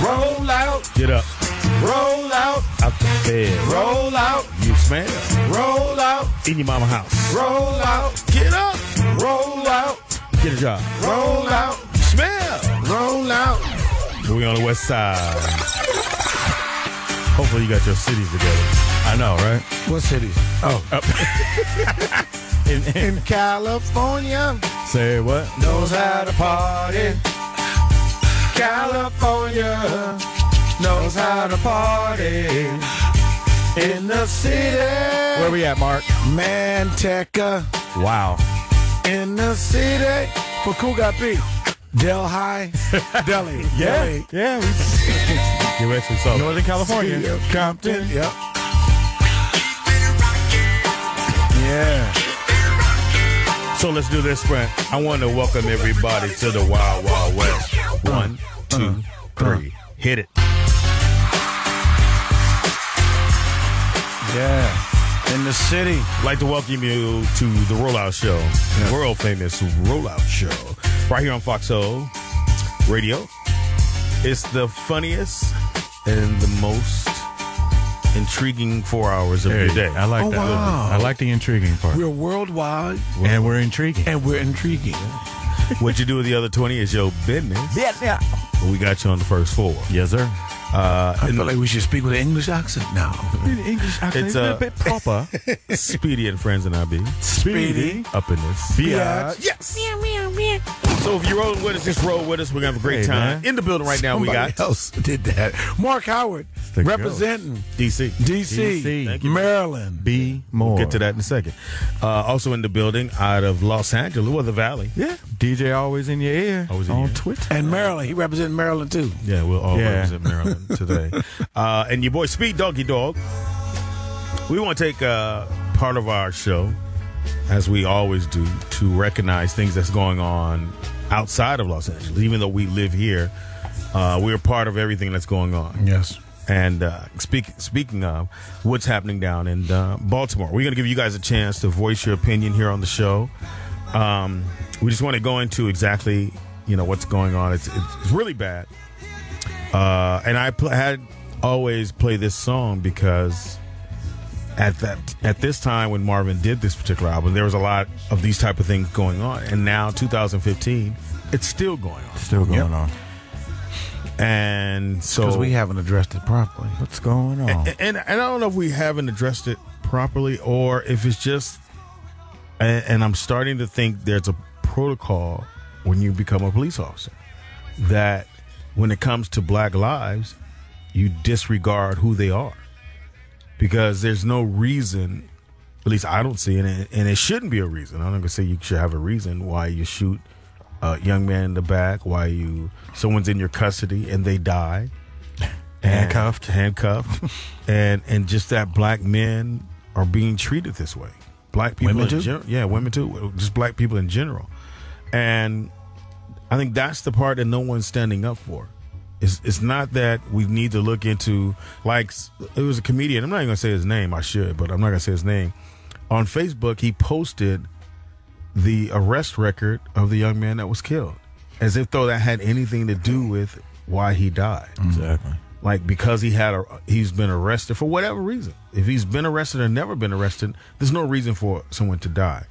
Roll out. Get up. Roll out. Out the bed. Roll out. You smell. Roll out. In your mama house. Roll out. Get up. Roll out. Get a job. Roll out. Smell. Roll out. We on the west side. Hopefully you got your cities together. I know, right? What cities? Oh. In California. Say what? Knows how to party. California knows how to party. In the city. Where we at, Mark? Manteca. Wow. In the city. For Cougar P. Delhi. Delhi. Yeah. Delhi. Yeah. You actually saw Northern California. Compton. Yep. Yeah. So let's do this, Brent. I want to welcome everybody to the Wild Wild West. 1, 2, 3. Hit it. Yeah. In the city. I'd like to welcome you to the Rollout Show. Yeah. World famous Rollout Show. Right here on Foxxhole Radio. It's the funniest and the most intriguing 4 hours of your day. I like that. Wow. I like the intriguing part. We're worldwide. And we're intriguing. And we're intriguing. What you do with the other 20 is your business. Yeah. We got you on the first 4. Yes, sir. I feel like we should speak with an English accent now. English accent It's is a bit proper. Speedy and Friends and I be Speedy. up in this. Biatch. Yes. So if you're rolling with us, just roll with us. We're going to have a great time. Man. In the building right now, Somebody we got else did that. Mark Howard, the representing DC. D.C., DC. Thank you. Maryland. Be more. We'll get to that in a second. Also in the building out of Los Angeles, or the Valley. Yeah. DJ always in your ear. Always in on your ear. Twitter. And Maryland. He representing Maryland, too. Yeah, we'll all Yeah. represent Maryland today. And your boy Speed Doggy Dog. We want to take part of our show, as we always do, to recognize things that's going on outside of Los Angeles. Even though we live here, we're part of everything that's going on. Yes. And speaking of what's happening down in Baltimore, we're going to give you guys a chance to voice your opinion here on the show. We just want to go into exactly, what's going on. It's really bad. And I had always play this song because at this time when Marvin did this particular album, there was a lot of these type of things going on. And now, 2015, it's still going on. Still going on. And so... Because we haven't addressed it properly. What's going on? And I don't know if we haven't addressed it properly or if it's just... And I'm starting to think there's a protocol when you become a police officer that when it comes to black lives, you disregard who they are. Because there's no reason, at least I don't see it, and it shouldn't be a reason. I'm not going to say you should have a reason why you shoot a young man in the back, why someone's in your custody and they die. Handcuffed. and just that black men are being treated this way. Black people Women in too? general. Yeah, women too. Just black people in general. And I think that's the part that no one's standing up for. It's not that we need to look into, like, it was a comedian. I'm not even going to say his name. I should, but I'm not going to say his name. On Facebook, he posted the arrest record of the young man that was killed, as if though that had anything to do with why he died. Exactly. Like, because he's been arrested for whatever reason. If he's been arrested or never been arrested, there's no reason for someone to die.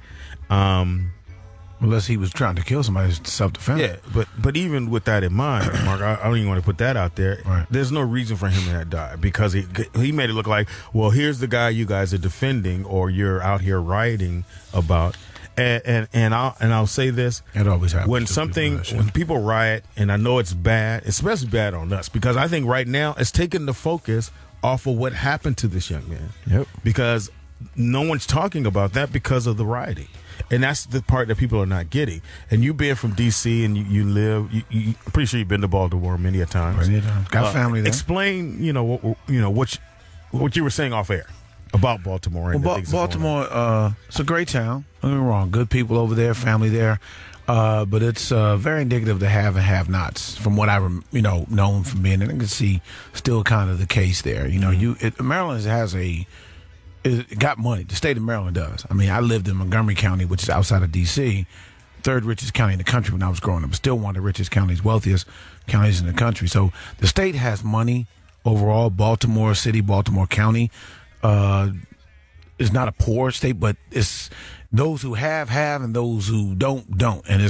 Unless he was trying to kill somebody, it's self-defense. Yeah, but even with that in mind, Mark, I don't even want to put that out there. Right. There's no reason for him to have died because he made it look like, well, here's the guy you guys are defending or you're out here rioting about. And I'll say this: it always happens when people riot, and I know it's bad, especially bad on us, because I think right now it's taking the focus off of what happened to this young man. Yep. Because no one's talking about that because of the rioting. And that's the part that people are not getting. And you being from D.C. and you live, I'm pretty sure you've been to Baltimore many a times. Got family there. Explain, what you were saying off air about Baltimore. And Baltimore, it's a great town. Don't get me wrong. Good people over there, family there. But it's very indicative of the have and have-nots from what I've known from being there. I can see still kind of the case there. Maryland has it got money. The state of Maryland does. I mean, I lived in Montgomery County, which is outside of D.C., third richest county in the country when I was growing up. Still one of the richest counties, wealthiest counties in the country. So the state has money overall. Baltimore City, Baltimore County is not a poor state, but it's those who have, and those who don't. And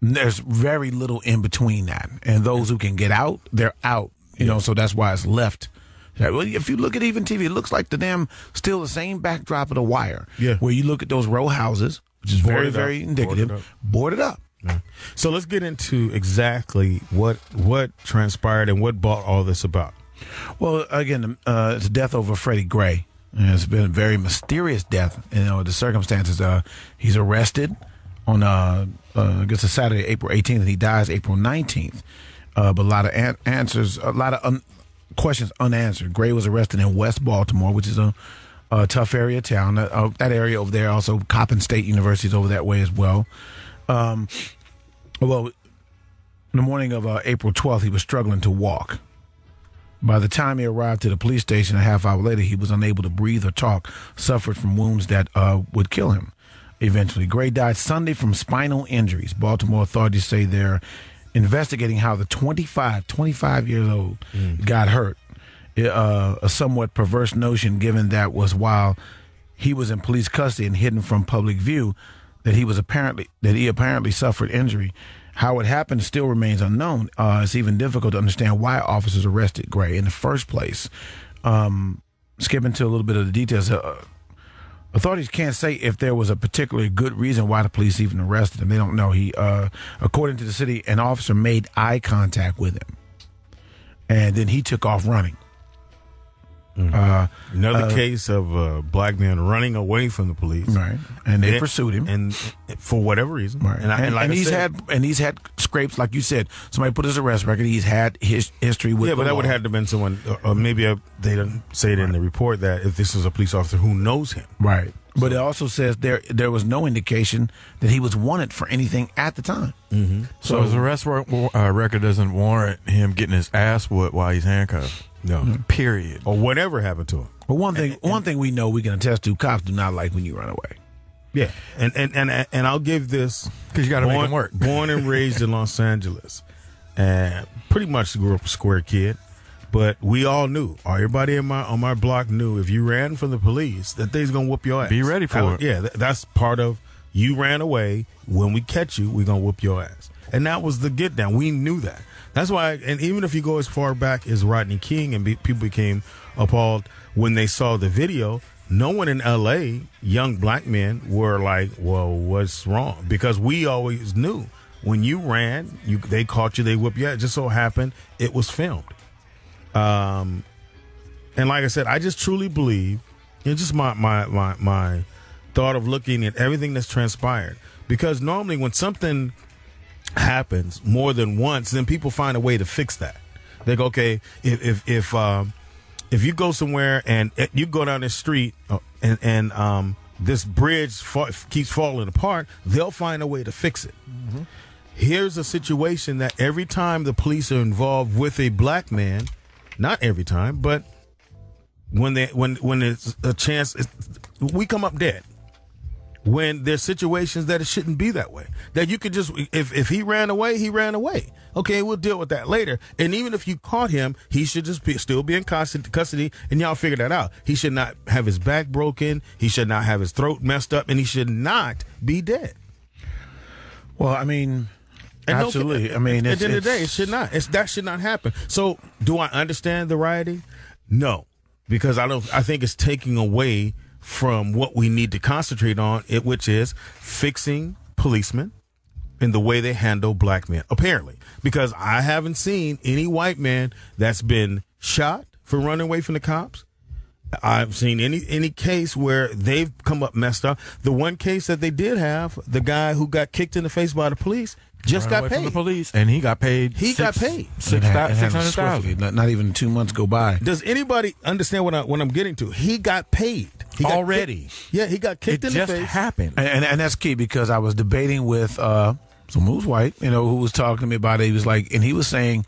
there's very little in between that. And those who can get out, they're out. You know, so that's why it's left. Well, if you look at even TV, it looks like still the same backdrop of The Wire. Yeah. Where you look at those row houses, which is very, very indicative, boarded up. Yeah. So let's get into exactly what transpired and what brought all this about. Well, again, it's a death over Freddie Gray. And it's been a very mysterious death. You know, the circumstances. He's arrested on I guess a Saturday, April 18th, and he dies April 19th. But a lot of answers, a lot of questions unanswered. Gray was arrested in West Baltimore, which is a tough area town. That area over there, also Coppin State University is over that way as well. Well, in the morning of April 12th, he was struggling to walk. By the time he arrived to the police station a half hour later, he was unable to breathe or talk, suffered from wounds that would kill him eventually. Gray died Sunday from spinal injuries. Baltimore authorities say they're investigating how the 25 years old got hurt. A somewhat perverse notion, given that was while he was in police custody and hidden from public view, that he apparently suffered injury. How it happened still remains unknown. It's even difficult to understand why officers arrested Gray in the first place. Skipping to a little bit of the details, authorities can't say if there was a particularly good reason why the police even arrested him. They don't know. According to the city, an officer made eye contact with him, and then he took off running. Another case of a black man running away from the police, right? And they pursued him, and for whatever reason, right? And he's had scrapes, like you said. Somebody put his arrest record. He's had his history with. Yeah, but that would have to been someone, or maybe they didn't say it in the report that if this was a police officer who knows him, right? But it also says there was no indication that he was wanted for anything at the time. Mm-hmm. So his arrest record doesn't warrant him getting his ass whooped while he's handcuffed. No. Period. Or whatever happened to him. But one thing we know, we can attest to: cops do not like when you run away. Yeah, and I'll give this because you got to make them work. Born and raised in Los Angeles, and pretty much grew up a square kid. But we all knew, everybody on my block knew, if you ran from the police, that they's gonna whoop your ass. Be ready for it. Yeah, that's part of you ran away. When we catch you, we're gonna whoop your ass. And that was the get down. We knew that. That's why, and even if you go as far back as Rodney King, and people became appalled when they saw the video, no one in L.A., young black men, were like, well, what's wrong? Because we always knew when you ran, they caught you, they whooped you. It just so happened it was filmed. And like I said, I just truly believe, it's just my thought of looking at everything that's transpired. Because normally when something happens more than once, then people find a way to fix that. They go, okay, if you go somewhere and you go down the street and this bridge keeps falling apart, they'll find a way to fix it. Mm-hmm. Here's a situation that every time the police are involved with a black man, not every time, but when it's a chance, we come up dead. When there's situations that it shouldn't be that way, that you could just, if he ran away, he ran away. Okay, we'll deal with that later. And even if you caught him, he should just still be in custody, and y'all figure that out. He should not have his back broken. He should not have his throat messed up, and he should not be dead. Well, I mean, absolutely. I mean, at the end of the day, it should not. That should not happen. So, do I understand the rioting? No, because I think it's taking away from what we need to concentrate on, which is fixing policemen in the way they handle black men, apparently. Because I haven't seen any white man that's been shot for running away from the cops. I've seen any case where they've come up messed up. The one case that they did have, the guy who got kicked in the face by the police just got paid. From the police, and he got paid. He got paid $600,000. Not even 2 months go by. Does anybody understand what I'm getting to? He got paid. He got already. He got kicked in the face. It just happened. And that's key, because I was debating with someone who's white, who was talking to me about it. He was like, and he was saying,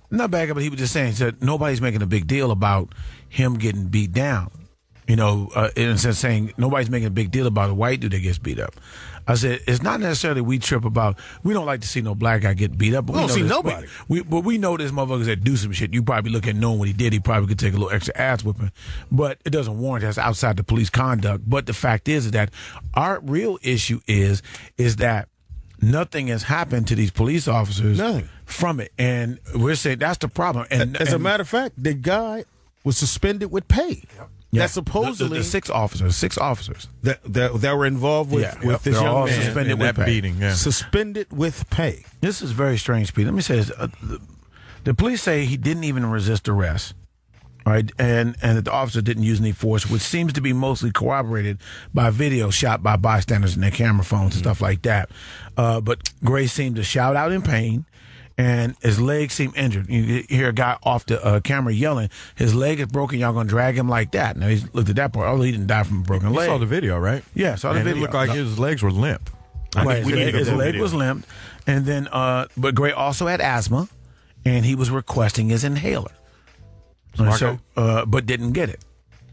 not back up, but he was just saying, he said, nobody's making a big deal about him getting beat down. In a sense, saying nobody's making a big deal about a white dude that gets beat up. I said, it's not necessarily we trip about, we don't like to see no black guy get beat up. But we don't see nobody. But we know there's motherfuckers that do some shit. You probably look at knowing what he did. He probably could take a little extra ass whipping. But it doesn't warrant us outside the police conduct. But the fact is that our real issue is that nothing has happened to these police officers from it. And we're saying that's the problem. And as a matter of fact, the guy was suspended with pay. Yep. That supposedly the six officers that were involved with this young man suspended with that pay. beating. Yeah. Suspended with pay. This is very strange, Pete. Let me say this: the police say he didn't even resist arrest, right? And that the officer didn't use any force, which seems to be mostly corroborated by video shot by bystanders and their camera phones and stuff like that. But Gray seemed to shout out in pain. And his leg seemed injured. You hear a guy off the camera yelling, his leg is broken, y'all going to drag him like that. Now, he looked at that part. Although he didn't die from a broken leg. You saw the video, right? Yeah, saw the and video. It looked like his legs were limp. Right, his leg was limp. And then, but Gray also had asthma, and he was requesting his inhaler. So, but didn't get it.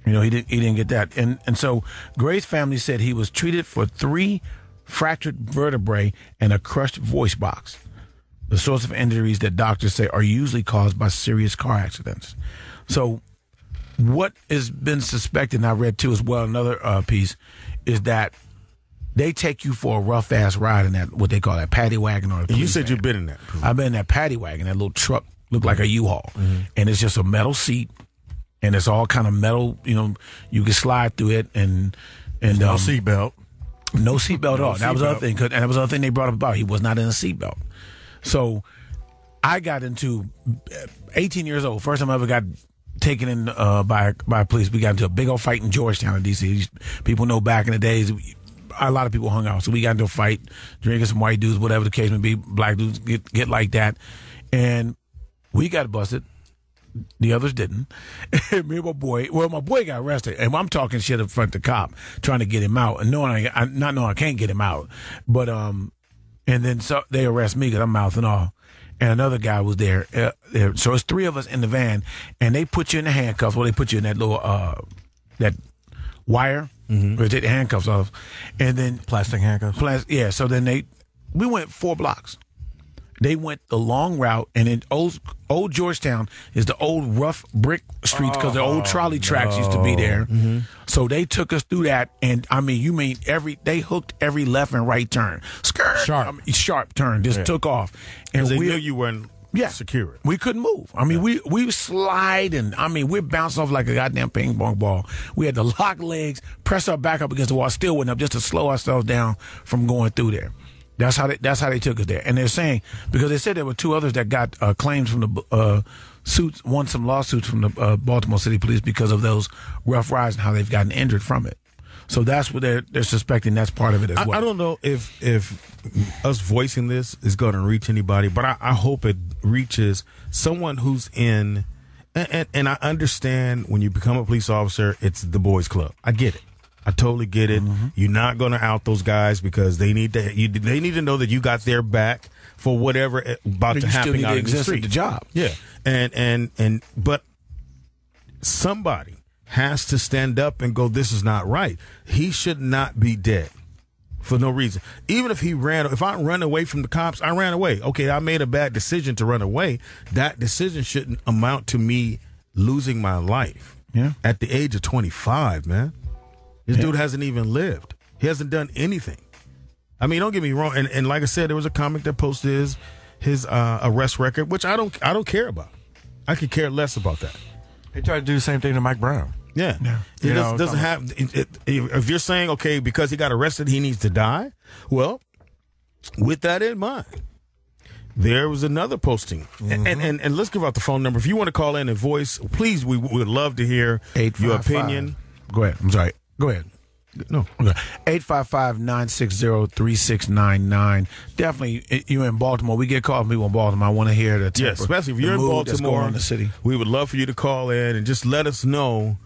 You know, he didn't get that. And so Gray's family said he was treated for 3 fractured vertebrae and a crushed voice box. The sorts of injuries that doctors say are usually caused by serious car accidents. So what has been suspected, and I read too as well, another piece, is that they take you for a rough-ass ride in that, what they call that paddy wagon or a police You said van. you've been in that. I've been in that paddy wagon, that little truck, looked like a U-Haul. And it's just a metal seat, and it's all kind of metal, you know, you can slide through it, and no seatbelt. No seatbelt at all. That was the other thing, and that was the other thing they brought up about. He was not in a seatbelt. So I got into 18 years old. First time I ever got taken in by police. We got into a big old fight in Georgetown in D.C. People know back in the days, a lot of people hung out. So we got into a fight, drinking some white dudes, whatever the case may be. Black dudes get like that. And we got busted. The others didn't. Me and my boy got arrested. And I'm talking shit in front of the cop, trying to get him out. And not knowing I can't get him out. But, and then so they arrest me because I'm mouthing off. And another guy was there. So it's 3 of us in the van, and they put you in the handcuffs. Well, they put you in that little that wire where they take the handcuffs off, and then Plastic handcuffs. Yeah. So then we went 4 blocks. They went the long route, and in old Georgetown is the old rough brick streets because the old trolley tracks used to be there. So they took us through that, and I mean, they hooked every left and right turn, sharp turn, just took off, and they knew you weren't secure. We couldn't move. I mean, we slide, and I mean, we're bouncing off like a goddamn ping pong ball. We had to lock legs, press our back up against the wall, still went up just to slow ourselves down from going through there. That's how they took us there. And they're saying, because they said there were 2 others that got claims from the suits, won some lawsuits from the Baltimore City Police because of those rough rides and how they've gotten injured from it. So that's what they're suspecting. That's part of it as well. I don't know if us voicing this is going to reach anybody, but I hope it reaches someone who's in, and I understand when you become a police officer, it's the boys club. I get it. I totally get it. You're not going to out those guys because they need to know that you got their back for whatever about to happen out in the street. The job, yeah, but somebody has to stand up and go, this is not right. He should not be dead for no reason. Even if I run away from the cops, I ran away. Okay, I made a bad decision to run away. That decision shouldn't amount to me losing my life. Yeah, at the age of 25, man. This dude hasn't even lived. He hasn't done anything. I mean, don't get me wrong. And like I said, there was a comic that posted his arrest record, which I don't care about. I could care less about that. They tried to do the same thing to Mike Brown. Yeah. It doesn't have. If you're saying, okay, because he got arrested, he needs to die. Well, with that in mind, there was another posting. And let's give out the phone number. If you want to call in and voice, please, we would love to hear your opinion. Go ahead. I'm sorry. Go ahead. No. 855-960-3699. Definitely, you're in Baltimore. We get calls from people in Baltimore. I want to hear that. Yes, especially if you're in Baltimore, in the city. We would love for you to call in and just let us know,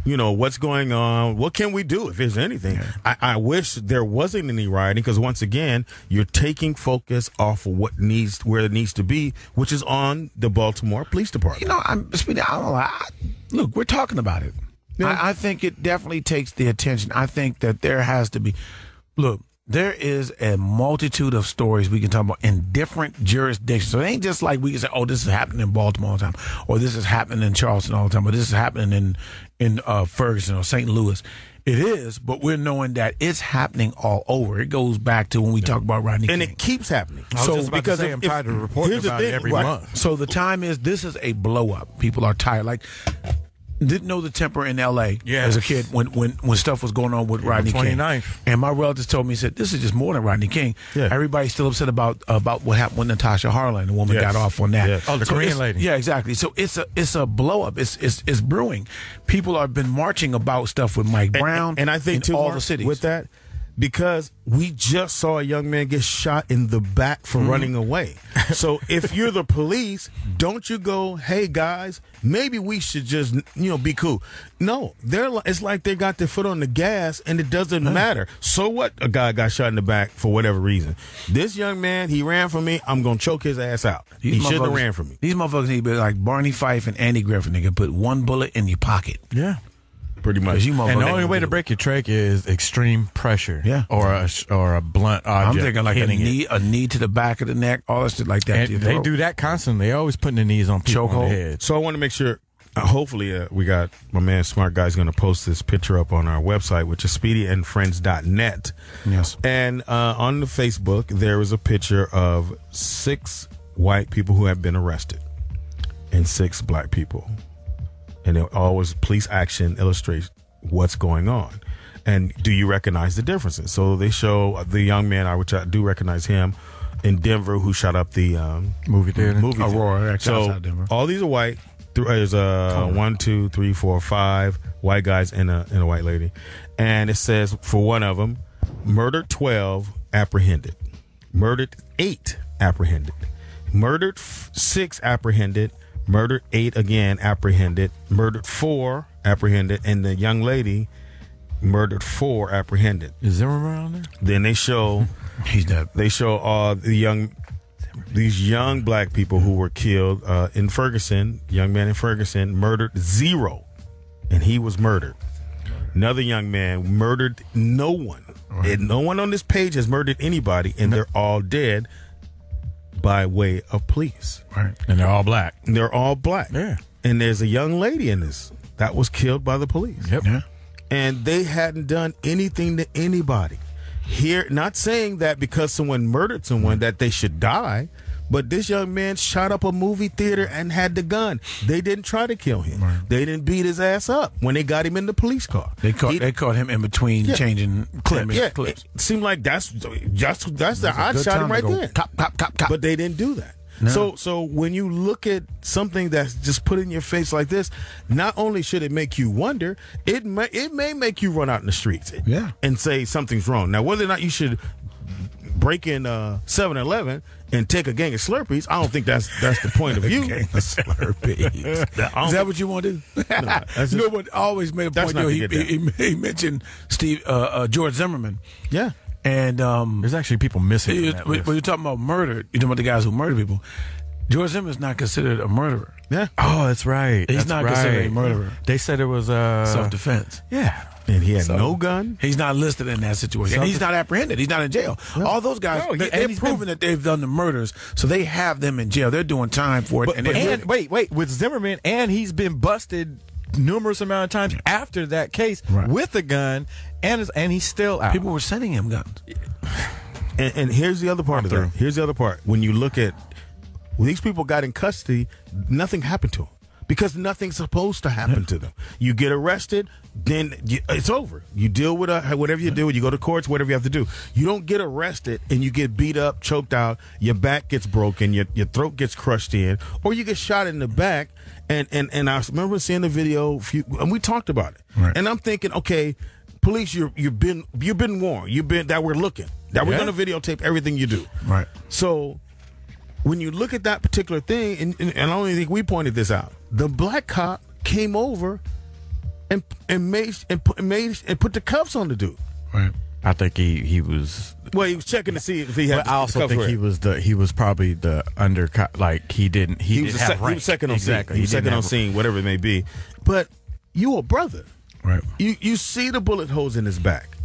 what's going on. What can we do if there's anything? Yeah. I wish there wasn't any rioting because, once again, you're taking focus off of where it needs to be, which is on the Baltimore Police Department. Look, we're talking about it. Yeah. I think it definitely takes the attention. I think that there has to be. Look, There is a multitude of stories we can talk about in different jurisdictions. So it ain't just like we can say, oh, this is happening in Baltimore all the time, or this is happening in Charleston all the time, or this is happening in Ferguson or St. Louis. It is, but we're knowing that it's happening all over. It goes back to when we talk about Rodney King. And it keeps happening. I was just about to say, I'm tired of reporting about it every month. So the time is, this is a blow up. People are tired. Like, didn't know the temper in L.A. as a kid when stuff was going on with Rodney King. 29th. And my relatives told me, said, this is just more than Rodney King. Yeah. Everybody's still upset about what happened with Natasha Harlan. The woman got off on that. Yes. Oh, the Korean lady. Yeah, exactly. So it's a blow up. It's brewing. People have been marching about stuff with Mike Brown and I think too, all Mark, the cities with that. Because we just saw a young man get shot in the back for running away. So if you're the police, don't you go, hey, guys, maybe we should just, be cool. No, it's like they got their foot on the gas, and it doesn't matter. So what? A guy got shot in the back for whatever reason. This young man, he ran from me. I'm going to choke his ass out. He shouldn't have ran from me. These motherfuckers need to be like Barney Fife and Andy Griffin. They can put one bullet in your pocket. Yeah. Pretty much. And the only way to break your trach is extreme pressure. Yeah. Or a blunt object. I'm thinking like a knee to the back of the neck, all that shit like that. And they do that constantly. They always putting the knees on people on the head. So I want to make sure, hopefully we got my man Smart Guy's going to post this picture up on our website, which is speedyandfriends.net. Yes. And on the Facebook, there is a picture of 6 white people who have been arrested and 6 black people. And it always police action illustrates what's going on. And do you recognize the differences? So they show the young man, which I do recognize him, in Denver, who shot up the movie theater. Aurora. So all these are white. There's 1, 2, 3, 4, 5 white guys and a white lady. And it says for one of them, murdered 12, apprehended. Murdered 8, apprehended. Murdered 6, apprehended. Murdered 8 again, apprehended. Murdered 4, apprehended. And the young lady murdered 4, apprehended. Is Zimmerman on there? Then they show he's dead. They show these young black people who were killed in Ferguson. Young man in Ferguson murdered 0, and he was murdered. Another young man murdered no one. Right. And no one on this page has murdered anybody, and they're all dead by way of police. Right. And they're all black. They're all black. Yeah. And there's a young lady in this that was killed by the police. Yep. Yeah. And they hadn't done anything to anybody. Here, not saying that because someone murdered someone that they should die, but this young man shot up a movie theater and had the gun. They didn't try to kill him. Right. They didn't beat his ass up when they got him in the police car. They caught him in between changing clips. Yeah, clips. It seemed like that's the I shot him right there. Cop. But they didn't do that. No. So when you look at something that's just put in your face like this, not only should it make you wonder, it may make you run out in the streets and say something's wrong. Now, whether or not you should break in 7-Eleven and take a gang of Slurpees, I don't think that's the point of view. A gang of Slurpees. Is that what you want to do? No, what always made a point. He mentioned George Zimmerman. Yeah. And there's actually people missing. When you're talking about murder, you're talking about the guys who murder people. George Zimmerman's not considered a murderer. Yeah. Oh, that's right. He's not considered a murderer. They said it was self-defense. Yeah. And he had no gun. He's not listed in that situation. And he's not apprehended. He's not in jail. No. All those guys, they've proven that they've done the murders, so they have them in jail. They're doing time for it. Wait, with Zimmerman, and he's been busted numerous amount of times after that case with a gun, and he's still out. People were sending him guns. And here's the other part of that. Here's the other part. When you look at when these people got in custody, nothing happened to them. Because nothing's supposed to happen to them. You get arrested, then it's over. You deal with whatever you do. You go to courts, whatever you have to do. You don't get arrested and you get beat up, choked out, your back gets broken, your throat gets crushed in, or you get shot in the back. And I remember seeing the video, and we talked about it. Right. And I'm thinking, okay, police, you've been warned. We're looking. That we're going to videotape everything you do. Right. So when you look at that particular thing, and I don't think we pointed this out, the black cop came over and put the cuffs on the dude. Right. I think he was. Well, he was checking to see if he had. But I also think he was probably the undercut. Like he was second on scene. He was second on scene, whatever it may be. But you a brother, right? You see the bullet holes in his back.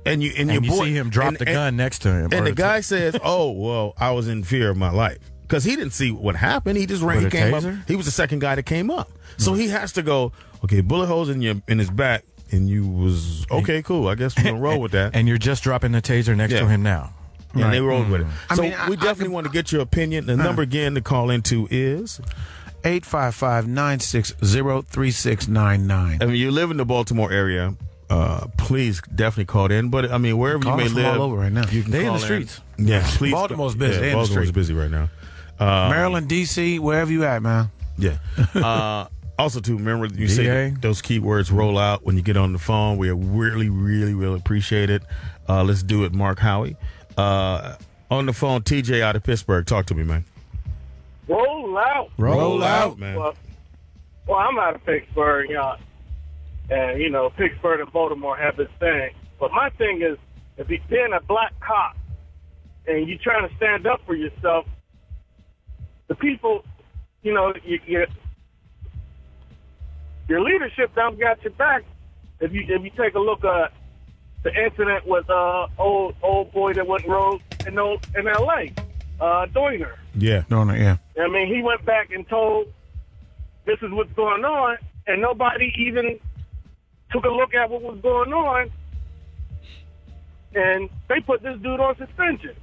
and you see him drop the gun next to him. And the guy says, "Oh, well, I was in fear of my life." Because he didn't see what happened. He just ran. He came up. He was the second guy that came up. So he has to go, okay, bullet holes in his back, and you was, okay, cool. I guess we're going to roll with that. And you're just dropping the taser next to him now. And they rolled with it. So we definitely want to get your opinion. The number again to call into is 855-960-3699. I mean, you live in the Baltimore area, please definitely call in. But I mean, wherever you may live, all over right now. You can they call in the streets. Yeah, please. Baltimore's busy. Yeah, Baltimore's busy right now. Maryland, D.C., wherever you at, man. Yeah. Also, too, remember you say those keywords roll out when you get on the phone. We really, really, really appreciate it. Let's do it, Mark Howie. On the phone, TJ out of Pittsburgh. Talk to me, man. Roll out. Roll out, man. Well, I'm out of Pittsburgh, y'all. And, Pittsburgh and Baltimore have this thing. But my thing is, if you're being a black cop and you're trying to stand up for yourself, the people, your leadership don't got your back. If you take a look at the incident with old boy that went rogue in L.A., Doyner. Yeah. Doyner, yeah. I mean, he went back and told this is what's going on, and nobody even took a look at what was going on, and they put this dude on suspension.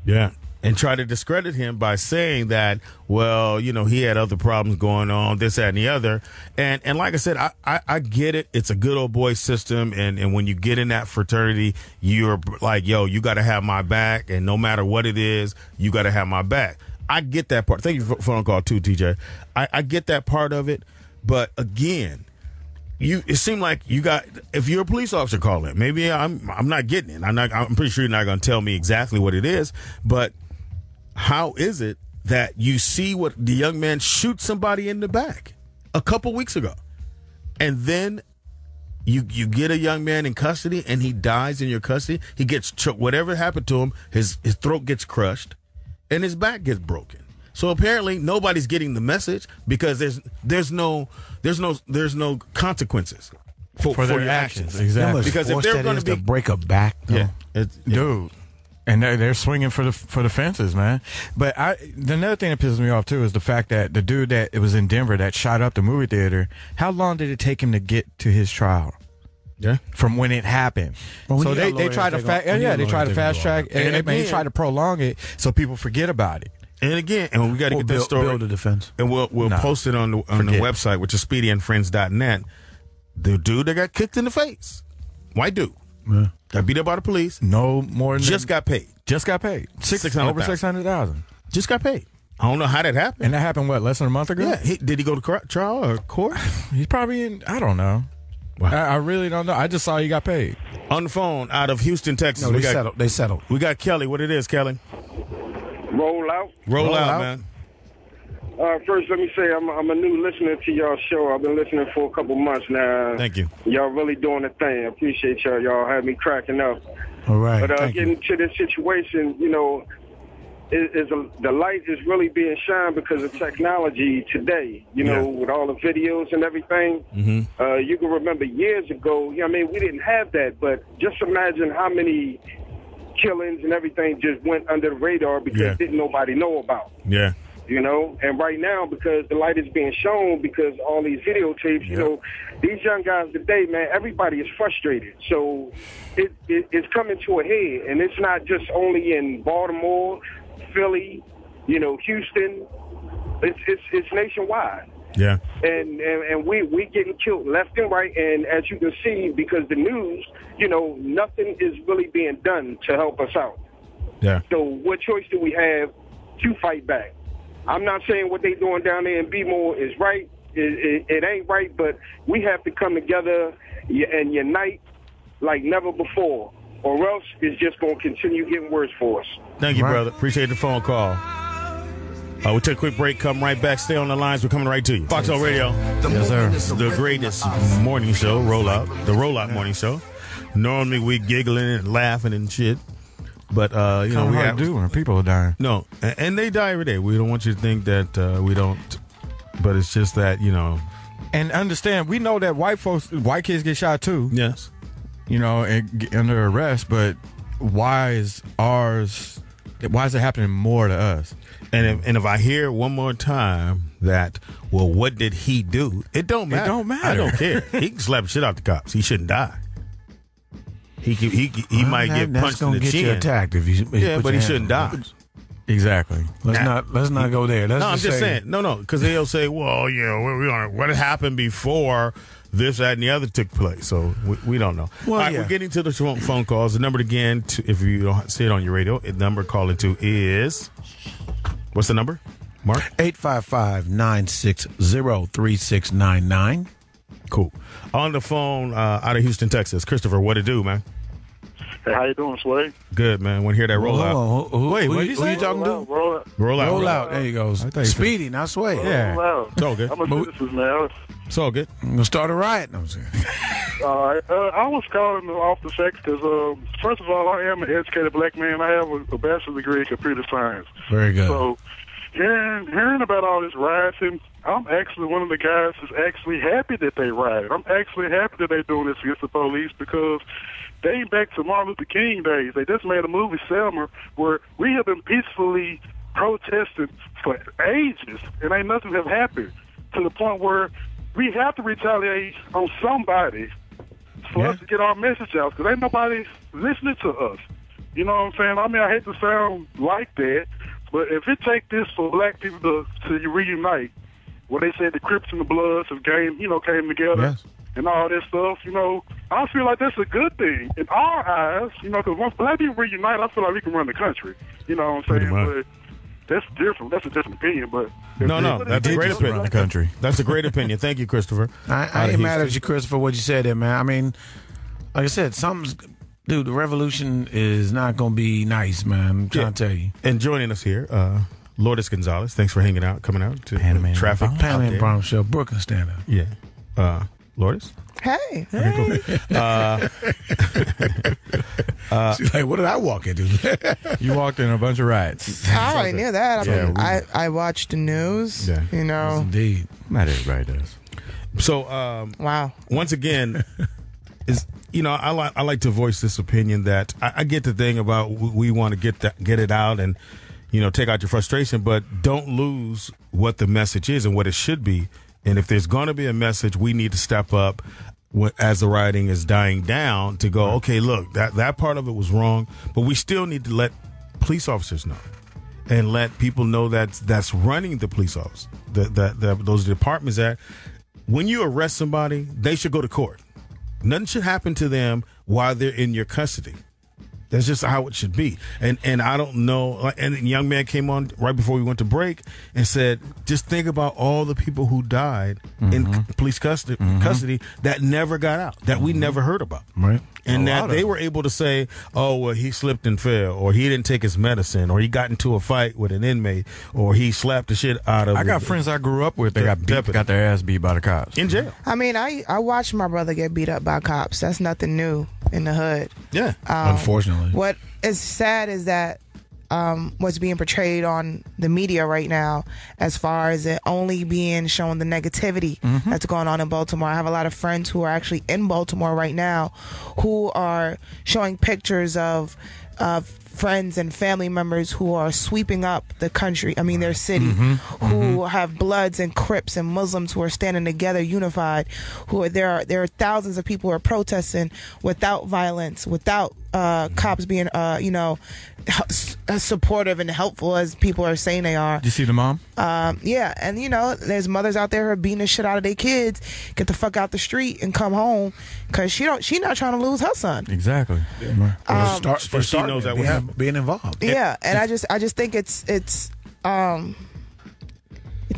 Yeah. And try to discredit him by saying that, well, he had other problems going on, this, that, and the other. And like I said, I get it. It's a good old boy system. And when you get in that fraternity, you're like, yo, you got to have my back. And no matter what it is, you got to have my back. I get that part. Thank you for the phone call, too, TJ. I get that part of it. But again, it seemed like if you're a police officer calling, maybe I'm not getting it. I'm pretty sure you're not going to tell me exactly what it is. But how is it that you see what the young man shoot somebody in the back a couple weeks ago, and then you get a young man in custody and he dies in your custody? He gets choked. Whatever happened to him, his throat gets crushed and his back gets broken. So apparently nobody's getting the message because there's no consequences for your actions. Exactly. Because if they're going to break a back, dude. And they're swinging for the fences, man. But another thing that pisses me off, too, is the fact that the dude that was in Denver that shot up the movie theater, how long did it take him to get to his trial? Yeah. From when it happened. Well, so they try to fast track and they try to prolong it so people forget about it. And again, and we got to get that story. Build a defense. And we'll post it on the website, which is speedyandfriends.net. The dude that got kicked in the face, white dude. Yeah. Got beat up by the police. No more than got paid. Just got paid. Over $600,000. Just got paid. I don't know how that happened. And that happened, less than a month ago? Yeah. Did he go to trial or court? He's probably in, I don't know. Wow. I really don't know. I just saw he got paid. On the phone out of Houston, Texas. No, they settled. We got Kelly. What it is, Kelly? Roll out. Roll out, man. First, let me say I'm a new listener to y'all show. I've been listening for a couple months now. Thank you. Y'all really doing the thing. I appreciate y'all. Y'all had me cracking up. All right. But getting to this situation, the light is really being shined because of technology today. With all the videos and everything. Mm-hmm. You can remember years ago. We didn't have that, but just imagine how many killings and everything just went under the radar because didn't nobody know about. Yeah. And right now, because the light is being shown, because all these videotapes, these young guys today, man, everybody is frustrated. So it's coming to a head, and it's not just only in Baltimore, Philly, Houston. It's nationwide. Yeah. And we getting killed left and right, and as you can see, because the news, nothing is really being done to help us out. Yeah. So what choice do we have to fight back? I'm not saying what they doing down there in B-More is right. It ain't right, but we have to come together and unite like never before, or else it's just going to continue getting worse for us. Thank you, brother. Appreciate the phone call. We'll take a quick break, come right back, stay on the lines. We're coming right to you. Foxxhole Radio. Yes, sir. The greatest morning show, the Rollout morning show. Normally we giggling and laughing and shit. But, we have to do when people are dying. No, and they die every day. We don't want you to think that we don't, but it's just that, And understand, we know that white kids get shot too. Yes. and under arrest, but why is it happening more to us? And if I hear one more time that, well, what did he do? It don't matter. It don't matter. I don't care. He can slap the shit out the cops. He shouldn't die. He might get punched in the get chin. You attacked if you but he shouldn't die. Exactly. Let's not go there. I'm just saying. No, because they'll say, well, what happened before this, that, and the other took place. So we don't know. Well, all right, we're getting to the phone calls. The number again, if you don't see it on your radio, the number calling to is, what's the number, Mark? 855-960-3699. Cool. On the phone out of Houston, Texas, Christopher, what it do, man? Hey, how you doing, Sway? Good, man. Want to hear that roll out? Wait, who you talking to? Roll out. There you go. Speedy, not Sway. Yeah. It's all good. I'm a citizen, man. It's all good. I'm going to start a riot. No, I'm saying. All right. I was calling off the fact because, first of all, I am an educated black man. I have a bachelor's degree in computer science. Very good. So hearing about all this rioting, I'm actually one of the guys that's actually happy that they riot. I'm actually happy that they're doing this against the police because dating back to Martin Luther King days, they just made a movie, Selma, where we have been peacefully protesting for ages, and ain't nothing have happened to the point where we have to retaliate on somebody for us to get our message out because ain't nobody listening to us. You know what I'm saying? I mean, I hate to sound like that, but if it take this for black people to reunite, where they said the Crips and the Bloods have came together and all that stuff, I feel like that's a good thing in our eyes, because once black people reunite, I feel like we can run the country. You know what I'm saying? But that's different. That's a different opinion, but no, that's a great opinion. Run the country. That's a great opinion. Thank you, Christopher. I ain't mad at you, Christopher, what you said there, man. I mean, like I said, the revolution is not going to be nice, man. I'm trying to tell you. And joining us here, Lourdes Gonzales. Thanks for coming out to traffic. Panamanian Brown Show. Brooklyn stand up. Yeah. Lourdes? Hey. Okay, cool. She's like, what did I walk into? You walked in a bunch of riots. I already knew that. I watched the news. Yeah. Yes, indeed. Not everybody does. So, wow. Once again, I like to voice this opinion that I get the thing about we want to get it out and take out your frustration, but don't lose what the message is and what it should be. And if there's going to be a message, we need to step up as the rioting is dying down to go, okay, look, that part of it was wrong, but we still need to let police officers know and let people know that's running the police office, those departments that when you arrest somebody, they should go to court. Nothing should happen to them while they're in your custody. That's just how it should be. And I don't know. And a young man came on right before we went to break and said, just think about all the people who died in police custody that never got out, that we never heard about. Right. And that they were able to say, oh, well, he slipped and fell, or he didn't take his medicine, or he got into a fight with an inmate, or he slapped the shit out of. I got friends I grew up with that got their ass beat by the cops. In jail. I mean, I watched my brother get beat up by cops. That's nothing new in the hood. Yeah. Unfortunately. What is sad is that what's being portrayed on the media right now, as far as it only being shown the negativity that's going on in Baltimore. I have a lot of friends who are actually in Baltimore right now who are showing pictures of friends and family members who are sweeping up the country, their city, who have Bloods and Crips and Muslims who are standing together, unified, there are thousands of people who are protesting without violence, without cops being, as supportive and helpful as people are saying they are. Did you see the mom? Yeah, and there's mothers out there who are beating the shit out of their kids, get the fuck out the street and come home because she not trying to lose her son. Exactly. She knows that being involved. Yeah, and I just think it's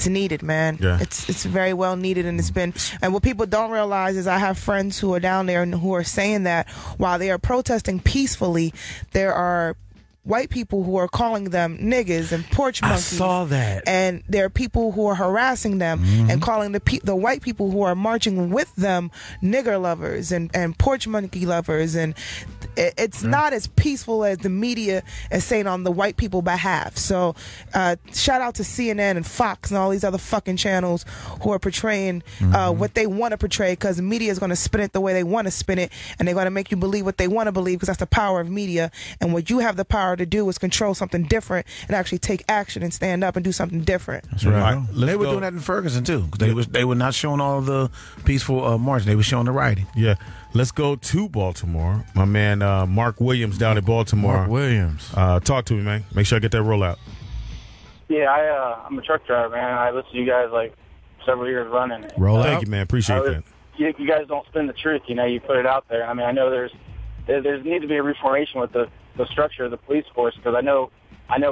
needed, man. Yeah. It's very well needed, and what people don't realize is I have friends who are down there and who are saying that while they are protesting peacefully, there are white people who are calling them niggas and porch monkeys. I saw that. And there are people who are harassing them and calling the white people who are marching with them nigger lovers and porch monkey lovers. And it's not as peaceful as the media is saying on the white people behalf. So shout out to CNN and Fox and all these other fucking channels who are portraying what they want to portray, because the media is going to spin it the way they want to spin it, and they're going to make you believe what they want to believe, because that's the power of media. And what you have the power to do is control something different and actually take action and stand up and do something different. That's right. They were doing that in Ferguson too. They were not showing all the peaceful march. They were showing the rioting. Yeah. Let's go to Baltimore. My man Mark Williams down in Baltimore. Mark Williams. Talk to me, man. Make sure I get that rollout. Yeah, I'm a truck driver, man. I listened to you guys like several years running. Roll out. Thank you, man. Appreciate that. You guys don't spin the truth. You know, you put it out there. I mean, I know there's need to be a reformation with the structure of the police force, because I know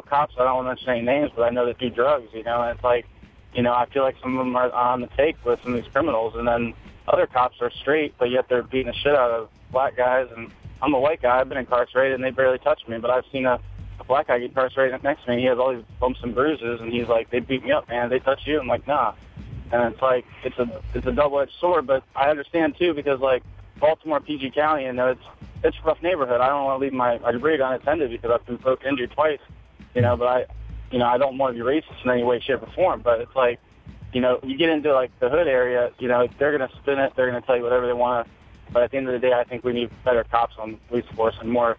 cops. I don't want to mention any names, but I know that do drugs. You know, and it's like, you know, I feel like some of them are on the take with some of these criminals, and then other cops are straight, but yet they're beating the shit out of black guys. And I'm a white guy. I've been incarcerated, and they barely touch me. But I've seen a black guy get incarcerated next to me. He has all these bumps and bruises, and he's like, they beat me up, man. They touch you. I'm like, nah. And it's like, it's a double-edged sword. But I understand too, because like Baltimore, PG County, you know, it's a rough neighborhood. I don't want to leave my rig unattended because I've been poked injured twice. You know, but I don't want to be racist in any way, shape, or form. But it's like, you know, you get into like the hood area, you know, they're going to spin it. They're going to tell you whatever they want to. But at the end of the day, I think we need better cops on the police force and more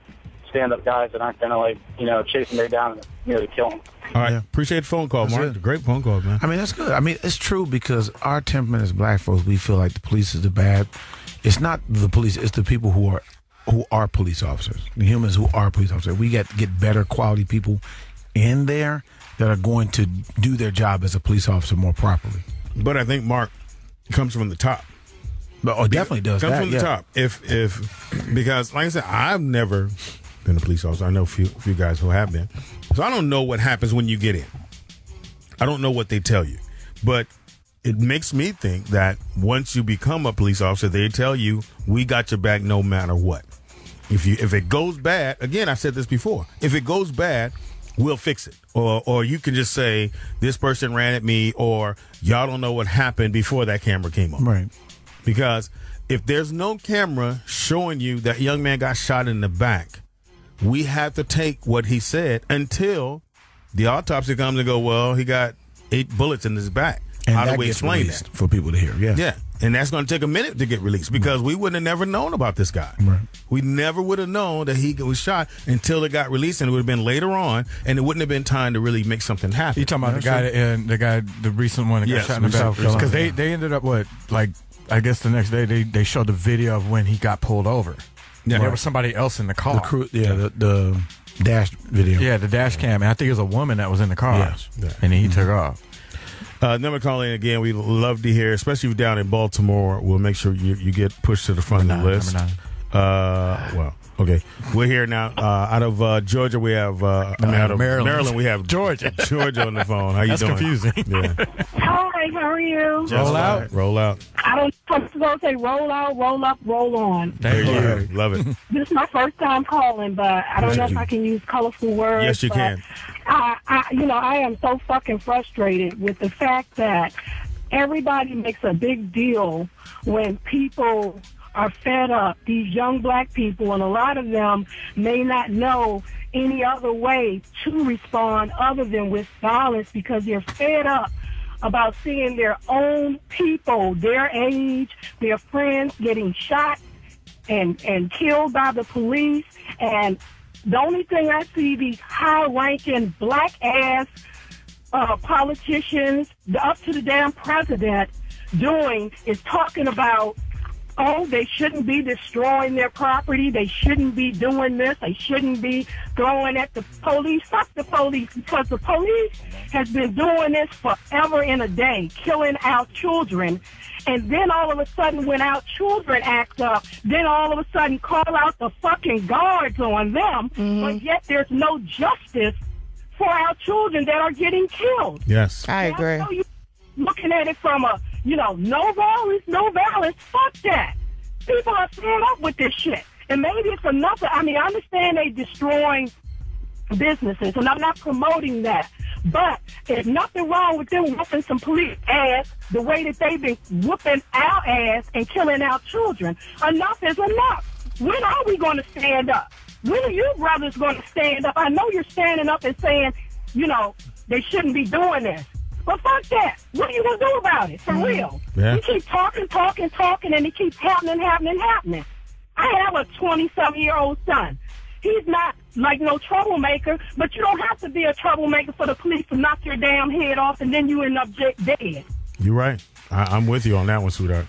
stand-up guys that aren't going to, like, you know, chase them down and nearly kill them. All right. Appreciate the phone call, Mark. Great phone call, man. I mean, that's good. I mean, it's true, because our temperament as black folks, we feel like the police is the bad. It's not the police. It's the people who are police officers, the humans who are police officers. We got to get better quality people in there that are going to do their job as a police officer more properly. But I think Mark comes from the top. But definitely does. Comes from the top. If because like I said, I've never been a police officer. I know a few guys who have been. So I don't know what happens when you get in. I don't know what they tell you. But it makes me think that once you become a police officer, they tell you, we got your back no matter what. If it goes bad, again, I said this before, if it goes bad, we'll fix it. Or you can just say, this person ran at me, or y'all don't know what happened before that camera came on. Right. Because if there's no camera showing you that young man got shot in the back, we have to take what he said until the autopsy comes and go, well, he got 8 bullets in his back. And how that do we gets explain released that? For people to hear, yeah. Yeah. And that's going to take a minute to get released, because we wouldn't have never known about this guy. Right. We never would have known that he was shot until it got released, and it would have been later on, and it wouldn't have been time to really make something happen. You talking about the recent one that got shot in the back? Because they ended up I guess the next day they showed the video of when he got pulled over. Yeah, there was somebody else in the car. The dash video. Yeah, the dash cam. And I think it was a woman that was in the car. Yes. Yeah. And then he took off. Number calling again. We love to hear, especially if you're down in Baltimore. We'll make sure you get pushed to the front of the list. Number 9. Well, okay. We're here now. Out of Georgia, we have. Out of Maryland, we have Georgia on the phone. How you doing? That's confusing. Yeah. Hi, how are you? Roll out. Roll out. I don't know if I'm supposed to say roll out, roll up, roll on. Thank you. Love it. This is my first time calling, but I don't know if I can use colorful words. Yes, you can. I am so fucking frustrated with the fact that everybody makes a big deal when people are fed up, these young black people, and a lot of them may not know any other way to respond other than with violence, because they're fed up about seeing their own people, their age, their friends getting shot and killed by the police. And the only thing I see these high-ranking black-ass politicians, up to the damn president, doing is talking about, oh, they shouldn't be destroying their property. They shouldn't be doing this. They shouldn't be throwing at the police. Fuck the police, because the police has been doing this forever and a day, killing our children. And then all of a sudden, when our children act up, then all of a sudden call out the fucking guards on them. Mm-hmm. But yet there's no justice for our children that are getting killed. Yes. I agree. So you looking at it from a, no violence, fuck that. People are fed up with this shit. And maybe it's enough. I understand they destroying businesses, and I'm not promoting that. But there's nothing wrong with them whooping some police ass the way that they've been whooping our ass and killing our children. Enough is enough. When are we going to stand up? When are you brothers going to stand up? I know you're standing up and saying, you know, they shouldn't be doing this. But fuck that. What are you going to do about it? For real. Yeah. You keep talking, and it keeps happening. I have a 27-year-old son. He's not like no troublemaker, but you don't have to be a troublemaker for the police to knock your damn head off and then you end up dead. You're right. I'm with you on that one, sweetheart.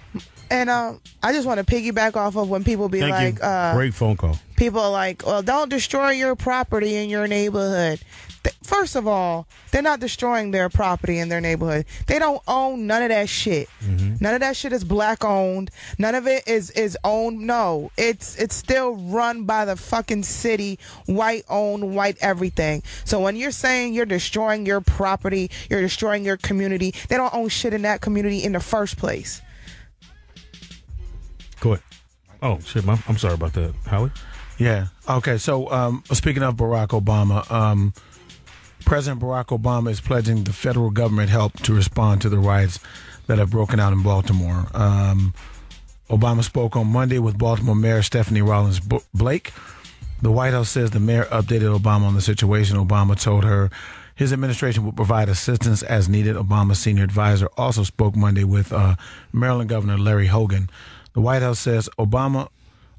And I just want to piggyback off of when people be Thank like, you. Great phone call. People are like, well, don't destroy your property in your neighborhood. First of all, they're not destroying their property in their neighborhood. They don't own none of that shit. None of that shit is black owned. None of it is owned. No, it's still run by the fucking city, white owned, white everything. So when you're saying you're destroying your property, you're destroying your community, they don't own shit in that community in the first place. Go ahead. Oh, shit, I'm sorry about that. Howie? Yeah. Okay. So, speaking of Barack Obama, President Barack Obama is pledging the federal government help to respond to the riots that have broken out in Baltimore. Obama spoke on Monday with Baltimore Mayor Stephanie Rawlings Blake. The White House says the mayor updated Obama on the situation. Obama told her his administration will provide assistance as needed. Obama's senior advisor also spoke Monday with Maryland Governor Larry Hogan. The White House says Obama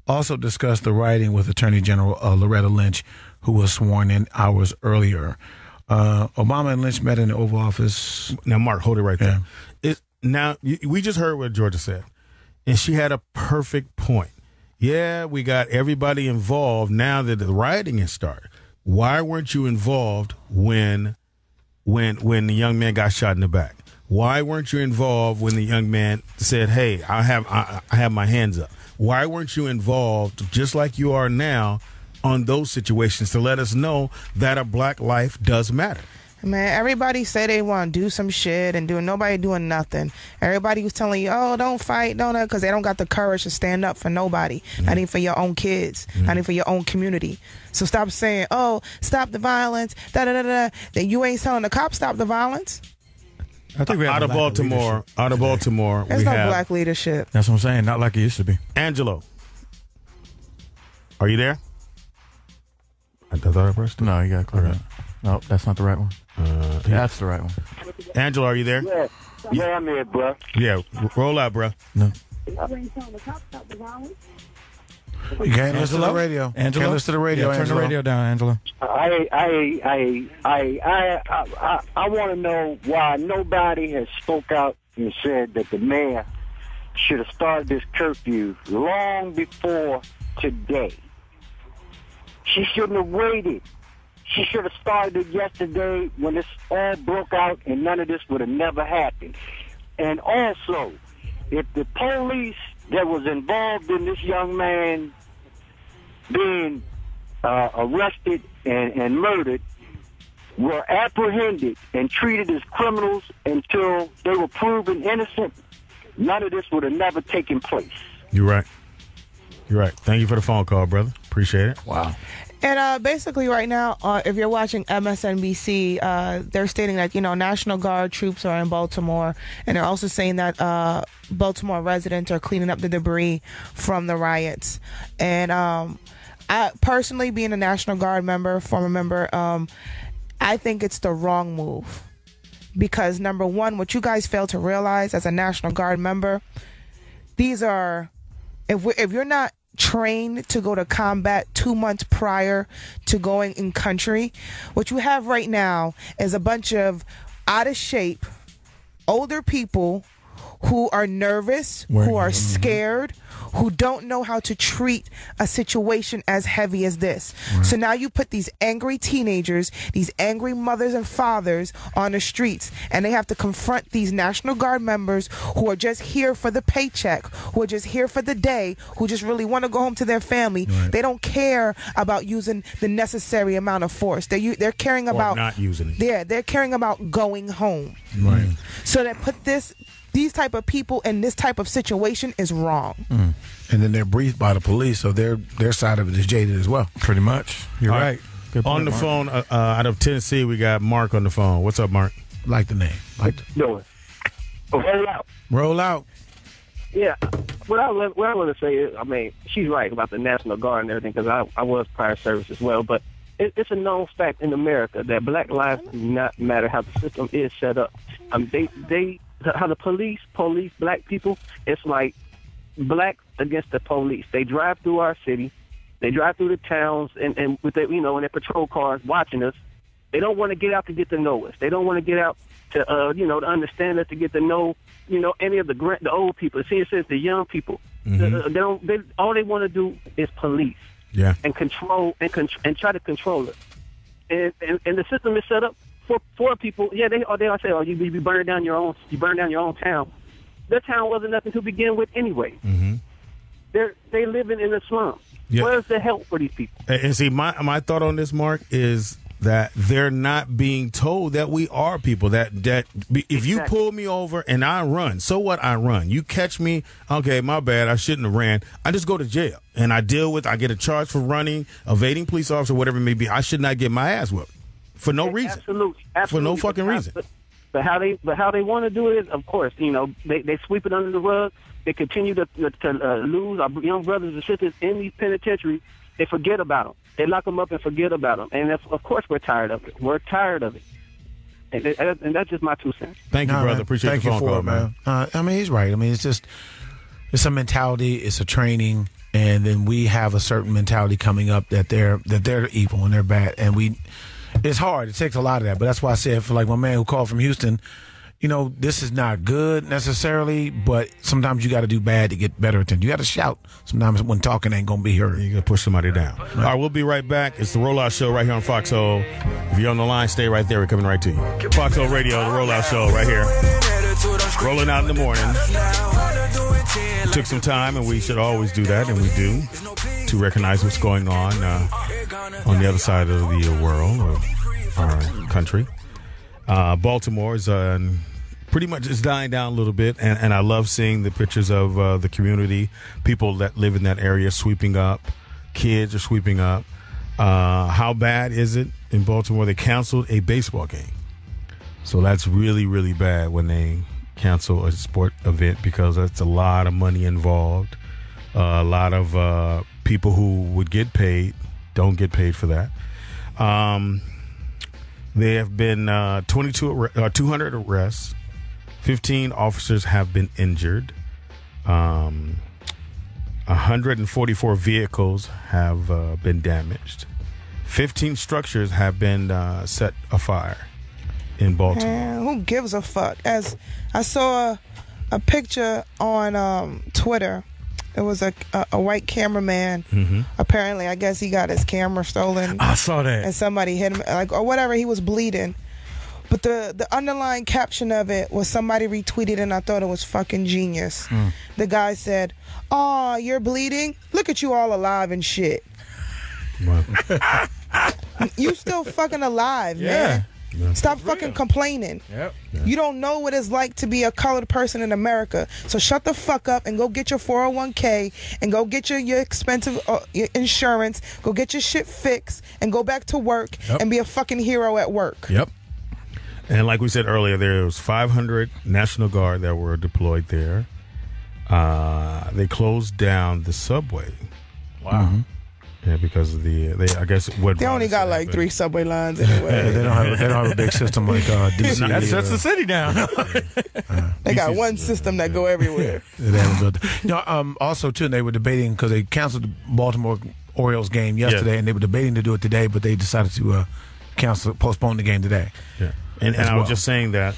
also discussed the rioting with Attorney General Loretta Lynch, who was sworn in hours earlier. Obama and Lynch met in the Oval Office. Now, Mark, hold it right there. We just heard what Georgia said, and she had a perfect point. Yeah, we got everybody involved now that the rioting has started. Why weren't you involved when the young man got shot in the back? Why weren't you involved when the young man said, "Hey, I have my hands up"? Why weren't you involved, just like you are now, on those situations to let us know that a black life does matter? Man, everybody say they want to do some shit and nobody doing nothing. Everybody was telling you, oh, don't fight, because they don't got the courage to stand up for nobody. Not even for your own kids, not even for your own community. So stop saying, oh, stop the violence, da-da-da-da. Then you ain't telling the cops stop the violence. I think we have out of Baltimore, there's no black leadership. That's what I'm saying. Not like it used to be. Angelo, are you there? I thought I pressed it. No, you got to clear that. No, that's not the right one. Yeah, that's the right one. Angelo, are you there? Yeah, I'm here, bro. Yeah, roll out, bro. No. You can't listen to the radio. Angelo? Can't listen to the radio. Yeah, turn the radio down, Angelo. I want to know why nobody has spoke out and said that the mayor should have started this curfew long before today. She shouldn't have waited. She should have started it yesterday when this all broke out, and none of this would have never happened. And also, if the police that was involved in this young man being arrested and murdered were apprehended and treated as criminals until they were proven innocent, none of this would have never taken place. You're right. You're right. Thank you for the phone call, brother. Appreciate it. Wow. And basically right now, if you're watching MSNBC, they're stating that, National Guard troops are in Baltimore. And they're also saying that Baltimore residents are cleaning up the debris from the riots. And I personally, being a National Guard member, former member, I think it's the wrong move. Because, number one, what you guys fail to realize as a National Guard member, these are, if you're not trained to go to combat 2 months prior to going in country, what you have right now is a bunch of out of shape older people who are nervous, who are scared, who don't know how to treat a situation as heavy as this. Right. So now you put these angry teenagers, these angry mothers and fathers on the streets, and they have to confront these National Guard members who are just here for the paycheck, who are just here for the day, who just really want to go home to their family. Right. They don't care about using the necessary amount of force. They're caring about not using it. Yeah, they're caring about going home. Right. So that put these type of people in this type of situation is wrong. And then they're briefed by the police, so their side of it is jaded as well. Pretty much. You're right. Good point, on the Mark. Phone, out of Tennessee, we got Mark on the phone. What's up, Mark? Like the name. Roll out. Roll out. Yeah. what I want to say is, I mean, she's right about the National Guard and everything, because I was prior service as well. But it's a known fact in America that black lives do not matter how the system is set up. How the police black people, it's like black against the police. They drive through our city, they drive through the towns, and with their, in their patrol cars watching us. They don't want to get out to get to know us. They don't want to get out to to understand us, to get to know any of the old people. See, it says the young people. Mm-hmm. All they want to do is police. Yeah. And control and try to control it. And the system is set up for people. Yeah, they all say, oh, you burn down your own town. Their town wasn't nothing to begin with anyway. Mm-hmm. They living in the slums. Yeah. Where's the help for these people? And see, my thought on this, Mark, is that they're not being told that we are people, that if you pull me over and I run, so what? I run. You catch me, okay, my bad, I shouldn't have ran. I just go to jail and I get a charge for running, evading police officer, whatever it may be. I should not get my ass whooped for no reason. Absolutely. For no fucking reason. But how they want to do it is, of course, they sweep it under the rug. They continue to lose our young brothers and sisters in these penitentiaries. They forget about them. They lock them up and forget about them. And of course, we're tired of it. We're tired of it. And that's just my 2 cents. Thank you, brother. Man. Appreciate Thank the phone you for call, it, man. I mean, he's right. I mean, it's a mentality. It's a training. And then we have a certain mentality coming up that they're evil and they're bad. And it's hard. It takes a lot of that. But that's why I said, for like my man who called from Houston, this is not good necessarily, but sometimes you got to do bad to get better attention. You got to shout sometimes when talking ain't going to be heard. You got to push somebody down. Right. All right, we'll be right back. It's the Rollout Show right here on Foxxhole. If you're on the line, stay right there. We're coming right to you. Foxxhole Radio, the Rollout Show right here. Rolling out in the morning. It took some time, and we should always do that, and we do, to recognize what's going on the other side of the world, or our country. Baltimore is pretty much is dying down a little bit, and I love seeing the pictures of the community, people that live in that area sweeping up, kids are sweeping up. How bad is it in Baltimore? They canceled a baseball game. So that's really, really bad when they cancel a sport event, because that's a lot of money involved. A lot of people who would get paid don't get paid for that. There have been 200 arrests. 15 officers have been injured. 144 vehicles have been damaged. 15 structures have been set afire in Baltimore. Man, who gives a fuck? As I saw a picture on Twitter. It was a white cameraman. Mm-hmm. Apparently, I guess he got his camera stolen. I saw that. And somebody hit him, or whatever. He was bleeding. But the underlying caption of it was somebody retweeted, and I thought it was fucking genius. The guy said, "Oh, you're bleeding? Look at you all alive and shit." You still fucking alive, man. Yeah. Stop fucking complaining. Yep. Yeah. You don't know what it's like to be a colored person in America. So shut the fuck up and go get your 401k and go get your expensive your insurance. Go get your shit fixed and go back to work and be a fucking hero at work. Yep. And like we said earlier, there was 500 National Guard that were deployed there. They closed down the subway. Wow. Mm-hmm. Yeah, because of they only got like 3 subway lines anyway. They don't have a big system like DC. That shuts the city down. They got one system that go everywhere. Also too, they were debating because they canceled the Baltimore Orioles game yesterday, and they were debating to do it today, but they decided to postpone the game today. Yeah. And I was just saying that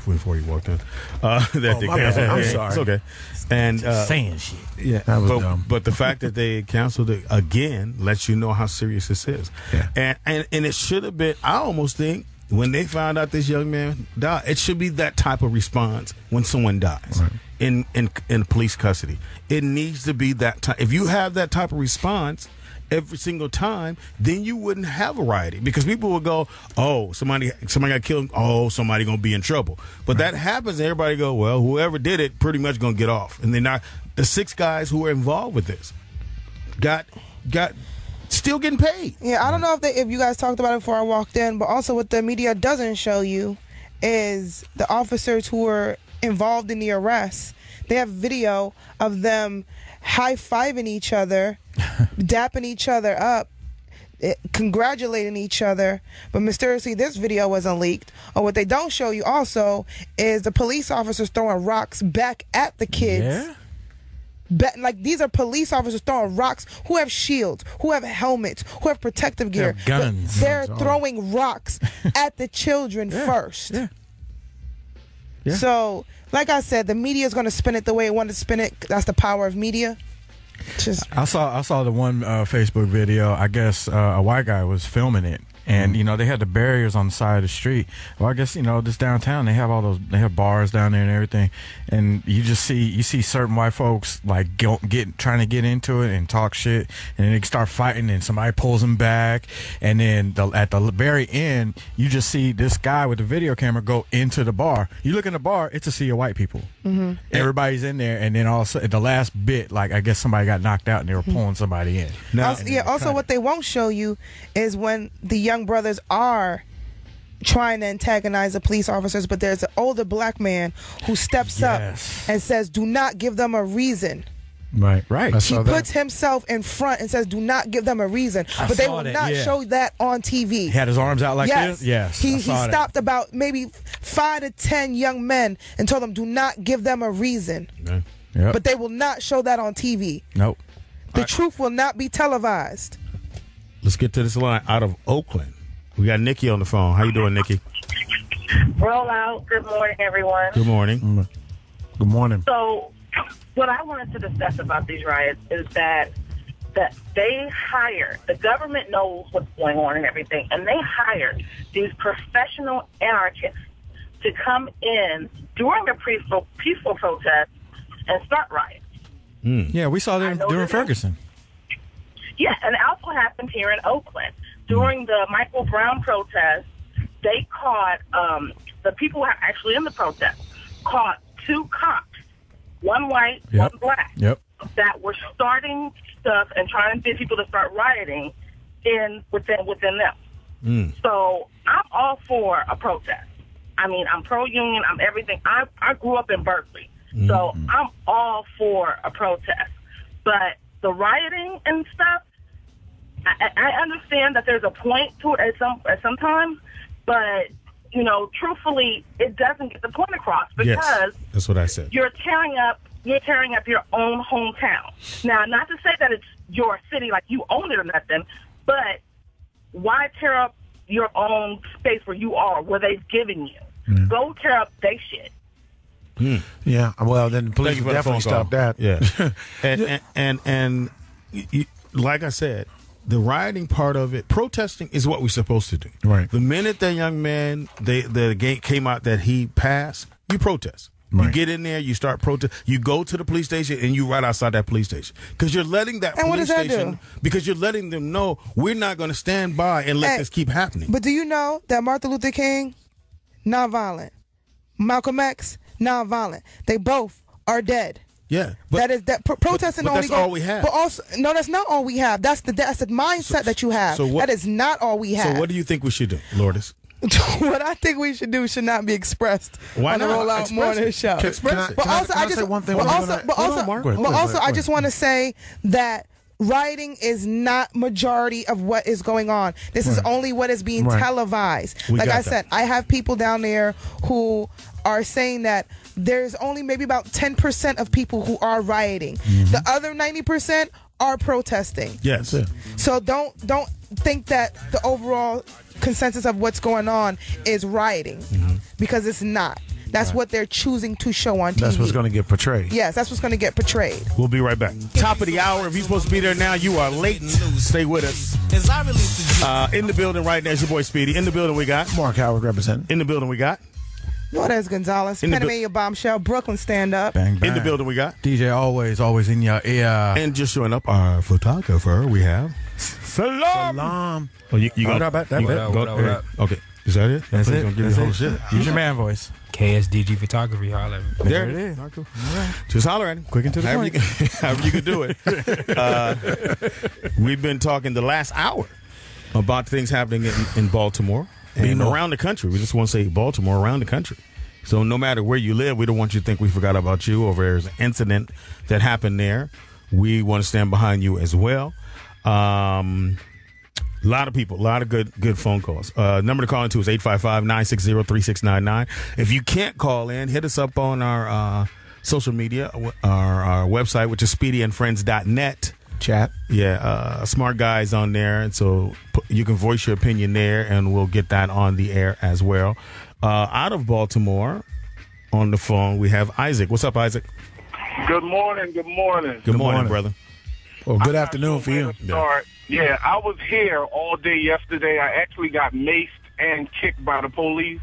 before you walked in, that they canceled. I'm sorry. It's okay. And saying shit. Yeah, that was dumb. But the fact that they canceled it again lets you know how serious this is. Yeah. And it should have been. I almost think when they found out this young man died, it should be that type of response when someone dies in police custody. It needs to be that type. If you have that type of response every single time, then you wouldn't have a riot, because people would go, "Oh, somebody got killed. Oh, somebody gonna be in trouble." But that happens, and everybody go, "Well, whoever did it pretty much gonna get off." And then the 6 guys who were involved with this got still getting paid. Yeah, I don't know if you guys talked about it before I walked in, but also what the media doesn't show you is the officers who were involved in the arrest. They have video of them high-fiving each other, dapping each other up, congratulating each other, but mysteriously this video wasn't leaked. Or what they don't show you also is the police officers throwing rocks back at the kids. Like, these are police officers throwing rocks who have shields, who have helmets, who have protective gear. They have guns. They're throwing rocks at the children first. So, like I said, the media is going to spin it the way it wanted to spin it. That's the power of media. I saw the one Facebook video. I guess a white guy was filming it, and they had the barriers on the side of the street. Well, I guess this downtown they have bars down there and everything, and you see certain white folks like trying to get into it and talk shit, and then they start fighting, and somebody pulls them back, and then at the very end you just see this guy with the video camera go into the bar. You look in the bar, it's a sea of white people. Everybody's in there, and then also at the last bit, like I guess somebody got knocked out and they were pulling somebody in. Also, what they won't show you is when the young brothers are trying to antagonize the police officers, but there's an older black man who steps up and says, "Do not give them a reason." Right. He puts himself in front and says, "Do not give them a reason." But they will not show that on TV. He had his arms out like this? Yes. He stopped about maybe 5 to 10 young men and told them, "Do not give them a reason." But they will not show that on TV. Nope. The truth will not be televised. Let's get to this line out of Oakland. We got Nikki on the phone. How you doing, Nikki? Roll out. Good morning, everyone. Good morning. Good morning. So, what I wanted to discuss about these riots is that they hire, the government knows what's going on and everything, and they hire these professional anarchists to come in during a peaceful protest and start riots. Yeah, we saw that during Ferguson. Yeah, and it also happened here in Oakland. During the Michael Brown protest, they caught, the people who were actually in the protest, caught 2 cops, one white, one black, that were starting stuff and trying to get people to start rioting within them. So I'm all for a protest. I mean, I'm pro-union, I'm everything. I grew up in Berkeley, so I'm all for a protest. But the rioting and stuff, I understand that there's a point to it at some time, but truthfully, it doesn't get the point across because that's what I said. You're tearing up your own hometown. Now, not to say that it's your city, like you own it or nothing, but why tear up your own space where you are, where they've given you? Go tear up their shit. Yeah, well, then the police will definitely stop that. Yeah, and like I said, the rioting part of it, protesting is what we're supposed to do. Right. The minute that young man, the gate came out that he passed, you protest. Right. You get in there, you start protest. You go to the police station and you right outside that police station because you're letting that police station. Because you're letting them know we're not going to stand by and let this keep happening. But do you know that Martin Luther King, nonviolent, Malcolm X, nonviolent. They both are dead. Yeah, protesting but only that's all we have. But also, no, that's not all we have. That's the mindset that you have. That is not all we have. So what do you think we should do, Lourdes? What I think we should do should not be expressed on the Roll Out Morning Show. But also, I just want to say that rioting is not majority of what is going on. This is only what is being televised. Like I said, I have people down there who are saying that there's only maybe about 10% of people who are rioting. The other 90% are protesting. Yes. So don't think that the overall consensus of what's going on is rioting, because it's not. That's what they're choosing to show on TV. That's what's going to get portrayed. Yes, that's what's going to get portrayed. We'll be right back. Top of the hour. If you're supposed to be there now, you are late. Stay with us. In the building right now is your boy Speedy. In the building we got Mark Howard representing. In the building we got Lourdes Gonzales, Pennsylvania Bombshell, Brooklyn Stand Up. Bang, bang. In the building we got DJ always in your ear. And just showing up, our photographer, we have Salam. Oh, you got that? Okay, is that it? That's it. Gonna give you the whole shit. Use your man voice. KSDG Photography, holler at me. There it is. Right. Just holler at him. Quick and to the point. However you can do it. We've been talking the last hour about things happening in Baltimore and around the country. We just want to say Baltimore, around the country. So no matter where you live, we don't want you to think we forgot about you, or there's an incident that happened there. We want to stand behind you as well. A lot of people, a lot of good phone calls. Number to call into is 855-960-3699. If you can't call in, hit us up on our social media, our website, which is speedyandfriends.net. Chat. Yeah, smart guys on there, and so you can voice your opinion there, and we'll get that on the air as well. Out of Baltimore, on the phone, we have Isaac. What's up, Isaac? Good morning. Good morning. Good morning, brother. Well, good afternoon for you. Yeah, I was here all day yesterday. I actually got maced and kicked by the police.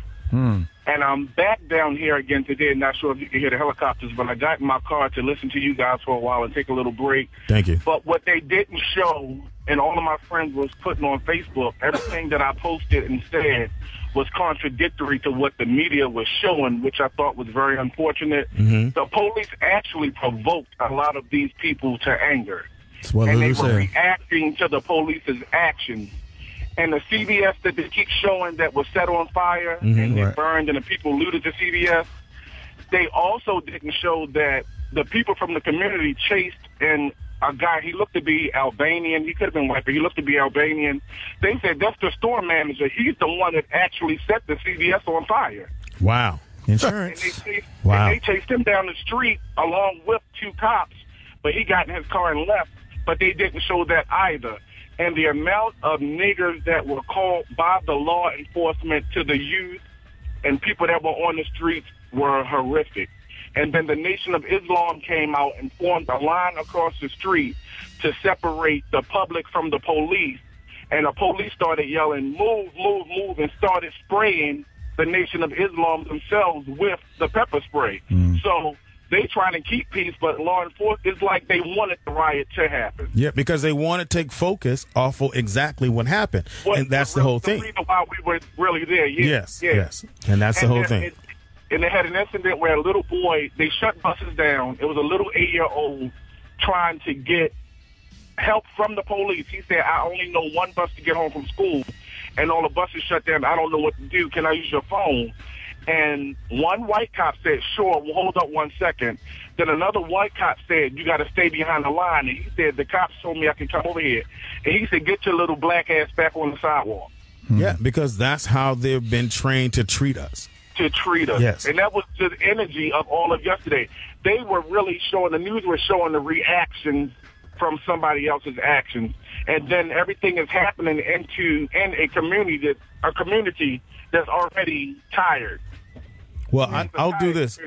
And I'm back down here again today. Not sure if you can hear the helicopters, but I got in my car to listen to you guys for a while and take a little break. Thank you. But what they didn't show, and all of my friends was putting on Facebook, everything that I posted and said was contradictory to what the media was showing, which I thought was very unfortunate. The police actually provoked a lot of these people to anger. And they were reacting to the police's actions. And the CVS that they keep showing that was set on fire and it burned and the people looted the CVS, they also didn't show that the people from the community chased and a guy, he looked to be Albanian. He could have been white, but he looked to be Albanian. They said that's the store manager. He's the one that actually set the CVS on fire. Wow. Insurance. And they chased him down the street along with two cops, but he got in his car and left. But they didn't show that either. And the amount of niggers that were called by the law enforcement to the youth and people that were on the streets were horrific. And then the Nation of Islam came out and formed a line across the street to separate the public from the police. And the police started yelling, move, move, move, and started spraying the Nation of Islam themselves with the pepper spray. So they trying to keep peace, but law enforcement, it's like they wanted the riot to happen. Yeah, because they want to take focus off of exactly what happened. And that's the whole thing. The reason why we were really there. Yes. And that's the whole thing. And they had an incident where a little boy, they shut buses down. It was a little 8-year-old trying to get help from the police. He said, I only know one bus to get home from school, and all the buses shut down. I don't know what to do. Can I use your phone? And one white cop said, sure, well, hold up 1 second. Then another white cop said, you got to stay behind the line. And he said, the cops told me I can come over here. And he said, get your little black ass back on the sidewalk. Yeah, because that's how they've been trained to treat us. Yes. And that was the energy of all of yesterday. They were really showing, the news was showing the reactions from somebody else's actions. And then everything is happening in a community that's already tired. Well, I'll do this.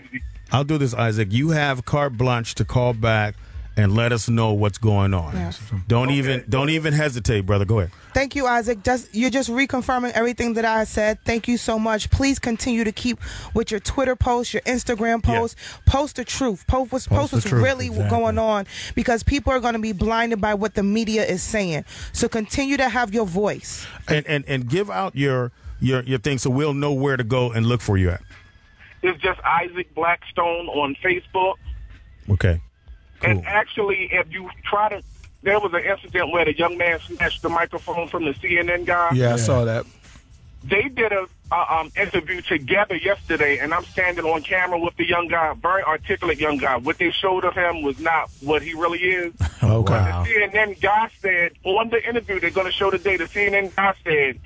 I'll do this, Isaac. You have carte blanche to call back and let us know what's going on. Yes. Don't even hesitate, brother. Go ahead. Thank you, Isaac. You're just reconfirming everything that I said. Thank you so much. Please continue to keep with your Twitter posts, your Instagram posts. Yeah. Post the truth. Post what's really going on, because people are going to be blinded by what the media is saying. So continue to have your voice. And give out your thing so we'll know where to go and look for you at. It's just Isaac Blackstone on Facebook. Okay. Cool. And actually, if you try to, there was an incident where the young man snatched the microphone from the CNN guy. Yeah, I saw that. They did a interview together yesterday, and I'm standing on camera with the young guy, very articulate young guy. What they showed of him was not what he really is. Oh, wow. The CNN guy said, on the interview they're going to show today, the CNN guy said,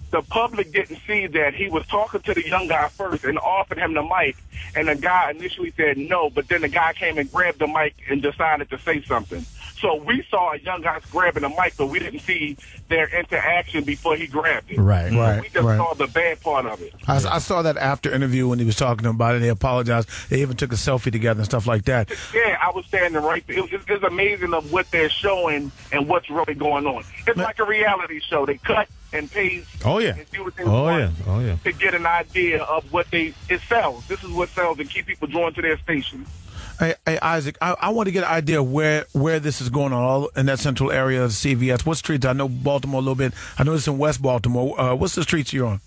the public didn't see that he was talking to the young guy first and offered him the mic, and the guy initially said no, but then the guy came and grabbed the mic and decided to say something. So we saw a young guy grabbing the mic, but we didn't see their interaction before he grabbed it. Right. We just saw the bad part of it. I saw that after interview when he was talking about it. They apologized. They even took a selfie together and stuff like that. Yeah, I was standing right there. It's amazing of what they're showing and what's really going on. It's like a reality show. They cut and paste. Oh, yeah. And do what they want to get an idea of what it sells. This is what sells and keep people drawn to their station. Hey, Isaac, I want to get an idea where this is going on, all in that central area of CVS. What streets? I know Baltimore a little bit. I know it's in West Baltimore. What's the streets you're on?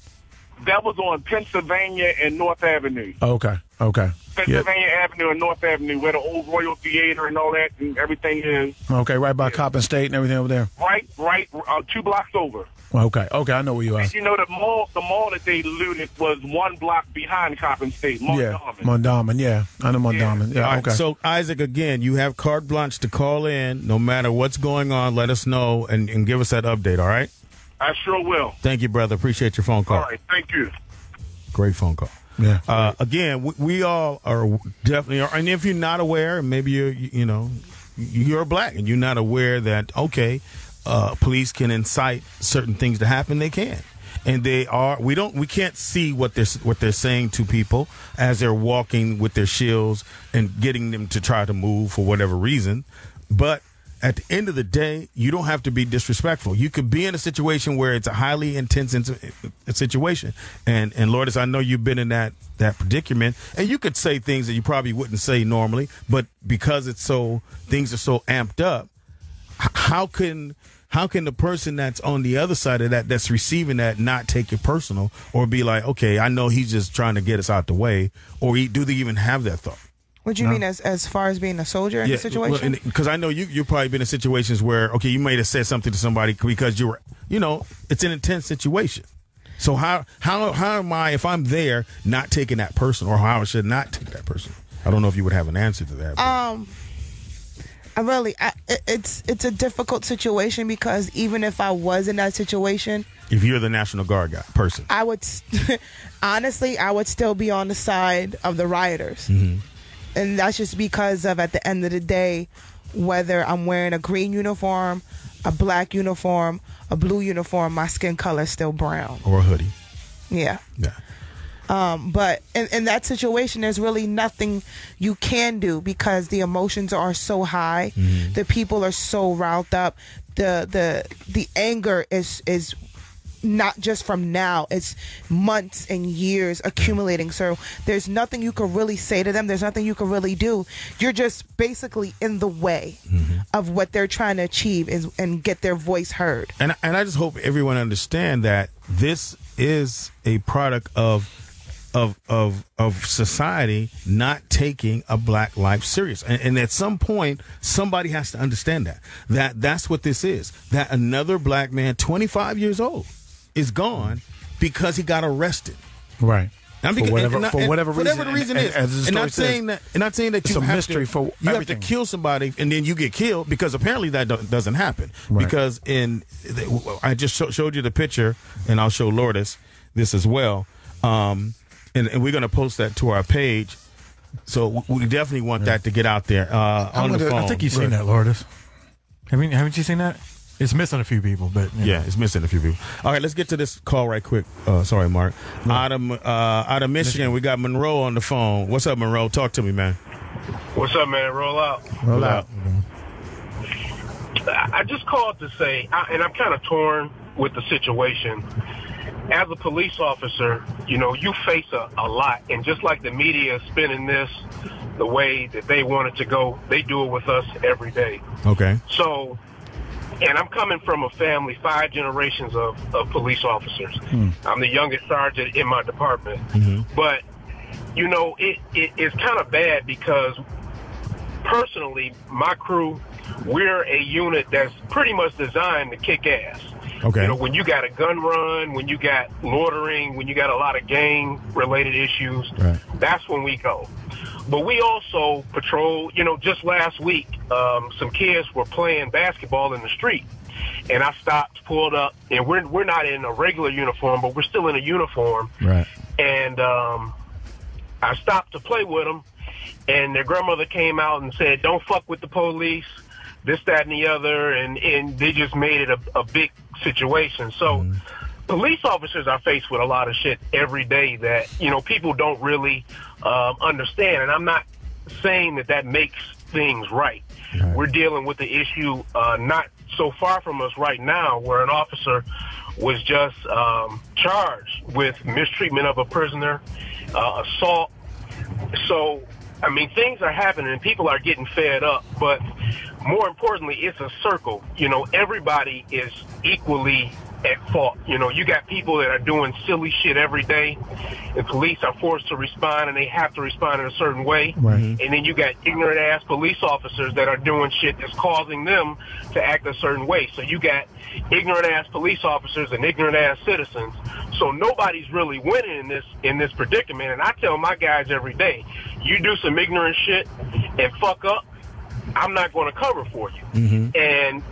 That was on Pennsylvania and North Avenue. Okay. Pennsylvania Avenue and North Avenue, where the old Royal Theater and all that and everything is. Okay, right by Coppin State and everything over there. Right, 2 blocks over. Okay, I know where you are. And you know, the mall that they looted was 1 block behind Coppin State, Mondawmin, yeah. I know Mondawmin. Yeah, All okay. right, so, Isaac, again, you have carte blanche to call in. No matter what's going on, let us know and give us that update, all right? I sure will. Thank you, brother. Appreciate your phone call. All right, thank you. Great phone call. Yeah. Again, we all are definitely, and if you're not aware, maybe you're black and you're not aware that, okay, police can incite certain things to happen. They can, and they are. We can't see what they're saying to people as they're walking with their shields and getting them to try to move for whatever reason. But at the end of the day, you don't have to be disrespectful. You could be in a situation where it's a highly intense situation. And Lourdes, I know you've been in that predicament, and you could say things that you probably wouldn't say normally, but because things are so amped up, how can the person that's on the other side of that's receiving that not take it personal or be like, okay, I know he's just trying to get us out the way, or do they even have that thought? What do you mean as far as being a soldier in the situation? Because I know you've probably been in situations where, okay, you might have said something to somebody because you were, it's an intense situation. So how am I, if I'm there, not taking that person, or how I should not take that person? I don't know if you would have an answer to that. It's a difficult situation because even if I was in that situation, if you're the National Guard person, I would honestly, I would still be on the side of the rioters. Mm-hmm. And that's just because of, at the end of the day, whether I'm wearing a green uniform, a black uniform, a blue uniform, my skin color is still brown. Or a hoodie. Yeah. Yeah. But in that situation, there's really nothing you can do because the emotions are so high. Mm-hmm. The people are so riled up. The anger is not just from now, it's months and years accumulating. So there's nothing you can really say to them. There's nothing you can really do. You're just basically in the way of what they're trying to achieve and get their voice heard. And I just hope everyone understand that this is a product of society not taking a black life serious. And at some point, somebody has to understand that's what this is. That another black man, 25 years old, is gone because he got arrested. Right. For whatever reason is. And not saying that you have to kill somebody and then you get killed, because apparently that doesn't happen. Right. Because I just showed you the picture, and I'll show Lourdes this as well. And we're going to post that to our page. So we definitely want that to get out there on the phone. I think you've seen that, Lourdes. Haven't you seen that? It's missing a few people, but yeah, it's missing a few people. All right, let's get to this call right quick. Sorry, Mark. Out of Michigan, we got Monroe on the phone. What's up, Monroe? Talk to me, man. What's up, man? Roll out. Roll out. I just called to say, and I'm kind of torn with the situation. As a police officer, you face a lot, and just like the media is spinning this the way that they want it to go, they do it with us every day. Okay. So. And I'm coming from a family, 5 generations of police officers. I'm the youngest sergeant in my department. Mm-hmm. But, it's kind of bad because, personally, my crew, we're a unit that's pretty much designed to kick ass. Okay. When you got a gun run, when you got loitering, when you got a lot of gang-related issues, right, that's when we go. But we also patrol, just last week, some kids were playing basketball in the street. And I stopped, pulled up, and we're not in a regular uniform, but we're still in a uniform. Right. And I stopped to play with them, and their grandmother came out and said, "Don't fuck with the police," this, that, and the other, and they just made it a big situation. So police officers are faced with a lot of shit every day that, people don't really understand. And I'm not saying that makes things right. We're dealing with the issue not so far from us right now, where an officer was just charged with mistreatment of a prisoner, assault. So, things are happening and people are getting fed up. But more importantly, it's a circle. Everybody is equally at fault. You know, you got people that are doing silly shit every day. The police are forced to respond, and they have to respond in a certain way. Right. And then you got ignorant-ass police officers that are doing shit that's causing them to act a certain way. So you got ignorant-ass police officers and ignorant-ass citizens. So nobody's really winning in this predicament. And I tell my guys every day, you do some ignorant shit and fuck up, I'm not going to cover for you. Mm-hmm. And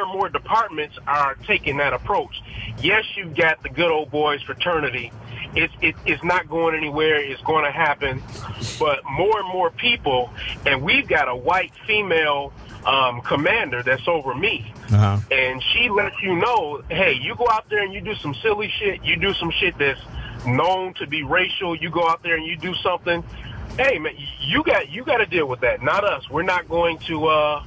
more departments are taking that approach. Yes, you've got the good old boys fraternity. It's not going anywhere. It's going to happen. But more and more people, and we've got a white female commander that's over me. Uh-huh. And she lets you know, hey, you go out there and you do some silly shit. You do some shit that's known to be racial. You go out there and you do something. Hey, man, you got to deal with that, not us. We're not going to,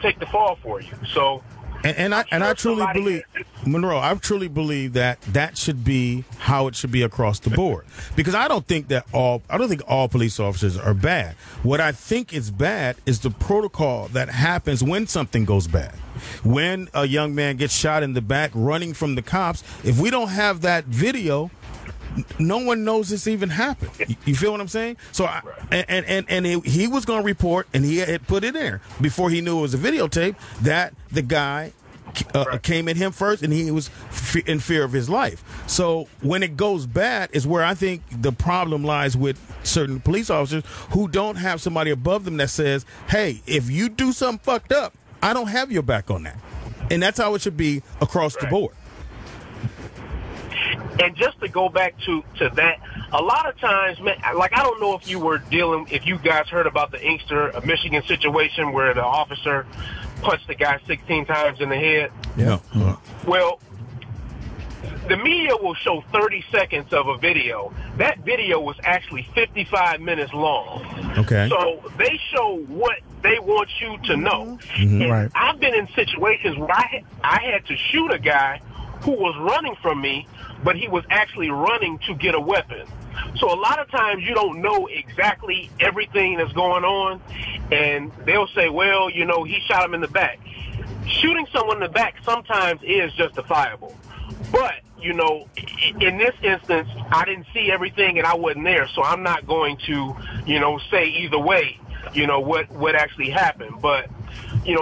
take the fall for you. So, and I truly believe, Monroe, I truly believe that should be how it should be across the board. Because I don't think all police officers are bad. What I think is bad is the protocol that happens when something goes bad. When a young man gets shot in the back running from the cops, if we don't have that video, no one knows this even happened. You feel what I'm saying? So, he was going to report, and he had put it in before he knew it was a videotape, that the guy came at him first, and he was in fear of his life. So when it goes bad is where I think the problem lies with certain police officers who don't have somebody above them that says, hey, if you do something fucked up, I don't have your back on that. And that's how it should be across the board. And just to go back to that, a lot of times, man, like I don't know if you guys heard about the Inkster, Michigan situation where the officer punched the guy 16 times in the head. Yeah. Well, the media will show 30 seconds of a video. That video was actually 55 minutes long. Okay. So they show what they want you to know. Mm-hmm. And Right. I've been in situations where I had to shoot a guy who was running from me, but he was actually running to get a weapon. So a lot of times you don't know exactly everything that's going on, and they'll say, well, he shot him in the back. Shooting someone in the back sometimes is justifiable. But, in this instance, I didn't see everything and I wasn't there, so I'm not going to, say either way, what actually happened. But,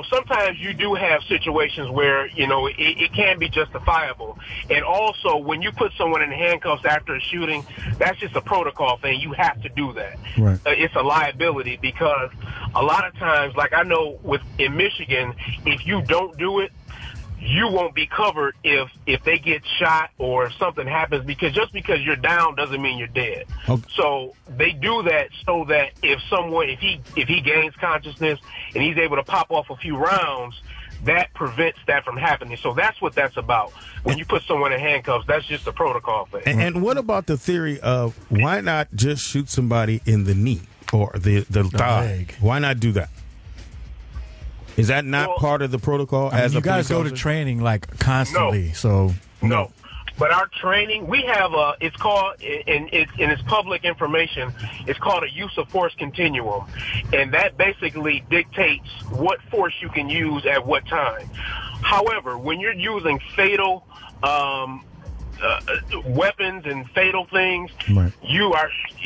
sometimes you do have situations where, it can be justifiable. And also, when you put someone in handcuffs after a shooting, that's just a protocol thing. You have to do that. Right. It's a liability because a lot of times, like I know in Michigan, if you don't do it, you won't be covered if they get shot or if something happens, because just because you're down doesn't mean you're dead. Okay. So they do that so that if he gains consciousness and he's able to pop off a few rounds, that prevents that from happening. So that's what that's about. When you put someone in handcuffs, that's just a protocol thing. And what about the theory of why not just shoot somebody in the knee or the thigh? leg. Why not do that? Is that not part of the protocol? I mean, you guys go to training like constantly, so no. But our training, we have it's called, and it's public information. It's called a use of force continuum, and that basically dictates what force you can use at what time. However, when you're using fatal weapons and fatal things, Right.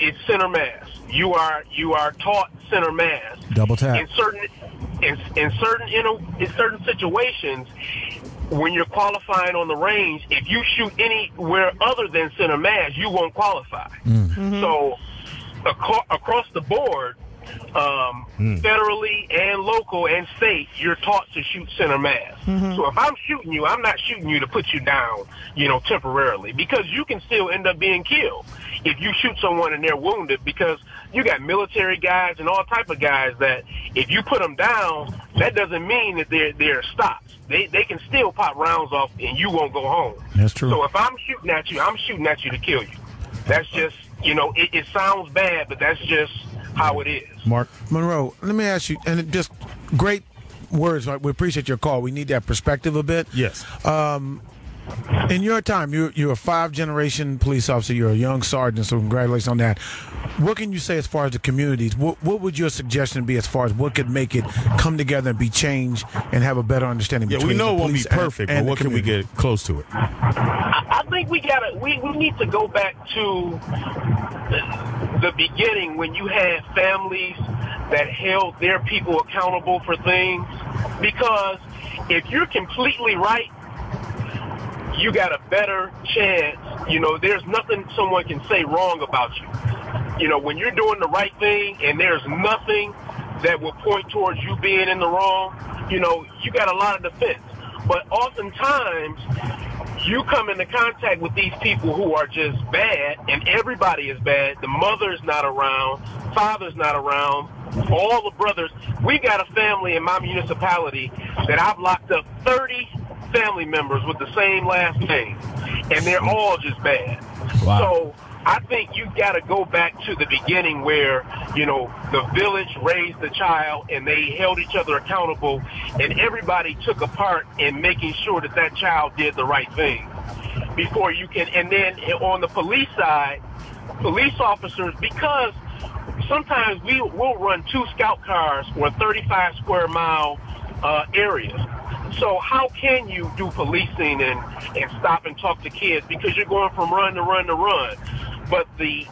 It's center mass. You are taught center mass. Double tap. In certain situations, when you're qualifying on the range, if you shoot anywhere other than center mass, you won't qualify. Mm-hmm. So across the board, federally and local and state, you're taught to shoot center mass. Mm-hmm. So if I'm shooting you, I'm not shooting you to put you down, temporarily, because you can still end up being killed if you shoot someone and they're wounded, because you got military guys and all type of guys that if you put them down, that doesn't mean that they're stopped. They can still pop rounds off and you won't go home. That's true. So if I'm shooting at you, I'm shooting at you to kill you. That's just, it sounds bad, but that's just how it is. Mark Monroe, let me ask you, and it just great words. We appreciate your call. We need that perspective a bit. Yes. In your time, you're a 5th-generation police officer. You're a young sergeant, so congratulations on that. What can you say as far as the communities? What would your suggestion be as far as what could make it come together and be changed and have a better understanding? Yeah, we know it won't be perfect, but what can we get close to it? I think we need to go back to the beginning when you had families that held their people accountable for things. Because if you're completely right, you got a better chance. You know, there's nothing someone can say wrong about you. You know, when you're doing the right thing and there's nothing that will point towards you being in the wrong, you know, you got a lot of defense. But oftentimes, you come into contact with these people who are just bad, and everybody is bad. The mother's not around, father's not around, all the brothers. We got a family in my municipality that I've locked up 30 family members with the same last name, and they're all just bad. Wow. So I think you got to go back to the beginning where, you know, the village raised the child and they held each other accountable, and everybody took a part in making sure that that child did the right thing before you can. And then on the police side, police officers, because sometimes we'll run 2 scout cars for a 35 square mile area. So how can you do policing and stop and talk to kids, because you're going from run to run to run? But the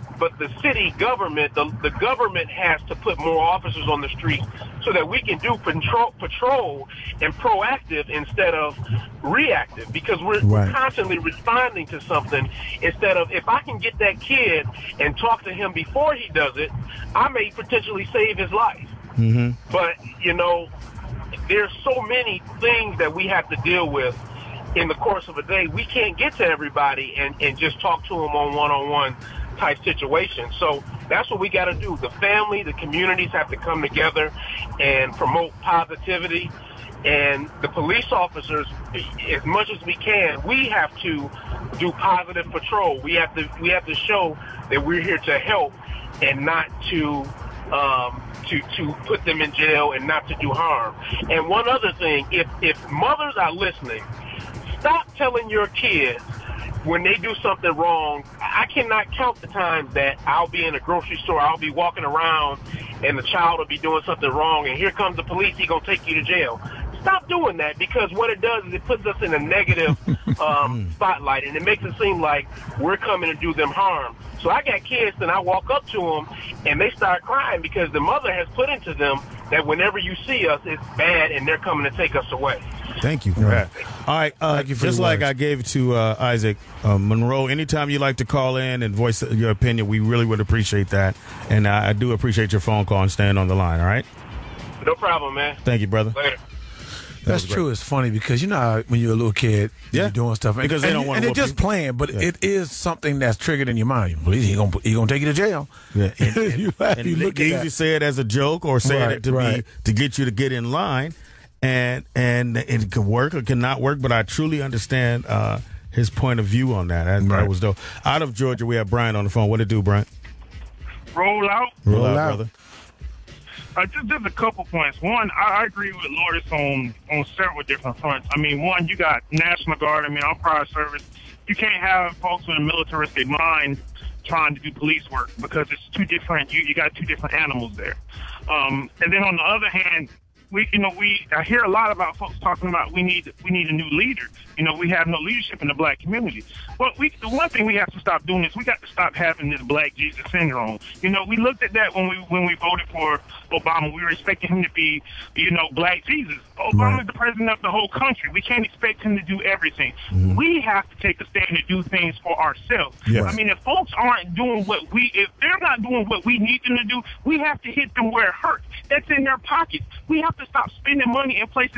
city government, the government has to put more officers on the street so that we can do patrol and proactive instead of reactive, because we're constantly responding to something instead of, if I can get that kid and talk to him before he does it, I may potentially save his life. Mm-hmm. But, you know, there's so many things that we have to deal with in the course of a day. We can't get to everybody and just talk to them on one-on-one type situation. So that's what we got to do. The family, the communities have to come together and promote positivity. And the police officers, as much as we can, we have to do positive patrol. We have to show that we're here to help and not to put them in jail and not to do harm. And one other thing, if mothers are listening, stop telling your kids when they do something wrong. I cannot count the times that I'll be in a grocery store, I'll be walking around, and the child will be doing something wrong, and here comes the police, he's going to take you to jail. Stop doing that, because what it does is it puts us in a negative spotlight, and it makes it seem like we're coming to do them harm. So I got kids, and I walk up to them, and they start crying because the mother has put into them that whenever you see us, it's bad, and they're coming to take us away. Thank you for that. All right, Thank you for just like I gave to Isaac Monroe, anytime you like to call in and voice your opinion, we really would appreciate that. And I do appreciate your phone call and staying on the line, all right? No problem, man. Thank you, brother. Later. That's true. It's funny because you know how when you're a little kid, you're doing stuff because they don't want to. And they're just playing, but it is something that's triggered in your mind. Police, he gonna take you to jail. Yeah, and they usually say it as a joke or say it to get you to get in line, and it can work or cannot work. But I truly understand his point of view on that. That was dope. Out of Georgia, we have Brian on the phone. What it do, Brian? Roll out, brother. Just a couple points. One, I agree with Lourdes on several different fronts. I mean, one, you got National Guard. I mean, on prior service, you can't have folks with a militaristic mind trying to do police work because it's two different. You got two different animals there. And then on the other hand, I hear a lot about folks talking about we need a new leader. You know, we have no leadership in the black community. But the one thing we have to stop doing is we got to stop having this black Jesus syndrome. You know, we looked at that when we voted for Obama. We were expecting him to be, black Jesus. Obama's the president of the whole country. We can't expect him to do everything. Mm-hmm. We have to take a stand and do things for ourselves. Yes. I mean, if folks aren't doing if they're not doing what we need them to do, we have to hit them where it hurts. That's in their pockets. We have to stop spending money in places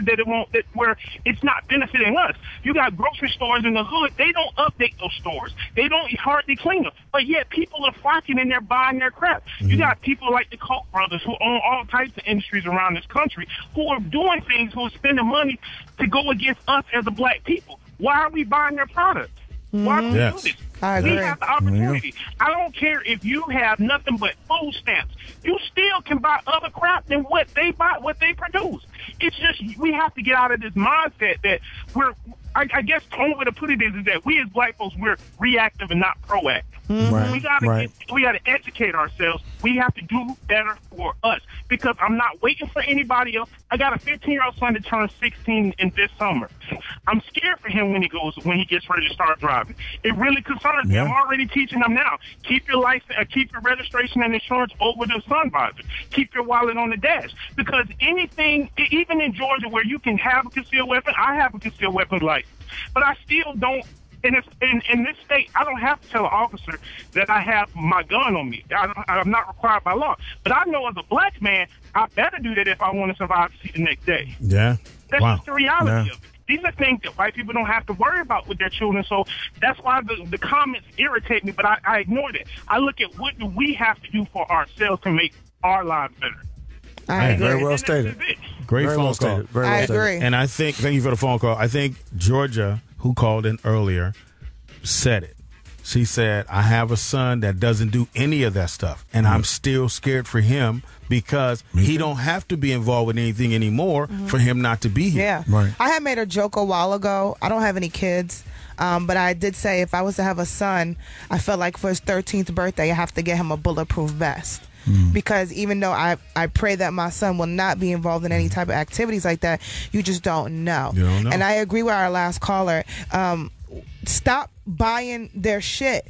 where it's not benefiting us. You got grocery stores in the hood. They don't update those stores. They don't hardly clean them. But yet people are flocking in there buying their crap. Mm-hmm. You got people like the Koch brothers who own all types of industries around this country who are doing things, who are spending money to go against us as a black people. Why are we buying their products? Why do we do this? We have the opportunity. I don't care if you have nothing but food stamps. You still can buy other crap than what they produce. It's just we have to get out of this mindset that I guess the only way to put it is that we as black folks, we're reactive and not proactive. Right, We gotta educate ourselves. We have to do better for us because I'm not waiting for anybody else. I got a 15-year-old son to turn 16 in this summer. I'm scared for him when he gets ready to start driving. It really concerns me. I'm already teaching him now. Keep your license, keep your registration and insurance over the sun visor. Keep your wallet on the dash because anything, even in Georgia where you can have a concealed weapon, I have a concealed weapon license, but I still don't. In this state, I don't have to tell an officer that I have my gun on me. I'm not required by law. But I know as a black man, I better do that if I want to survive to see the next day. Yeah. That's just the reality of it. These are things that white people don't have to worry about with their children. So that's why the comments irritate me, but I ignore that. I look at what do we have to do for ourselves to make our lives better. I agree. Very well stated. Great Very phone well call. stated. Very well stated. agree. And thank you for the phone call. I think Georgia, who called in earlier, said it. She said, I have a son that doesn't do any of that stuff, and I'm still scared for him because he don't have to be involved with anything anymore for him not to be here. Yeah. Right. I had made a joke a while ago. I don't have any kids, but I did say if I was to have a son, I felt like for his 13th birthday, I have to get him a bulletproof vest. Because even though I pray that my son will not be involved in any type of activities like that, you just don't know. You don't know. And I agree with our last caller. Stop buying their shit.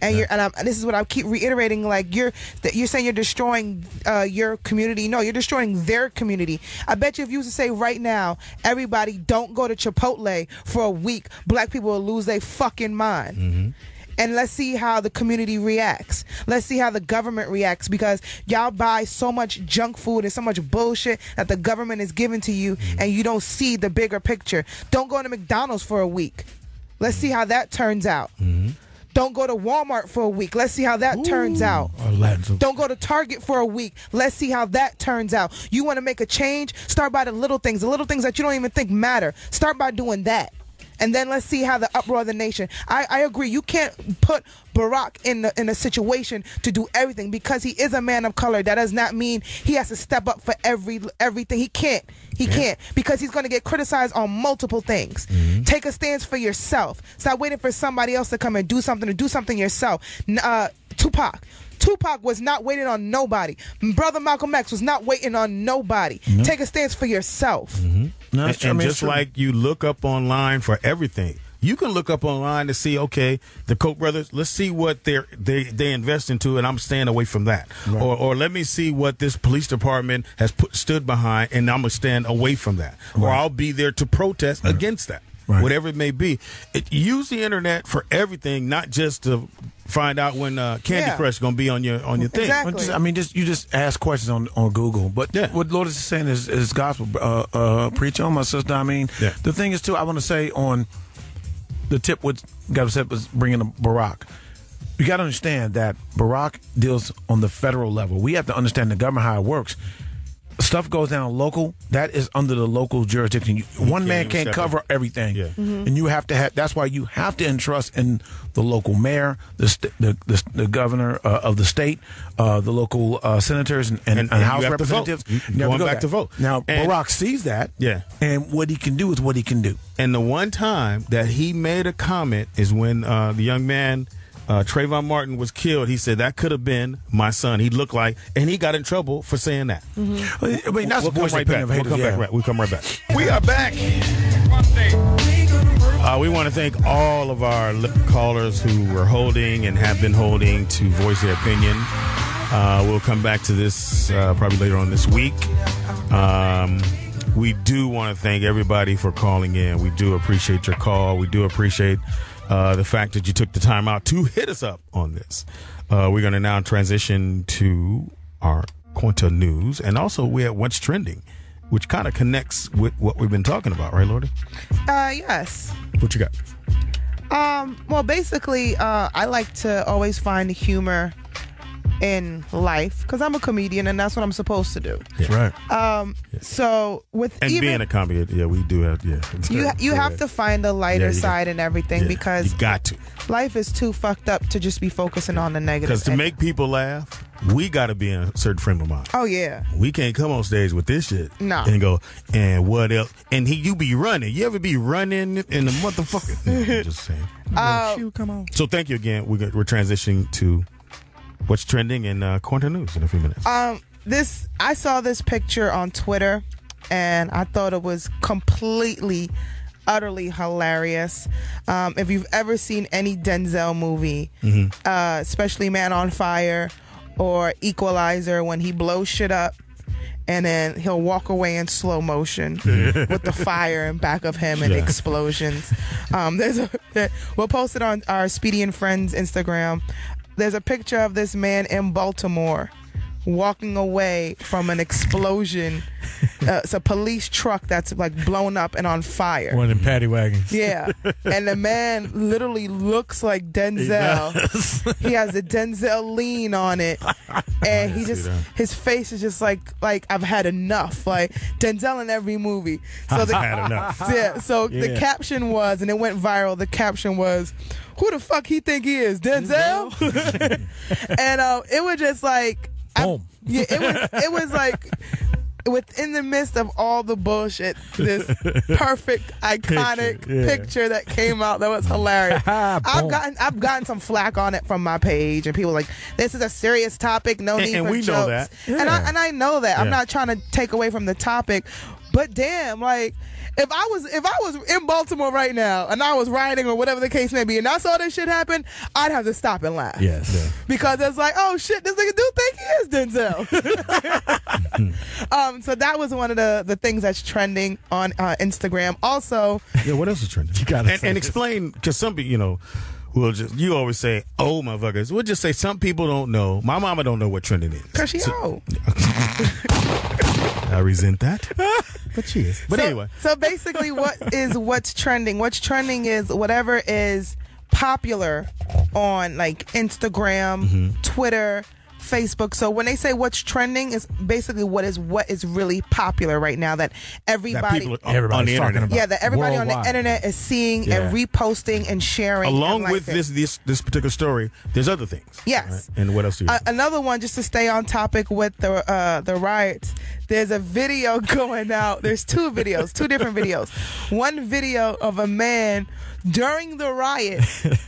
And this is what I keep reiterating. Like you're saying you're destroying your community. No, you're destroying their community. I bet you if you was to say right now, everybody don't go to Chipotle for a week, black people will lose their fucking mind. And let's see how the community reacts. Let's see how the government reacts because y'all buy so much junk food and so much bullshit that the government is giving to you and you don't see the bigger picture. Don't go to McDonald's for a week. Let's see how that turns out. Don't go to Walmart for a week. Let's see how that turns out. Don't go to Target for a week. Let's see how that turns out. You want to make a change? Start by the little things that you don't even think matter. Start by doing that. And then let's see how the uproar of the nation. I agree. You can't put Barack in a situation to do everything because he is a man of color. That does not mean he has to step up for everything. He can't. He can't because he's going to get criticized on multiple things. Take a stance for yourself. Stop waiting for somebody else to come and do something yourself. Tupac was not waiting on nobody. Brother Malcolm X was not waiting on nobody. Take a stance for yourself. No, and just like you look up online for everything, you can look up online to see, okay, the Koch brothers, let's see what they invest into, and I'm staying away from that. Right. Or let me see what this police department has stood behind, and I'm going to stand away from that. Right. Or I'll be there to protest against that. Right. Whatever it may be. Use the internet for everything, not just to find out when Candy Crush is going to be on your thing. Exactly. You just ask questions on Google. But what Lourdes is saying is gospel. Preach on, my sister. I mean, the thing is, too, I want to say on the tip what God said was bringing Barack. You got to understand that Barack deals on the federal level. We have to understand the government, how it works. Stuff goes down local, that is under the local jurisdiction. One man can't cover everything. And you have to have, that's why you have to entrust in the local mayor, the governor of the state, the local senators and House representatives. Going back to vote. Now, Barack sees that, and what he can do is what he can do. And the one time that he made a comment is when the young man, Trayvon Martin, was killed. He said that could have been my son. He looked like, and he got in trouble for saying that. I mean, that's we'll come right back. We'll come right back. We are back. We want to thank all of our callers who were holding and have been holding to voice their opinion. We'll come back to this probably later on this week. We do want to thank everybody for calling in. We do appreciate your call. We do appreciate the fact that you took the time out to hit us up on this. We're going to now transition to our Quinta News, and also we have What's Trending, which kind of connects with what we've been talking about, right, Lourdes? Yes. What you got? Well, basically, I like to always find humor in life because I'm a comedian and that's what I'm supposed to do. That's right. So with And even being a comedian, we do have, you have to find the lighter side and everything because you got to. Life is too fucked up to just be focusing on the negative. Because to make people laugh, we got to be in a certain frame of mind. Oh yeah. We can't come on stage with this shit. No. And go, and what else? And you be running. You ever be running in the motherfucker? No, I'm just saying. Come on. So thank you again. We're transitioning to what's trending in quarantine news in a few minutes. I saw this picture on Twitter and I thought it was completely, utterly hilarious. If you've ever seen any Denzel movie, especially Man on Fire or Equalizer, when he blows shit up and then he'll walk away in slow motion with the fire in back of him and explosions. We'll post it on our Speedy and Friends Instagram. There's a picture of this man in Baltimore walking away from an explosion. It's a police truck that's like blown up and on fire. One of them paddy wagons. Yeah. And the man literally looks like Denzel. He has the Denzel lean on it. And his face is just like I've had enough. Like Denzel in every movie. So I've had enough. Yeah. So the caption was, and it went viral, the caption was, who the fuck he think he is? Denzel? And it was just like, boom. It was like within the midst of all the bullshit, this perfect iconic picture that came out that was hilarious. I've gotten some flack on it from my page, and people like, this is a serious topic, no need and for we jokes. know that. And I know that. I'm not trying to take away from the topic, but damn, like, if I was in Baltimore right now and I was riding or whatever the case may be and I saw this shit happen, I'd have to stop and laugh. Yes. Yeah. Because it's like, oh shit, this nigga do think he is Denzel. So that was one of the things that's trending on Instagram. Also, what else is trending? You gotta and explain, because some people, you always say, oh, motherfuckers. We'll just say some people don't know. My mama don't know what trending is. Because she old. I resent that. But she is. But anyway. So basically what's trending? What's trending is whatever is popular on like Instagram, Twitter, Facebook. So when they say what's trending, is basically what is really popular right now that everybody's on the internet. Yeah, that everybody on the internet is seeing and reposting and sharing. Along with this particular story, there's other things. Yes. Right? And what else do you another one, just to stay on topic with the riots, there's a video going out. There's two different videos. One video of a man during the riot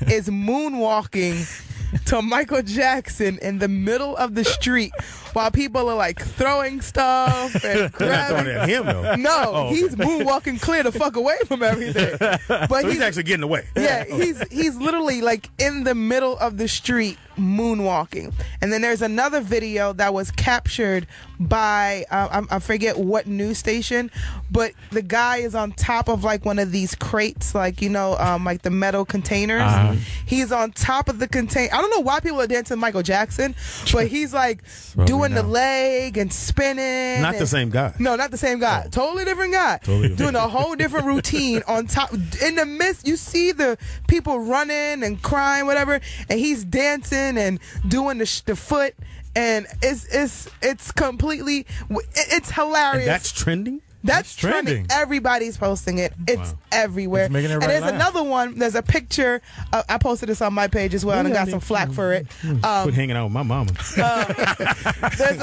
is moonwalking to Michael Jackson in the middle of the street while people are like throwing stuff and grabbing. They're not throwing at him though. No, he's moonwalking clear the fuck away from everything. But so he's actually getting away. Yeah, he's literally like in the middle of the street moonwalking. And then there's another video that was captured by I forget what news station, but the guy is on top of like one of these crates, like like the metal containers. He's on top of the container. I don't know why people are dancing Michael Jackson, but he's like doing the leg and spinning. Not the same guy. No, not the same guy. Totally different guy. Doing a whole different routine on top. In the midst, you see the people running and crying, whatever, and he's dancing and doing the foot, and it's completely, it's hilarious. And that's trending? That's trending. Everybody's posting it. It's everywhere. It's and there's another one. There's a picture. I posted this on my page as well, and I got some flack for it. Quit hanging out with my mama.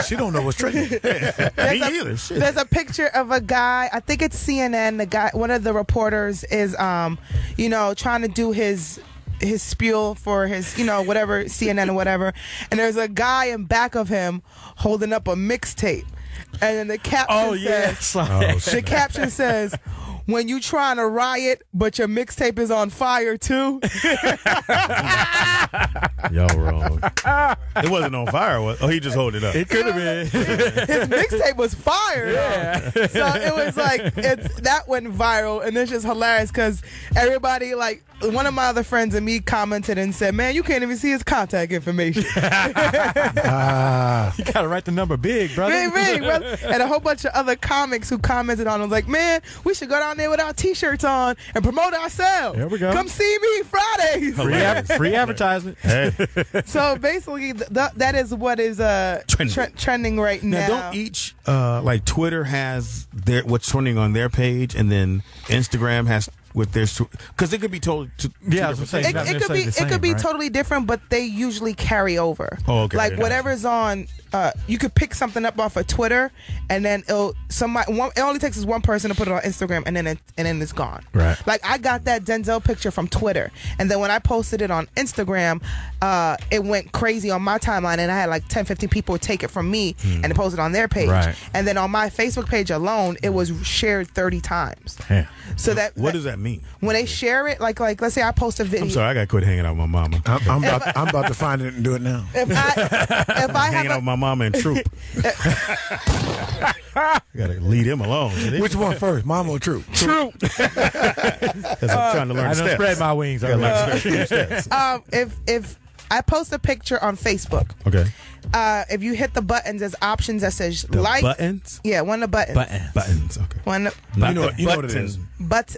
She don't know what's trending. Me either. Shit. There's a picture of a guy. I think it's CNN. The guy, one of the reporters, is trying to do his spiel for his, whatever, CNN or whatever. And there's a guy in back of him holding up a mixtape. And then the caption the caption says, when you trying to riot, but your mixtape is on fire too. Y'all wrong. It wasn't on fire. Oh, he just hold it up. It could have been. His mixtape was fire. Yeah. So it was like, that went viral, and it's just hilarious because everybody, like, one of my other friends and me commented and said, man, you can't even see his contact information. You gotta write the number big, brother. Big, brother. And a whole bunch of other comics who commented on it was like, man, we should go down down there with our T-shirts on and promote ourselves. There we go. Come see me Fridays. Free advertisement. Hey. So basically, that is what is trending right now. Now, don't each like Twitter has what's trending on their page, and then Instagram has with their, because it could be totally it could be totally different, but they usually carry over. Oh, okay. Like whatever's on, you could pick something up off of Twitter, and then it only takes us one person to put it on Instagram, and then it's gone. Right. Like I got that Denzel picture from Twitter, and then when I posted it on Instagram, it went crazy on my timeline, and I had like 10-15 people take it from me and post it on their page. Right. And then on my Facebook page alone, it was shared 30 times. Yeah. So what does that mean? When they share it, like let's say I post a video. I'm sorry, I gotta quit hanging out with my mama. I'm about to find it and do it now. If I hanging out with my mama and Troop. Gotta leave him alone. Which one first, mama or Troop? Troop. I'm trying to learn I steps. spread my wings. If I post a picture on Facebook, okay. If you hit the buttons, there's options that says The like buttons? Yeah, one of the buttons. Buttons. Okay. One of, You know what it is. Buttons.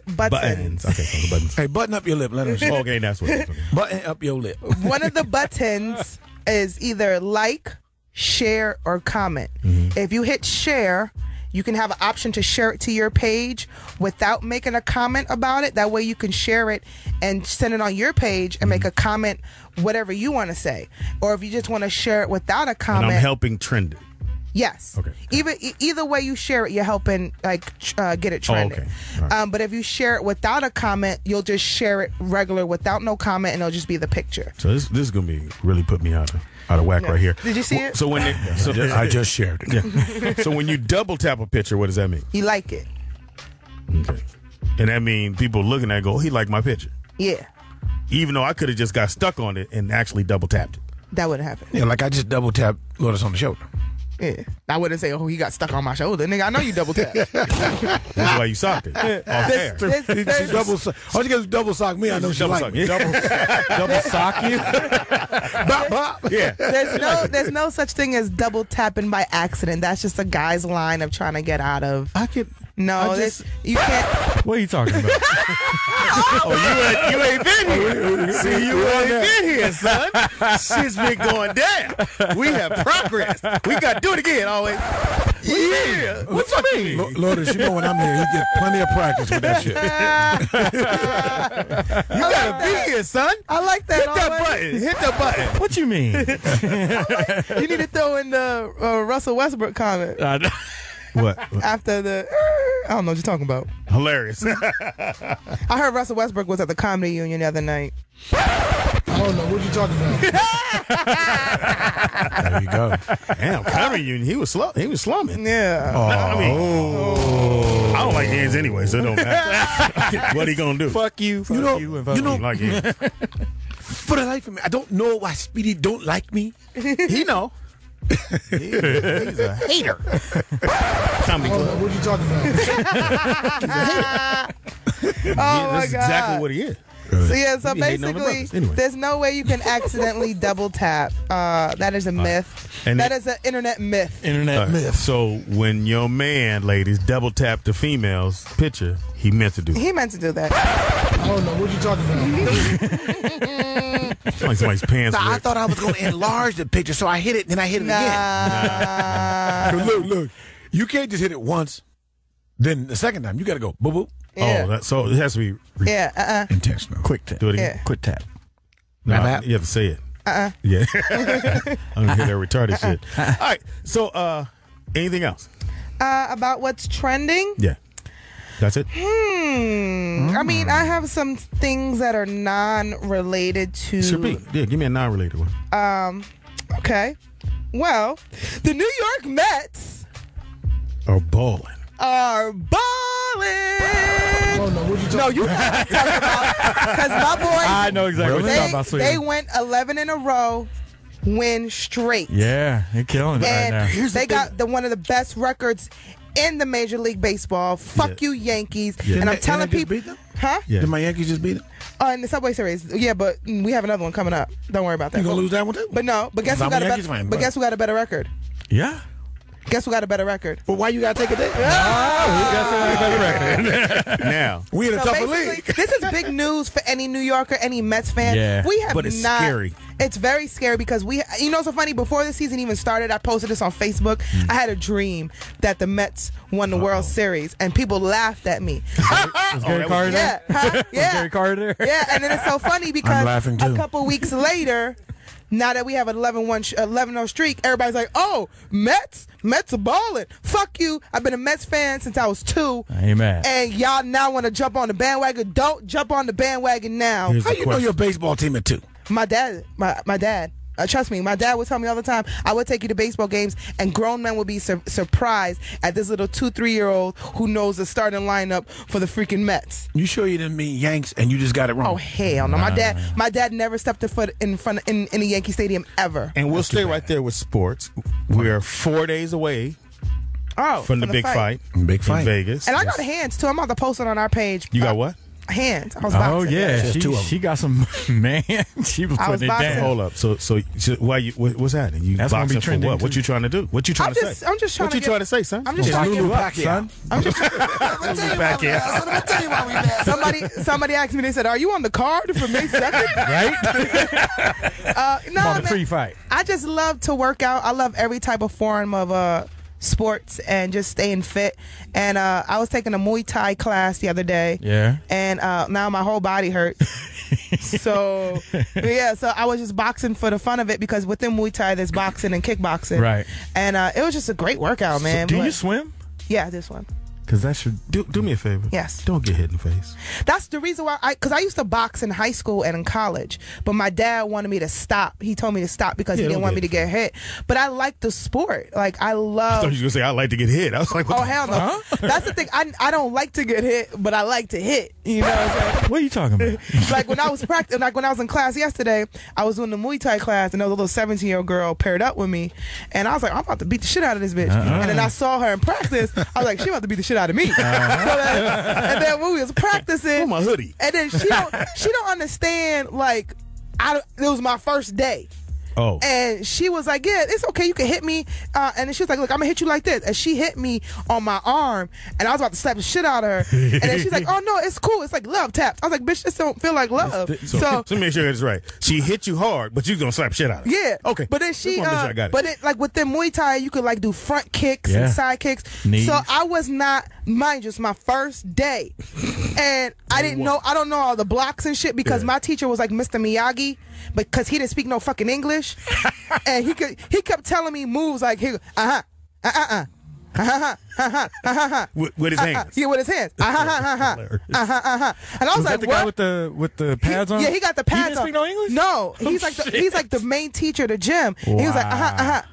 Okay, so the buttons. Hey, button up your lip. Let them see. Okay, that's what it is. Okay. Button up your lip. One of the buttons is either like, share, or comment. If you hit share, you can have an option to share it to your page without making a comment about it. That way you can share it and send it on your page and make a comment, whatever you want to say. Or if you just want to share it without a comment. And I'm helping trend it. Yes. Okay. Either way you share it, you're helping get it trending. Okay. All right. But if you share it without a comment, you'll just share it regular without no comment, and it'll just be the picture. So this is gonna be really put me out of whack right here. Did you see it? So when I just shared it. Yeah. So when you double tap a picture, what does that mean? You like it. Okay. And that means people looking at it go, he liked my picture. Yeah. Even though I could have just got stuck on it and actually double tapped it. That wouldn't happen. Yeah, like I just double tapped Lourdes on the shoulder. Yeah. I wouldn't say, oh, he got stuck on my shoulder. Nigga, I know you double tap. That's why you socked it. Off air. All you got to double sock me. I know she like me. Double sock you? Bop, bop. Yeah. There's no such thing as double tapping by accident. That's just a guy's line of trying to get out of. You can't. What are you talking about? You ain't been here. See, you ain't been here, son. Shit's been going down. We have progress. We got to do it again, always. Yeah. What you mean? Lourdes, you know when I'm here, you get plenty of practice with that shit. You got to be here, son. I like that. Hit that button. Hit that button. What you mean? You need to throw in the Russell Westbrook comment. What? After the, I don't know what you're talking about. Hilarious. I heard Russell Westbrook was at the Comedy Union the other night. I don't know what you talking about. There you go. Damn, Comedy Union. He was slumming. Yeah. I mean, I don't like hands anyway, so it don't matter. What he gonna do? Fuck you. Fuck you. And fuck You like hands. For the life of me, I don't know why Speedy don't like me. He know. He's a hater. Comedy Club. What you talking about? He's a hater. Oh my That's God. exactly what he is. So basically, there's no way you can accidentally double tap. That is a myth. That is an internet myth. Internet myth. So when your man, ladies, double tap the female's picture, he meant to do. He meant to do that. I don't know what you talking about. Like somebody's pants. I thought I was going to enlarge the picture, so I hit it, and then I hit it again. Look, you can't just hit it once. Then the second time, you got to go boop boop. Yeah. So it has to be intentional. Quick tap. Do it again. Yeah. Quick tap. No, you have to say it. Yeah. I'm gonna hear that retarded shit. All right. So anything else? About what's trending? Yeah. That's it? I mean, I have some things that are non-related to. Should be. Yeah, give me a non-related one. Okay. Well, the New York Mets Are balling. Oh, no, what you talking No, you know what I'm talking about. Because my boys, I know exactly what you're talking about. they went 11 in a row, win straight. Yeah, they're killing it right now. And they got one of the best records in the Major League Baseball. Fuck you, Yankees. Yeah. And I'm Didn't telling they just people. beat them? Huh? Yeah. Did my Yankees just beat them? In the Subway Series. Yeah, but we have another one coming up. Don't worry about that. You going to lose that one too? But no, but guess who I'm got a a Yankees better fan, But bro. guess who got a better record? Yeah. Guess who got a better record? Well, why you gotta take it there? Now we in a tougher basically, league. This is big news for any New Yorker, any Mets fan. Yeah. We have But it's not. scary. It's very scary because you know, so funny. Before the season even started, I posted this on Facebook. I had a dream that the Mets won the World Series, and people laughed at me. Was Gary Carter Yeah, there? huh? Was Yeah, Gary Carter there? yeah. And then it's so funny because laughing too. a couple weeks later, now that we have an 11-0 streak, everybody's like, "Oh, Mets are balling." Fuck you. I've been a Mets fan since I was 2. Amen. And y'all now want to jump on the bandwagon. Don't jump on the bandwagon now. Here's How the you know question. your baseball team at 2? My dad, my dad. Trust me, my dad would tell me all the time, I would take you to baseball games, and grown men would be surprised at this little 2-3-year-old who knows the starting lineup for the freaking Mets. You sure you didn't mean Yanks and you just got it wrong? Oh hell no! My dad never stepped a foot in a Yankee Stadium ever. And we'll stay right there with sports. We're 4 days away from the big fight. Big fight. In Vegas. And I got hands too. I'm about to post it on our page. You got what? Hands. I was Oh boxing. yeah, Just 2 of them. she got some man. She was I was putting it boxing. down. Hold up. So why you? What's happening? You That's gonna be boxing for trending, what? What too. you trying to do? What you trying to say? I'm just trying What to you get- trying to say, son? I'm just trying to Lulu get Pacquiao. son. I'm just somebody asked me, they said, "Are you on the card for May 2nd?" Right? No, On the man. free fight. I just love to work out. I love every type of form of sports and just staying fit. And I was taking a Muay Thai class the other day. Yeah. And now my whole body hurts. So yeah, so I was just boxing for the fun of it because within Muay Thai there's boxing and kickboxing. Right. And it was just a great workout, man. Do But- you swim? Yeah, this one. Because that should Do me a favor. Yes. Don't get hit in the face. That's the reason why because I used to box in high school and in college, but my dad wanted me to stop. He told me to stop because he Yeah, didn't don't want me to get hit. But I like the sport. Like I I love. thought you were gonna say I like to get hit. I was like, what Oh the hell no! That's the thing. I don't like to get hit, but I like to hit. You know what I'm saying? What are you talking about? Like when I was when I was in class yesterday, I was doing the Muay Thai class, and there was a little 17-year-old girl paired up with me, and I was like, I'm about to beat the shit out of this bitch. And then I saw her in practice. I was like, she about to beat the shit out of me. And then when we was practicing, Oh, my hoodie. and then she don't understand like it was my first day. Oh. And she was like, yeah, it's okay, you can hit me. And then she was like, look, I'm gonna hit you like this. And she hit me on my arm, and I was about to slap the shit out of her. And then she's like, oh no, it's cool. It's like love taps. I was like, bitch, this don't feel like love. So let me make sure it's right. She hit you hard, but you gonna slap shit out of her. Yeah. Okay. But then she, Just wanna make sure I got it. but it, like with the Muay Thai, you could like do front kicks Yeah. and side kicks. Knees. So I was not, mind you, it's my first day, and I don't know all the blocks and shit because my teacher was like Mr. Miyagi, because he didn't speak no fucking English, and he kept telling me moves like with his hands. Yeah, with his hands. And I was like, that the what? guy with the pads on? Yeah, he got the pads He didn't on. speak no English? No, he's like the main teacher at the gym. He was like,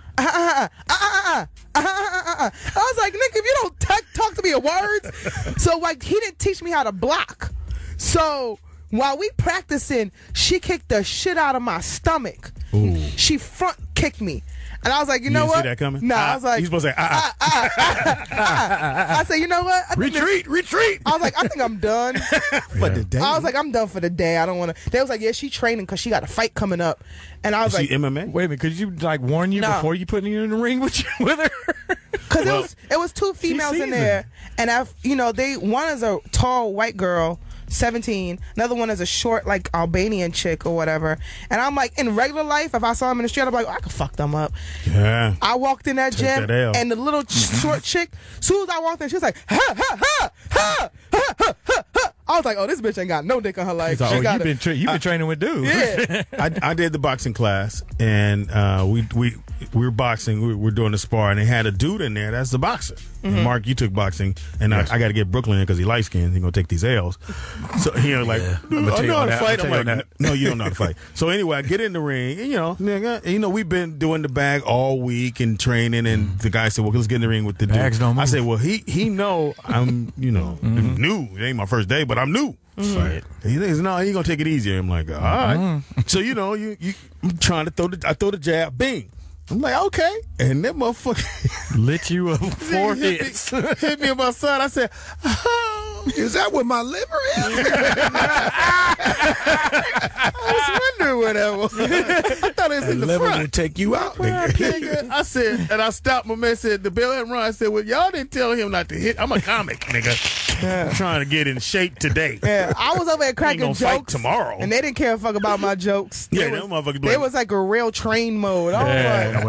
I was like, nigga, if you don't talk to me in words. So like, he didn't teach me how to block. So while we practicing, she kicked the shit out of my stomach. Ooh. She front kicked me. And I was like, you know didn't what? see that coming? No, I was like, you supposed to say, I said, you know what? I think retreat. I was like, I think I'm done. For the day. I was like, I'm done for the day. I don't want to. They was like, yeah, she training because she got a fight coming up. And I was Is like, she MMA? Wait a minute, could you like warn you No. before you put you in the ring with her? because it was two females in there, and one is a tall white girl, 17. Another one is a short, like Albanian chick or whatever. And I'm like, in regular life, if I saw them in the street, I'm like, I could fuck them up. Yeah. I walked in that gym, that L. and the little short chick, as soon as I walked in, she was like, ha ha ha ha ha ha ha. I was like, oh, this bitch ain't got no dick on her life. Like, She oh, got you've been training with dudes. Yeah. I did the boxing class, and we were boxing. We're doing the spar, and they had a dude in there that's the boxer. Mm-hmm. Mark, you took boxing, and I got to get Brooklyn in because he light skinned. He gonna take these L's. So like, I'ma I tell you know how on to that. fight. I'ma I'm tell you like, on no, you don't know how to fight. So anyway, I get in the ring, and nigga, we've been doing the bag all week and training, and the guy said, well, let's get in the ring with the Bags dude. don't move. I said, well, he know I'm new. It ain't my first day, but I'm new. Right. He thinks, no, he gonna take it easier. I'm like, all right. So you I'm trying to throw the jab, bing. I'm like, okay, and that motherfucker Lit you up 4 hits. hit me on my side. I said, oh. Is that what my liver is? I was wondering where that was. I thought it was in the liver front. will take you out, nigga. I said, and I stopped my man, said, the bell hadn't run. I said, well, y'all didn't tell him not to hit. I'm a comic, nigga. I'm trying to get in shape today. Yeah, I was over there cracking gonna fight jokes tomorrow. and they didn't care a fuck about my jokes. Yeah, them motherfuckers. It was like a real train mode. I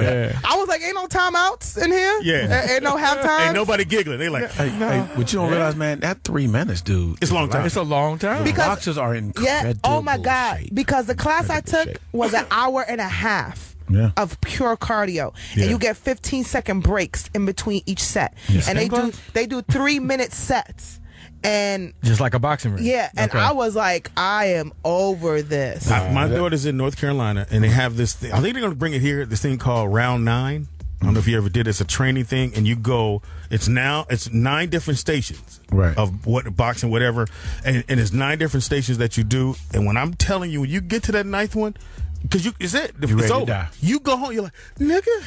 was like, ain't no timeouts in here. Yeah, ain't no halftime. Ain't nobody giggling. They like, hey, but you don't realize, man, that 3 minutes, dude. It's a long time. It's a long time. The boxers are incredible. Yeah. Oh my God. Because the class I took was an hour and a half. Yeah. Of pure cardio, and you get 15-second breaks in between each set, and they do 3-minute sets, and just like a boxing ring. Yeah, and I was like, I am over this. My daughter's in North Carolina, and they have this thing. I think they're going to bring it here. This thing called Round 9. I don't know if you ever did. It's a training thing, and you go. It's 9 different stations, right, of what boxing, whatever, and it's 9 different stations that you do. And when I'm telling you, when you get to that 9th one. Because it's ready over. to die. You go home, you're like, nigga.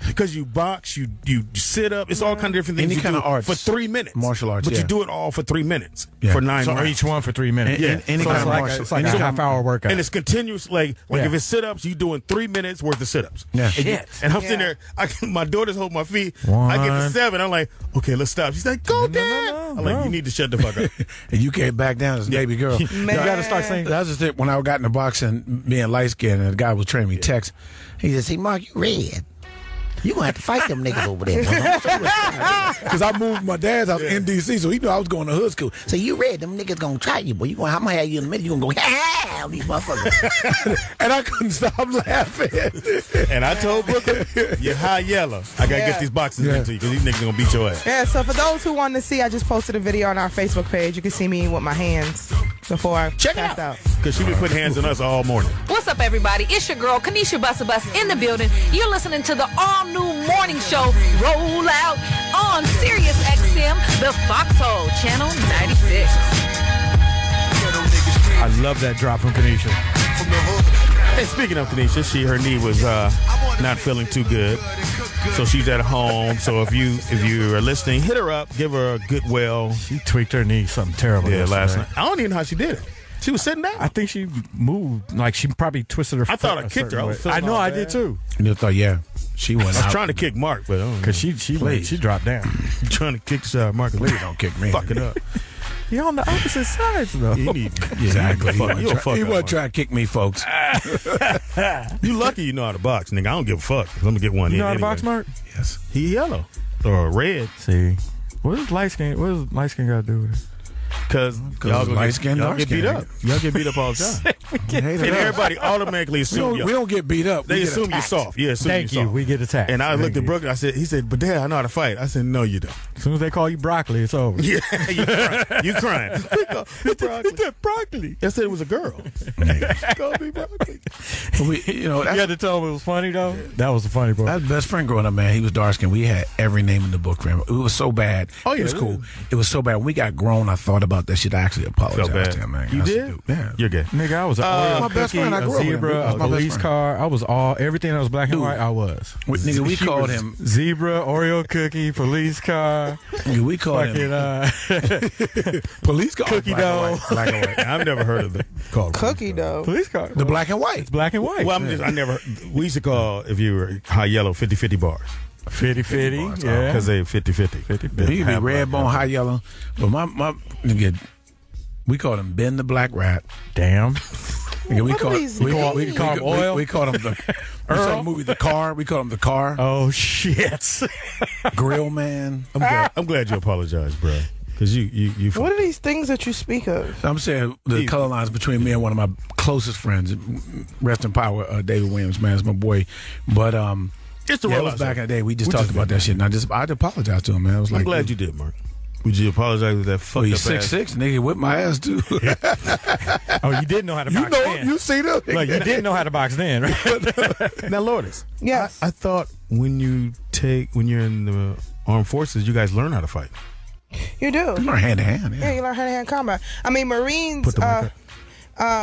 Because you box, you sit up. It's all kind of different things. Any kind of arts. For 3 minutes. Martial arts, But you do it all for 3 minutes. Yeah. For 9 so rounds. each one for 3 minutes. Any kind of martial. It's like a half-hour workout. And it's continuous. Like if it's sit-ups, you doing 3 minutes worth of sit-ups. Yeah. And I'm sitting there. My daughter's holding my feet. I get to 7. I'm like, okay, let's stop. She's like, go, Dad. I'm like, you need to shut the fuck up. And you can't back down as a baby girl. Man. You got to start saying. That's just it. When I got into boxing, being light-skinned, and the guy was training me text, he said, see, Mark, you red. You gonna have to fight them niggas over there. Because I moved my dad's house in D.C., so he knew I was going to hood school. So you red, them niggas gonna try you, boy. I'm gonna have you in a minute. You gonna go, ah, these motherfuckers. And I couldn't stop laughing. And I told Brooklyn, you're high yellow. I gotta get these boxes into you because these niggas gonna beat your ass. Yeah, so for those who want to see, I just posted a video on our Facebook page. You can see me with my hands before I pass out. Because she been putting hands on us all morning. What's up, everybody? It's your girl, Kanisha Bussa Bus, in the building. You're listening to the all-new morning show, Roll Out, on SiriusXM, the Foxxhole, Channel 96. I love that drop from Kanisha. Hey, speaking of Kanisha, her knee was not feeling too good, so she's at home. So if you are listening, hit her up, give her a good well. She tweaked her knee, something terrible. Yeah, last night. I don't even know how she did it. She was sitting down. I think she moved, like she probably twisted her foot. I thought I kicked her. I know, I did too. You thought, yeah, she went out. I was trying to kick Mark, but because she dropped down. Trying to kick Mark. Please don't kick me. Fuck it up. You're on the opposite sides, though. Exactly. He wasn't trying to kick me, folks. You lucky you know how to box, nigga. I don't give a fuck. I'm gonna get one. You know how to box, Mark? Yes. He yellow or red. See, what does light skin got to do with it? Because y'all get beat up. Y'all get beat up all the time. And everybody automatically assume we don't get beat up. They assume you're soft. Yeah, Thank you. We get attacked. And I looked at Brooklyn. He said, but Dad, I know how to fight. I said, no, you don't. As soon as they call you broccoli, it's over. Yeah, you crying. It's broccoli. I said it was a girl. Call me broccoli. You had to tell him it was funny, though? That was the funny part. That's best friend growing up, man. He was dark skinned. We had every name in the book for him. It was so bad. Oh, yeah. It was cool. It was so bad. When we got grown, I thought about that shit. I actually apologized to him, man. You did? Yeah. You're good. Nigga, I was a my best friend. I grew up with him. zebra, a police car. I was everything that was black and white, I was. Nigga, we called him zebra, Oreo cookie, police car. Nigga, we called him police car. Cookie dough. Black and white. I've never heard of it called cookie dough. Police car. The black and white. It's black and white. Well, we used to call, if you were high yellow, 50-50 bars. 50-50, yeah. Because they 50-50. He could be red bone, high yellow. But my nigga, we called him Ben the Black Rat. Damn. Nigga, we called him Oil. We called him the movie The Car. We called him The Car. Oh shit. Grill Man. I'm glad you apologized, bro. Because you. What are these things that you speak of? I'm saying the color lines between me and one of my closest friends. Rest in power, David Williams, man, is my boy. But it was back in the day. We just talked about that shit, and I apologized to him, man. I was I'm glad you did, Mark. Would you apologize with that fucked up ass? 6'6", nigga, whipped my ass too. Oh, you didn't know how to box then. You see them? Look, you didn't know how to box then, right? Now, Lourdes. Yes. I thought when you're in the armed forces, you guys learn how to fight. You do. You learn hand to hand. Yeah, you learn hand-to-hand combat. I mean, Marines.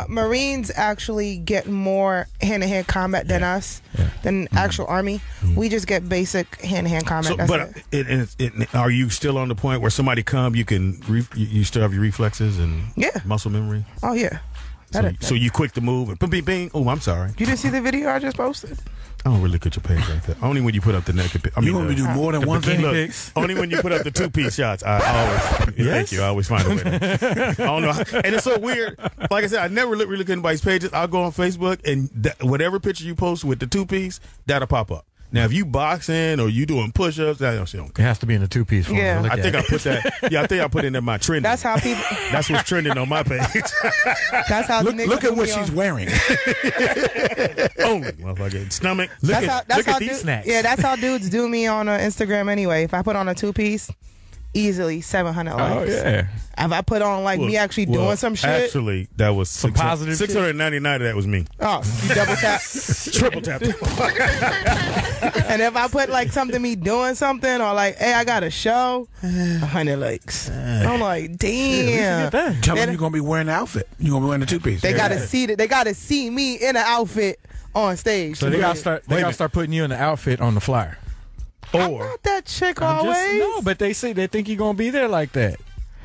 Marines actually get more hand-to-hand combat than us, than actual Army. We just get basic hand-to-hand combat. But are you still on the point where somebody come, you can you still have your reflexes and muscle memory? Oh yeah. So you quick to move and bing, bing. Oh, I'm sorry. You didn't see the video I just posted? I don't really look at your page like that. Only when you put up the naked pic. You want me to do more than one thing? Look, only when you put up the 2-piece shots. I always, thank you. I always find a way. I don't know. And it's so weird. Like I said, I never really look at anybody's pages. I'll go on Facebook and whatever picture you post with the 2-piece, that'll pop up. Now, if you boxing or you doing push-ups, that don't it has to be in the 2-piece form. Yeah. I think I put that. Yeah, I think I put it in my trending. That's how people. That's what's trending on my page. That's how. Look at what she's wearing. Only motherfucking stomach. Look at these snacks. Yeah, that's how dudes do me on Instagram anyway. If I put on a 2-piece, easily 700 likes. Oh yeah. If I put on me actually doing some shit. Actually, that was some positive 699 of that was me. Oh, you double tap. Triple tap. And if I put something me doing something or hey, I got a show, 100 likes. I'm like, damn. Tell them you're gonna be wearing the outfit. You're gonna be wearing the 2-piece. They gotta see that. They gotta see me in an outfit on stage. So they gotta start. They gotta start putting you in the outfit on the flyer. I'm not that chick always. No, but they think you're gonna be there like that.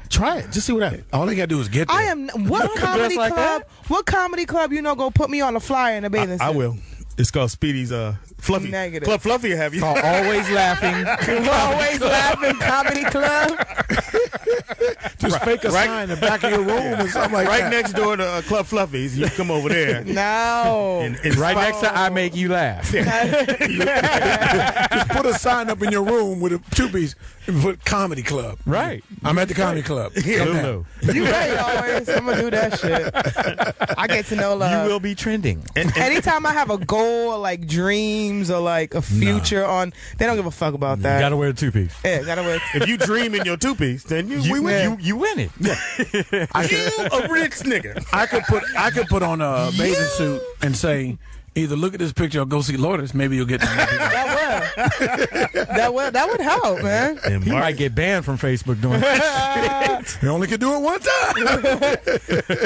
Try it. Just see what happens. All they gotta do is get there. I am. What comedy club? That? What comedy club gonna put me on a flyer in a bathing suit? I will. It's called Speedy's Fluffy. Negative. Club Fluffy will have you. Called Alwayz Laughing. Always Laughing Comedy Club. Just fake a sign in the back of your room or something like that. Right next door to Club Fluffies. You come over there. No. And right next to I Make You Laugh. Just put a sign up in your room with a 2-piece and put Comedy Club. Right. I'm at the Comedy Club. No. You right, always. I'm gonna do that shit. I get to know love. You will be trending. Anytime I have a goal or dreams or a future on, they don't give a fuck about that. You gotta wear the 2-piece. Yeah, gotta wear. If you dream in your 2-piece, then you win it. Yeah. You a rich nigga. I could put on a bathing suit and say, either look at this picture or go see Lourdes. Maybe you'll get that would help, man. And you might get banned from Facebook doing that. You only can do it one time.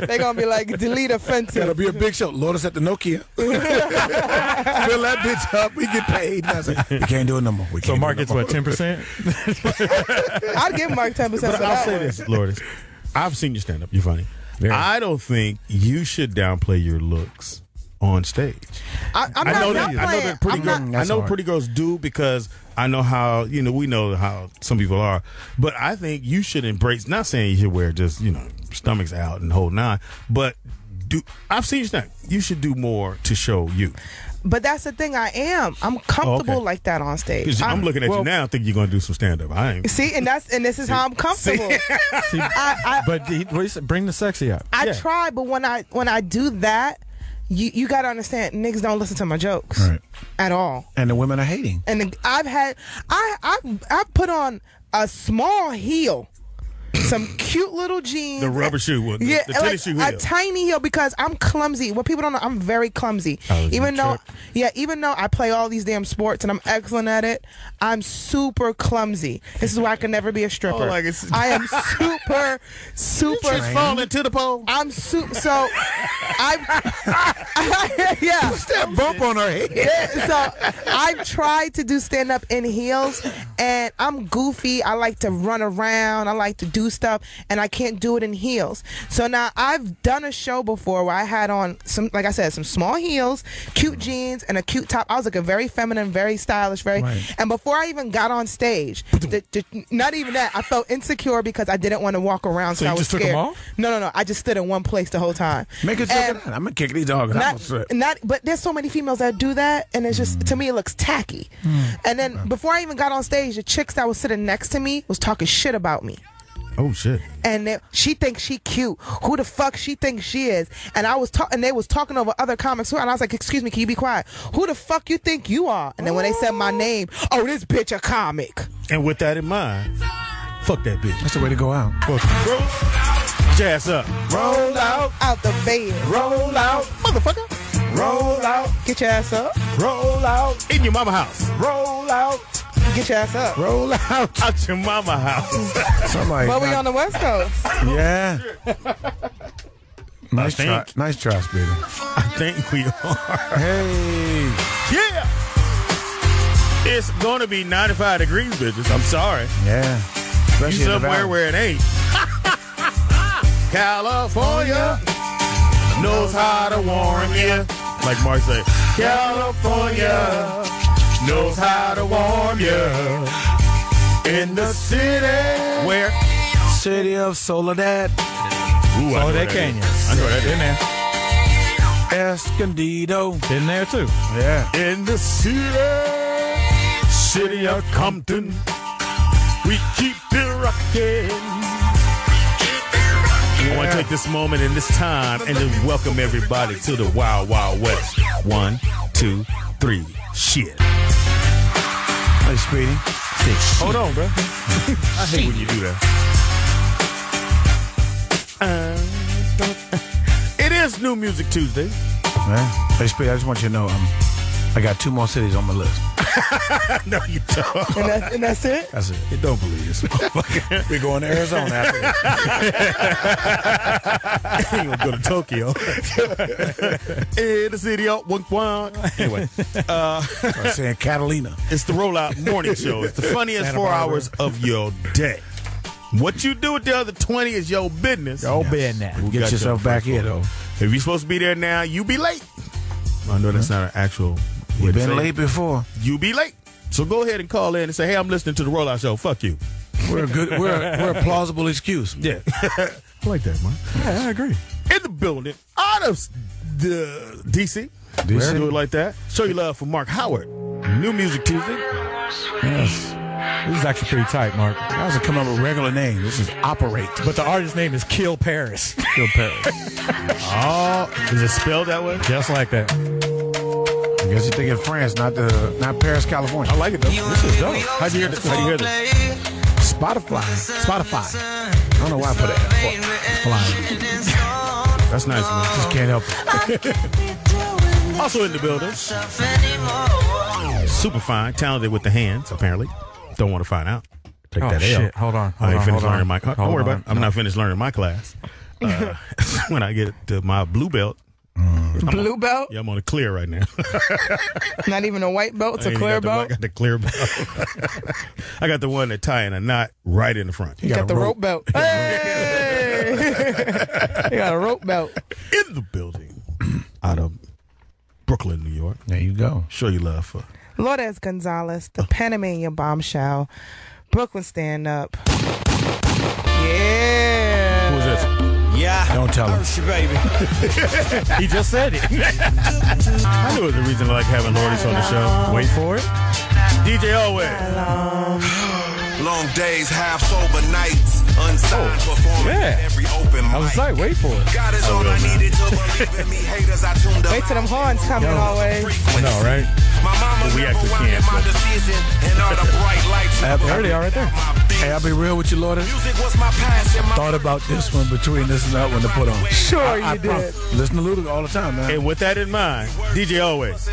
They're gonna be like, delete offensive. It'll be a big show. Lourdes at the Nokia. Fill that bitch up. We get paid. And I was like, we can't do it no more. So Mark gets what, 10%? I'd give Mark 10%. But I'll say this, Lourdes. I've seen you stand up. You're funny. I don't think you should downplay your looks on stage. I know pretty girls do, because I know how, we know how some people are, but I think you should embrace, not saying you should wear just, stomachs out and whole nine, but I've seen you stand. You should do more to show you. But that's the thing, I'm comfortable like that on stage. I'm looking at you now, I think you're going to do some stand-up. I ain't. See, and this is how I'm comfortable. But bring the sexy up. I try, but when I do that, you got to understand, niggas don't listen to my jokes at all. And the women are hating. And I've put on a small heel, some cute little jeans, the rubber shoe, the tennis shoe heel. A tiny heel, because I'm clumsy. What people don't know, I'm very clumsy. Even though I play all these damn sports and I'm excellent at it, I'm super clumsy. This is why I can never be a stripper. I am super. You just fall into the pole. I'm so that bump on her head. So I've tried to do stand up in heels, and I'm goofy. I like to run around. I like to do stuff, and I can't do it in heels. So now I've done a show before where I had on some, like I said, some small heels, cute jeans, and a cute top. I was looking very feminine, very stylish, and before I even got on stage, not even that, I felt insecure because I didn't want to walk around. So I was scared. Took them off? No. I just stood in one place the whole time. Make it I'm gonna kick these dogs. But there's so many females that do that, and it's just, to me, it looks tacky. And then before I even got on stage, the chicks that was sitting next to me was talking shit about me. Oh shit! And she thinks she cute. Who the fuck she thinks she is? And they was talking over other comics, and I was like, "Excuse me, can you be quiet? Who the fuck you think you are?" And then when they said my name, oh, this bitch a comic. And with that in mind, fuck that bitch. That's the way to go out. Get your ass up. Roll out the bed. Roll out, motherfucker. Roll out. Get your ass up. Roll out in your mama house. Roll out. Get your ass up. Roll out your mama house. But we on the West Coast. Yeah. Nice try, Speedy. I think we are. Hey. Yeah. It's going to be 95 degrees, bitches. I'm sorry. Yeah. You somewhere where it ain't. California knows how to warm you. Like Mark said, California knows how to warm you. In the city. Where? City of Soledad. Ooh, Soledad Canyon. I know that. In there. Escondido. In there, too. Yeah. In the city of Compton, we keep it rocking. I want to take this moment and this time and just welcome everybody to the Wild Wild West. 1, 2, 3, shit. Hey, Speedy. Hold on, bro. I hate when you do that. It is New Music Tuesday. Yeah. Hey, Speedy, I just want you to know I got 2 more cities on my list. No, you don't. And that's it? That's it. You don't believe this motherfucker. We're going to Arizona after this. You're going to go to Tokyo. In the city of Wong. Anyway. I'm saying Catalina. It's the Rollout Morning Show. It's the funniest 4 hours of your day. What you do with the other 20 is your business. Your business. Get yourself back here, though. If you're supposed to be there now, you be late. I know that's not an actual... You've been late before. You be late. So go ahead and call in and say, hey, I'm listening to the Rollout Show. Fuck you. We're a plausible excuse. Yeah. I like that, man. Yeah, I agree. In the building, out of the DC. DC. Do it like that. Show your love for Mark Howard. New Music Tuesday. Yes. This is actually pretty tight, Mark. I was to come up with a regular name. This is Operate. But the artist name is Kill Paris. Kill Paris. Oh, is it spelled that way? Just like that. I guess you think in France, not Paris, California. I like it though. This is dope. How'd you hear this? Spotify. I don't know why I put it. Flying. That's nice, man. Just can't help it. Also in the building. Super fine, talented with the hands, apparently. Don't want to find out. Take that shit. L. Hold on. I ain't finished learning my class. Don't worry about it. I'm not finished learning my class. When I get to my blue belt. Blue belt? Yeah, I'm on a clear right now. Not even a white belt, it's a clear belt? I got the clear belt. I got the one that tie in a knot right in the front. You got the rope belt. Hey! You got a rope belt. In the building. Out of Brooklyn, New York. There you go. Show your love for Lourdes Gonzales, the Panamanian bombshell, Brooklyn stand up. Yeah. Who is this? Yeah. Don't tell him. Baby. He just said it. I knew it was the reason I like having Lourdes on the show. Wait for it. DJ Alwayz. Long days, half sober nights, unsigned performing at every open mic. I was like, wait for it. God is all I needed to believe in me. Haters, I tuned up. Wait till them horns coming always. I know, right? My mama we actually can't. My decision and all the bright lights. There they are right there. Hey, I'll be real with you, Lourdes. Music was my passion. Thought about this one between this and that one to put on. Sure you did. Listen to Luda all the time, man. And with that in mind, DJ Alwayz,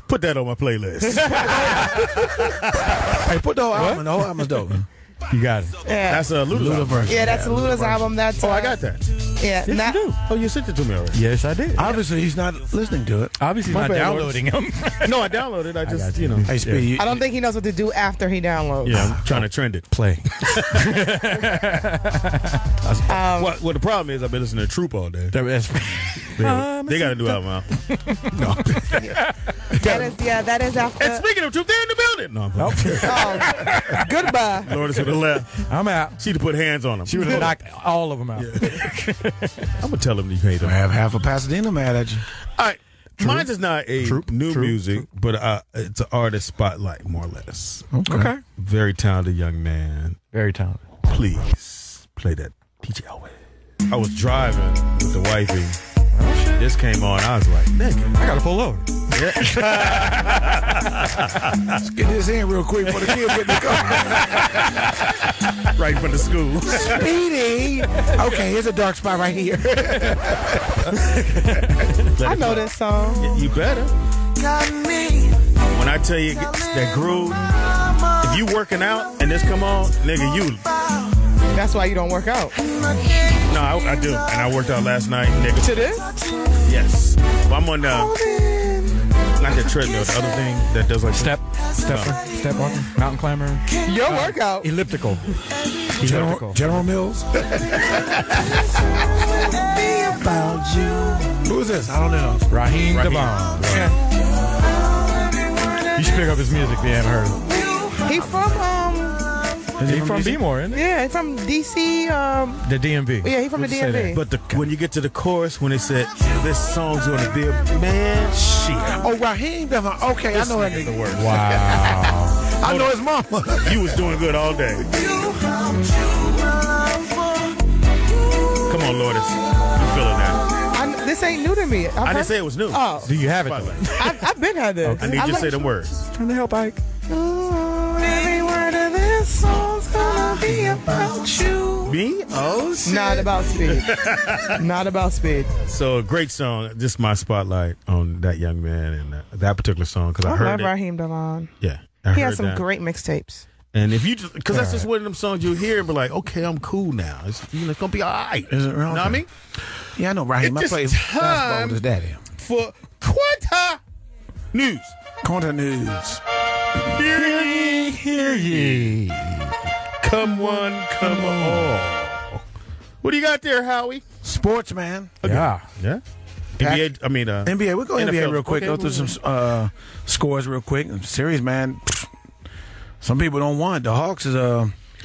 put that on my playlist. Hey, put the whole album. The whole album's dope, man. You got it. Yeah. That's a Luda version. Yeah, that's a Luda's album. That's Oh, I got that. Yeah. Yes, you do. Oh, you sent it to me already. Yes, I did. Obviously, he's not listening to it. Obviously, My not bad, downloading him. No, I downloaded. I just, you know. Hey, Speedy. I don't think he knows what to do after he downloads. Yeah, I'm trying to trend it. Play. Well, the problem is I've been listening to Troop all day. That's They got to do album out. No. That is after. And speaking of Troop, they're in the building. No, I'm playing. Oh, goodbye. Lourdes would have left. I'm out. She'd have put hands on him. She would have knocked all of them out. I'm going to tell them you hate them. I have half of Pasadena mad at you. All right. Mine is not a new music, but it's an artist spotlight, more or less. Okay. Very talented young man. Very talented. Please play that DJ Alwayz. I was driving with the wifey. This came on. I was like, nigga, I got to pull over. Let's get this in real quick before the kids get in the car. Right from the school. Speedy. Okay, here's a dark spot right here. I know this song. You better. When I tell you that groove, if you working out and this come on, nigga, That's why you don't work out. No, I do. And I worked out last night, nigga. To this? Yes. Well, I'm on not the treadmill, the other thing that does like step walking, mountain climber. Your workout. Elliptical. General Mills. Who is this? I don't know. Raheem DeVaughn. You should pick up his music if you haven't heard of him. He from B-More, isn't he? Yeah, he from DC. The DMV. Yeah, he from the DMV. But when you get to the chorus, when they said this song's gonna be man, shit. Oh, Raheem DeVaughn. Okay, I know that nigga. Wow. I know his mama. You was doing good all day. Come on, Lourdes. You feeling that? This ain't new to me. I didn't say it was new. Oh. Do you have it? I've been had this. I need you to say them words. Trying to help Ike. Every word of this song's gonna be about you. Me? Oh, shit. Not about speed. Not about speed. So, a great song. Just my spotlight on that young man and that particular song. Because I heard love Raheem DeVaughn. Yeah. He has some great mixtapes. And if you just, because that's just one of them songs you hear and be like, okay, I'm cool now. It's going to be all right. Is it real? You know what I mean? Yeah, I know Raheem. I played basketball with his daddy. For Quanta News. Quanta News. Hear ye. Come one, come all. What do you got there, Howie? Sports, man. Okay. Yeah. NBA, I mean, NBA. We'll go NFL. NBA real quick. Okay, Go through some scores real quick. Series, man. Some people don't want it. The Hawks is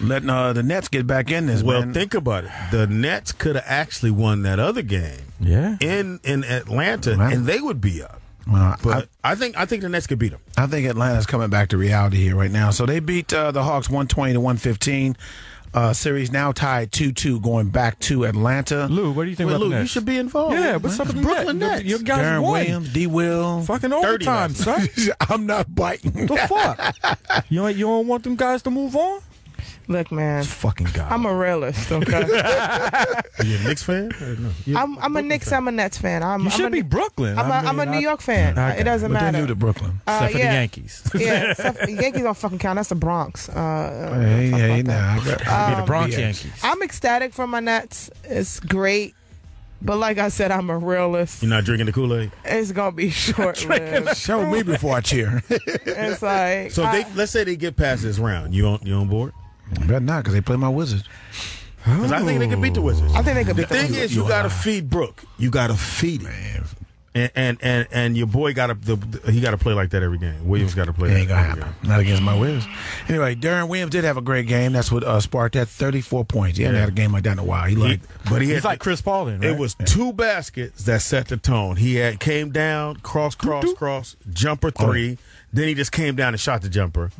letting the Nets get back in this. Well, man. think about it. The Nets could have actually won that other game. Yeah. In Atlanta, and they would be up. But I think the Nets could beat them. I think Atlanta's coming back to reality here right now. So they beat the Hawks 120-115. Series now tied 2-2 going back to Atlanta. Lou, what do you think about Lou, the Nets? you should be involved. Yeah, what's up with the Brooklyn Nets? Nets? Your guys Darren won. Williams, D. Will. Fucking overtime, son. I'm not biting. The fuck? You don't want them guys to move on? Look, man. Fucking guy. I'm a realist, okay? Are you a Knicks fan? No. I'm a Knicks. I'm a Nets fan. You should be Brooklyn. I'm a New York fan. Okay. It doesn't But matter. they're new to Brooklyn. Except for the Yankees. Yeah, Yankees don't fucking count. That's the Bronx. Hey, nah. Be the Bronx Yankees. I'm ecstatic for my Nets. It's great. But like I said, I'm a realist. You're not drinking the Kool-Aid? It's going to be short-lived. Show me before I cheer. It's like... So let's say they get past this round. You on board? Better not, because they play my Wizards. Because I think they can beat the Wizards. I think they could The beat the thing Wizards. is, you got to feed Brooke. You got to feed him. And your boy got to he got to play like that every game. Williams got to play. It ain't gonna every happen. game. Not against my Wiz. Anyway, Darren Williams did have a great game. That's what sparked that 34 points. He hadn't had a game like that in a while. He's like Chris Paul then, right? It was 2 baskets that set the tone. He came down, cross, jumper 3. Then he just came down and shot the jumper.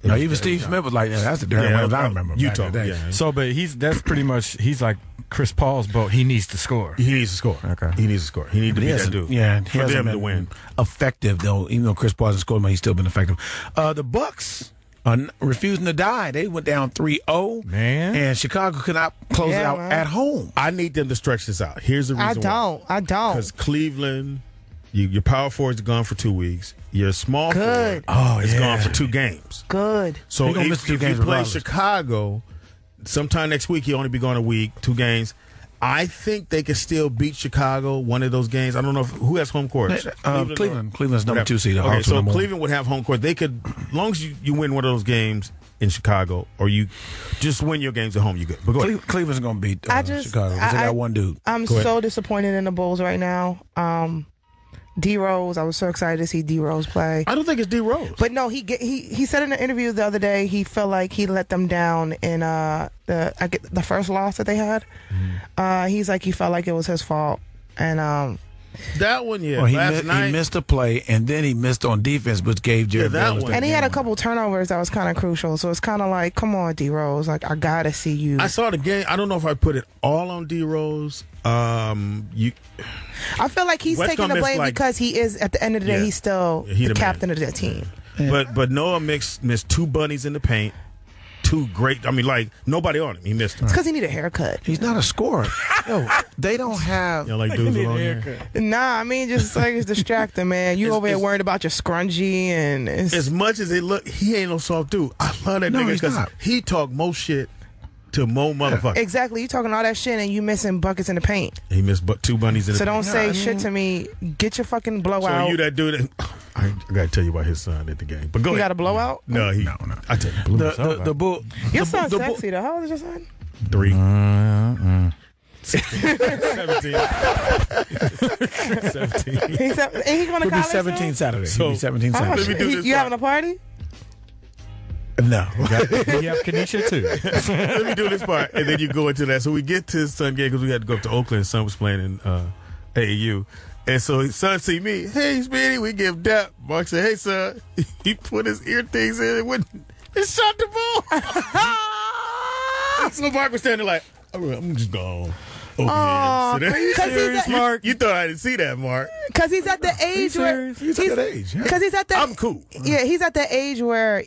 No, even Steve Smith was like that. That's the Darren Williams I remember. Utah. Back in the day. Yeah. So, but that's pretty much, he's like Chris Paul's boat. He needs to score. He needs to score. Okay. He needs to score. He needs to be that dude. Yeah, for them to win. Effective though, even though Chris Paul hasn't scored, but he's still been effective. The Bucks are refusing to die. They went down 3-0. Man, and Chicago could not close it out at home. I need them to stretch this out. Here's the reason. I don't. Because Cleveland, your power forwards are gone for 2 weeks. Your small Good. forward is gone for 2 games. Good. So He gonna miss if 2 you games play regardless. Chicago, sometime next week, he'll only be gone a week, 2 games. I think they can still beat Chicago one of those games. I don't know who has home court. Cleveland. Cleveland's number 2 seed. Okay, so Cleveland would have home court. They could, as long as you win one of those games in Chicago, or you just win your games at home, you good. But go ahead. Cleveland's going to beat Chicago. They I got one dude. I'm so disappointed in the Bulls right now. D Rose, I was so excited to see D Rose play. I don't think it's D Rose, but no, he said in an interview the other day he felt like he let them down in the first loss that they had. He's like he felt like it was his fault, and that one, yeah. Well, he missed a play, and then he missed on defense, which gave Jared Daniels and he had a couple turnovers that was kind of crucial. So it's kind of like, come on, D Rose, like I gotta see you. I saw the game. I don't know if I put it all on D Rose. I feel like he's taking the blame because he is, at the end of the day, he's still the captain of that team. But Noah missed 2 bunnies in the paint. 2 great. I mean, like nobody on him. He missed them. It's because he need a haircut. He's not a scorer. Yo, they don't have. You know, like dudes with long hair. Nah, I mean, just like it's distracting, man. You over here worried about your scrunchie and as much as it look, he ain't no soft dude. I love that nigga because he talk most shit to more motherfuckers. Exactly. You talking all that shit and you missing buckets in the paint. He missed two bunnies in the So paint. don't say shit to me. Get your fucking blowout. So you that dude that... I got to tell you about his son at the game. But go You ahead. got a blowout? No. I tell you. The bull. Your son's sexy though. How old is your son? 3. 17. He's going to He'll be college 17 now? Saturday. So- He'll be 17 How much- Saturday. You having a party? No. You have Kenesha too. Let me do this part, and then you go into that. So we get to his son game because we had to go up to Oakland. His son was playing in AAU. And so his son see me. Hey, Speedy, we give dap. Mark said, hey, son. He put his ear things in and went and shot the ball. So Mark was standing like, I'm just gone. Aw, Over here. serious, Mark? You thought I didn't see that, Mark. Because he's at the age where He's at that age. Yeah. Because he's at that. I'm cool. Yeah, he's at the age where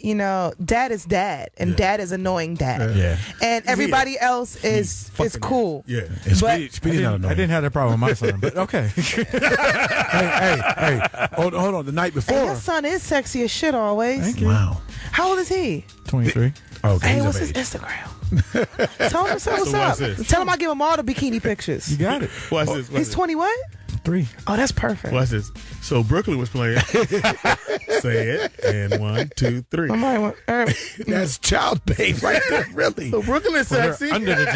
dad is dad, and dad is annoying dad. Yeah. And everybody else is cool. Yeah. And But- Speedy's not annoying. I didn't have that problem with my son, but okay. Hey. Hold on. The night And before. your son is sexy as shit always. Thank you. Wow. How old is he? 23. Okay. Hey, he's what's of his age. Instagram? Tell him what's watch up. this. Tell him I give him all the bikini pictures. You got it. Watch this. He's 20 what? 3. Oh, that's perfect. Watch this. So Brooklyn was playing. Say it. And 1, 2, 3. Somebody want, That's child bait right there, really. So Brooklyn is sexy. Under the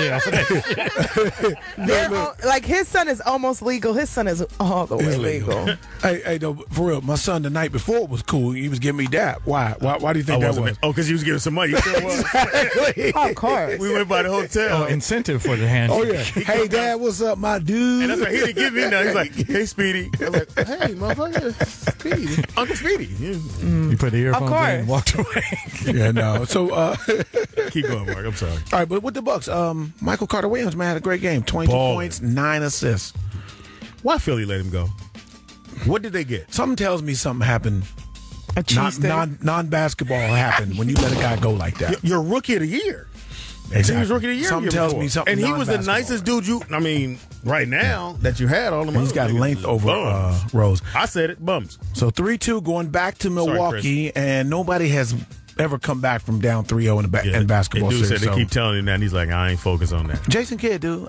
jail. like his son is almost legal. His son is all the way He's legal. Hey, no, for real. My son the night before was cool. He was giving me dap. Why do you think that was? Oh, because you was giving some money. You sure was. Exactly. Of course. We went by the hotel. Incentive for the handshake. Oh yeah. Hey, Dad, what's up, my dude? And that's why he didn't give me none. He's like, hey, Speedy. I was like, hey, motherfucker, Speedy. Uncle Speedy. Yeah. You put the earphones course. in and walked away. Yeah, no. So, Keep going, Mark. I'm sorry. all right, but with the Bucks, Michael Carter Williams, man, had a great game. 22 Ballin'. points, 9 assists. Why Philly let him go? What did they get? Something tells me something happened. A cheesesteak. Non-basketball happened when you let a guy go like that. You're rookie of the year. Exactly. He was rookie of the year. Something the year tells before. me something. And he was the nicest dude right now that you had all the And he's got niggas. length over Bums. Rose. I said it, bums. So 3-2 going back to Milwaukee, and nobody has ever come back from down 3-0 in basketball Dude series. said they So keep telling him that, and he's like, I ain't focused on that. Jason Kidd, dude,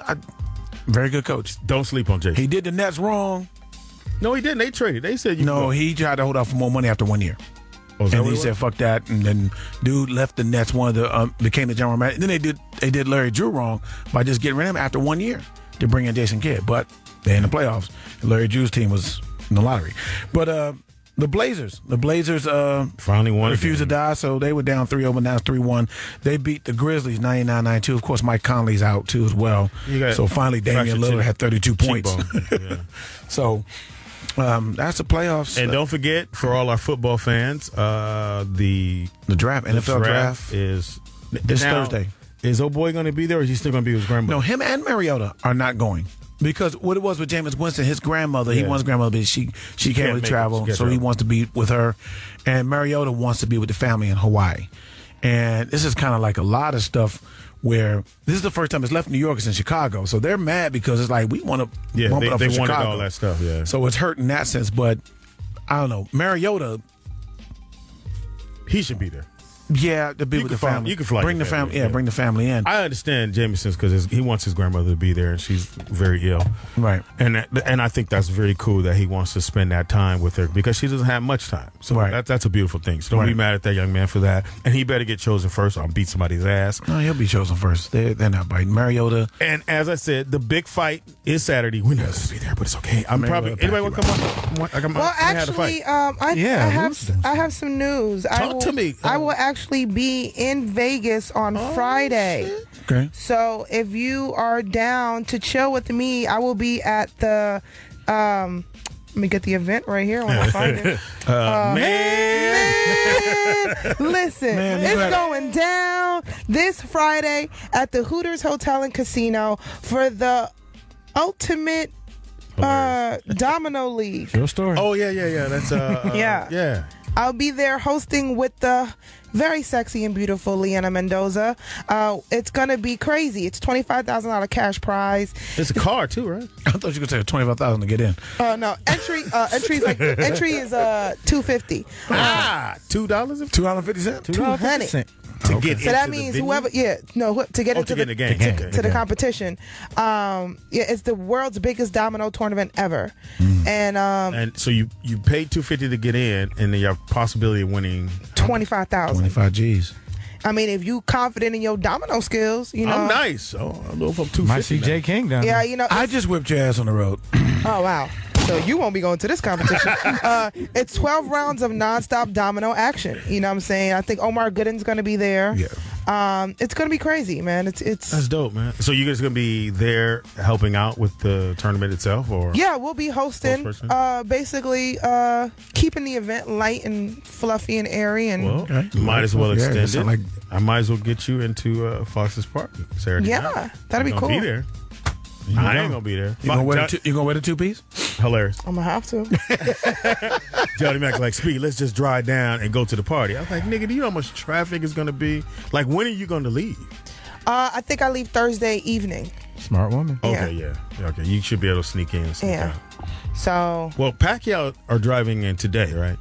very good coach. Don't sleep on Jason. He did the Nets wrong. No, he didn't. They traded. They said He tried to hold out for more money after 1 year. Oh, is that And what he it said, was? "Fuck that!" And then, dude left the Nets. One of the became the general manager. Then they did Larry Drew wrong by just getting rid of him after 1 year to bring in Jason Kidd. But they're in the playoffs. Larry Drew's team was in the lottery. But the Blazers finally won. Refused to die, so they were down 3-0, but now it's 3-1. They beat the Grizzlies 99-92. Of course, Mike Conley's out too as well. So finally, Damian Lillard had 32 points. Yeah. So. That's the playoffs. And don't forget, for all our football fans, the draft, NFL draft is this Thursday. Is old boy going to be there, or is he still going to be with his grandmother? No, him and Mariota are not going. Because what it was with Jameis Winston, his grandmother, he wants his grandmother, but she can't really travel, so he wants to be with her. And Mariota wants to be with the family in Hawaii. And this is kind of like a lot of stuff where this is the first time it's left New York, it's in Chicago. So they're mad because it's like, we want to bump it up they for wanted Chicago. all that stuff, yeah. So it's hurt in that sense, but I don't know. Mariota, he should be there. Yeah, to be with the family. You can fly. Bring the family. Yeah, bring the family in. I understand Jameson's because he wants his grandmother to be there, and she's very ill. Right. And I think that's very cool that he wants to spend that time with her because she doesn't have much time. So that's a beautiful thing. So don't be mad at that young man for that. And he better get chosen first or I'll beat somebody's ass. No, he'll be chosen first. They're not biting. Mariota. And as I said, the big fight is Saturday. We're not going to be there, but it's okay. Anybody want to come on? Well, actually, I have some news. Talk to me. I will actually be in Vegas on Friday. Okay. So if you are down to chill with me, I will be at the. Let me get the event right here. I want to find it. Listen, it's going down this Friday at the Hooters Hotel and Casino for the ultimate Domino League. Your story. Oh yeah. That's yeah. I'll be there hosting with the very sexy and beautiful Leanna Mendoza. It's going to be crazy. It's $25,000 cash prize. It's a car too, right? I thought you could say $25,000 to get in. No, entry is $250. $2.50? $2.50? $200. to get. So that means whoever, to get into the competition. It's the world's biggest domino tournament ever, and so you paid $250 to get in, and then you have possibility of winning 25,000. 25 G's. I mean, if you confident in your domino skills, you know. I'm nice. Oh, I don't know if I'm 250. Might see J. King down Yeah, there. you know. I just whipped your ass on the road. Oh wow. So you won't be going to this competition. It's 12 rounds of nonstop domino action. You know what I'm saying? I think Omar Gooden's going to be there. Yeah. It's going to be crazy, man. It's That's dope, man. So you guys going to be there helping out with the tournament itself, or? Yeah, we'll be hosting. Basically, keeping the event light and fluffy and airy, and you might as well extend it. I might as well get you into Fox's party Saturday night. Yeah, that'd be cool. Be there. I ain't gonna be there. You gonna wear the two-piece? Hilarious. I'm gonna have to. Johnny Mac like, Speedy, let's just drive down and go to the party. I was like, nigga, do you know how much traffic is gonna be? Like, when are you gonna leave? I think I leave Thursday evening. Smart woman. Okay, yeah. Okay, you should be able to sneak in and sneak out. So. Well, Pacquiao are driving in today, right?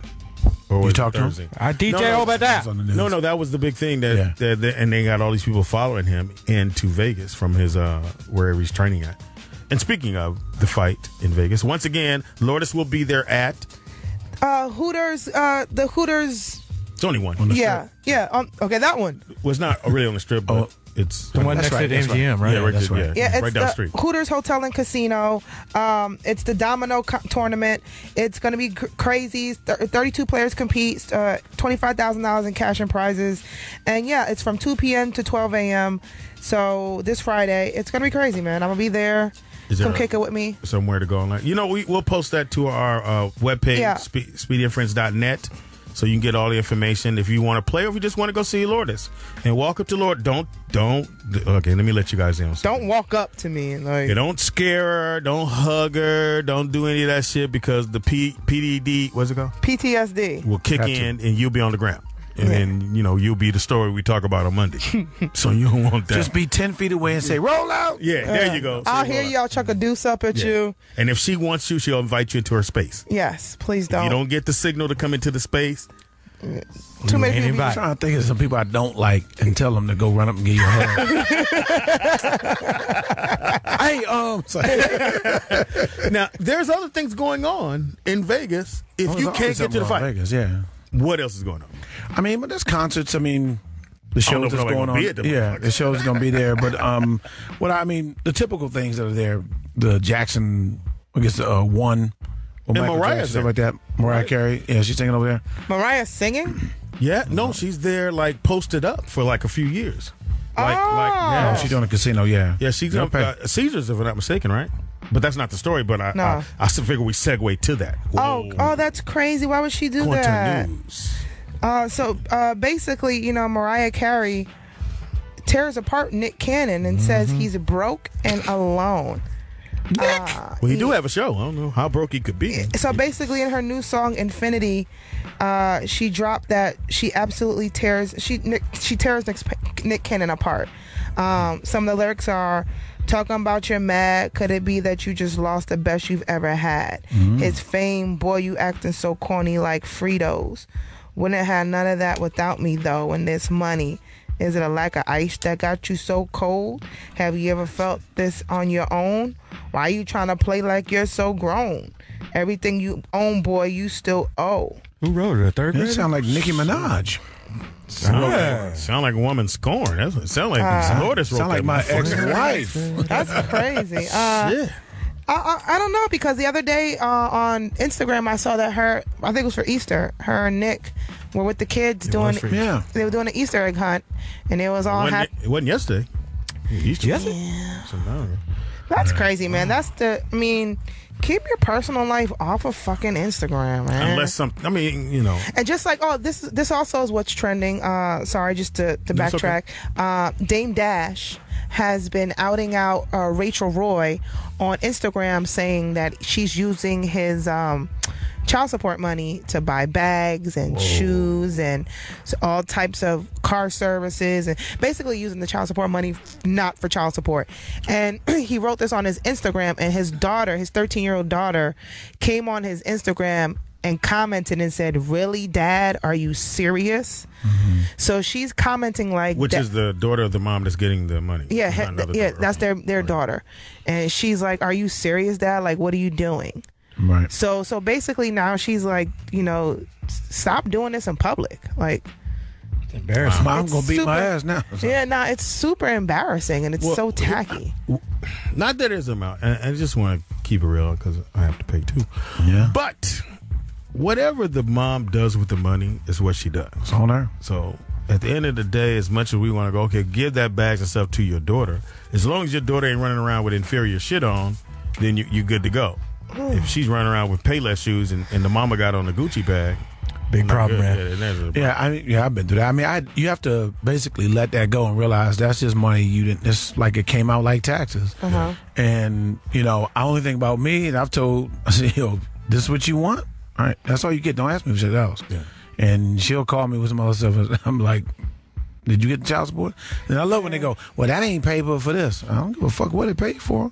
Or you talked to him? I DJ all about that. No, that was the big thing that and they got all these people following him into Vegas from his wherever he's training at. And speaking of the fight in Vegas, once again, Lourdes will be there at Hooters. The Hooters. It's only one. Yeah. Okay, that one. Well, it's not really on the strip, but it's the one next to the MGM, right? Yeah, right. That's right. Yeah, it's right down the street. Hooters Hotel and Casino. It's the domino tournament. It's going to be crazy. 32 players compete. $25,000 in cash and prizes. And yeah, it's from 2 p.m. to 12 a.m. So this Friday, it's going to be crazy, man. I'm going to be there. Come kick it with me. Somewhere to go online. You know, we'll post that to our webpage, speedyandfriends.net. So you can get all the information if you want to play or if you just want to go see Lourdes. And walk up to Lourdes. Don't. Okay, let me let you guys in. Don't walk up to me. And don't scare her. Don't hug her. Don't do any of that shit because the PTSD, what's it called? PTSD. Will kick in and you'll be on the ground. And then, you'll be the story we talk about on Monday. So you don't want that. Just be 10 feet away and say, roll out. Yeah, there you go. I'll hear y'all chuck a deuce up at you. And if she wants you, she'll invite you into her space. Yes, please don't. If you don't get the signal to come into the space. Too many people. I'm trying to think of some people I don't like and tell them to go run up and give you a hug. Now, there's other things going on in Vegas if you can't get to the fight. Vegas, yeah. What else is going on? I mean, but there's concerts. I mean, the shows that's going on. The show's going to be there. But the typical things that are there, the Jackson, I guess, one. And Mariah's stuff like that. Mariah Carey, yeah, she's singing over there. Mariah's singing? Yeah, no, she's there like posted up for like a few years. She's doing a casino, yeah. Yeah, she's Caesars, if I'm not mistaken, right? But that's not the story. But I still figure we segue to that. Whoa. Oh, that's crazy. Why would she do that? News. So basically, Mariah Carey tears apart Nick Cannon and says he's broke and alone. Well, he do have a show. I don't know how broke he could be. So basically, in her new song Infinity, she dropped that she absolutely tears Nick Cannon apart. Some of the lyrics are talking about you're mad. Could it be that you just lost the best you've ever had? His fame, boy, you acting so corny like Fritos. Wouldn't have none of that without me though. And this money. Is it a lack of ice that got you so cold? Have you ever felt this on your own? Why are you trying to play like you're so grown? Everything you own, boy, you still owe. Who wrote it? A third grader? It sound like Nicki Minaj. Sound like a woman scorned. That's what it sound like. Lourdes wrote sound like my ex-wife. That's crazy. Shit. I don't know, because the other day on Instagram I saw that I think it was for Easter, her and Nick were with the kids they were doing an Easter egg hunt, and it was all happy. It wasn't yesterday. Easter. Yesterday? Yeah. That's crazy, man. Keep your personal life off of fucking Instagram, man. Unless And just like, this also is what's trending. Sorry, just to backtrack. Okay. Dame Dash has been outing out Rachel Roy on Instagram, saying that she's using his child support money to buy bags and shoes and all types of car services, and basically using the child support money not for child support. And he wrote this on his Instagram, and his 13-year-old daughter came on his Instagram and commented and said, "Really, Dad? Are you serious?" So she's commenting like, which is the daughter of the mom that's getting the money. Yeah, Not yeah, daughter. that's their daughter, and she's like, "Are you serious, Dad? Like, what are you doing?" Right. So basically now she's like, you know, stop doing this in public. Like, it's embarrassing. I'm gonna beat my ass now. Yeah, no, it's super embarrassing and it's so tacky. Not that it's amount, and I just want to keep it real because I have to pay too. Yeah. But whatever the mom does with the money is what she does. It's on her. So at the end of the day, as much as we want to go, okay, give that bags and stuff to your daughter. As long as your daughter ain't running around with inferior shit on, then you're good to go. If she's running around with Payless shoes and the mama got on the Gucci bag, big problem, man. I've been through that. I mean, you have to basically let that go and realize that's just money you didn't. It's like it came out like taxes. And you know, I only think about me, and I've told, I said, "Yo, this is what you want. All right, that's all you get. Don't ask me for shit else." Yeah. And she'll call me with some other stuff. I'm like, "Did you get the child support?" And I love when they go, "Well, that ain't paper for this." I don't give a fuck what it paid for.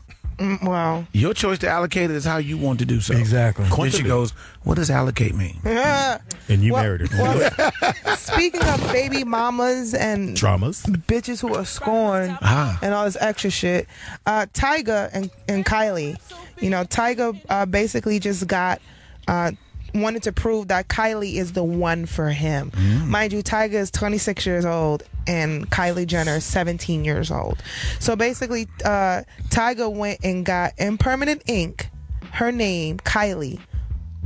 Well, your choice to allocate it is how you want to do so. Exactly. Then she goes, "What does allocate mean?" And you married her. Speaking of baby mamas and dramas, bitches who are scorned and all this extra shit, Tyga and Kylie, you know, Tyga basically just got wanted to prove that Kylie is the one for him. Mind you, Tyga is 26 years old and Kylie Jenner is 17 years old. So basically, Tyga went and got in permanent ink her name, Kylie,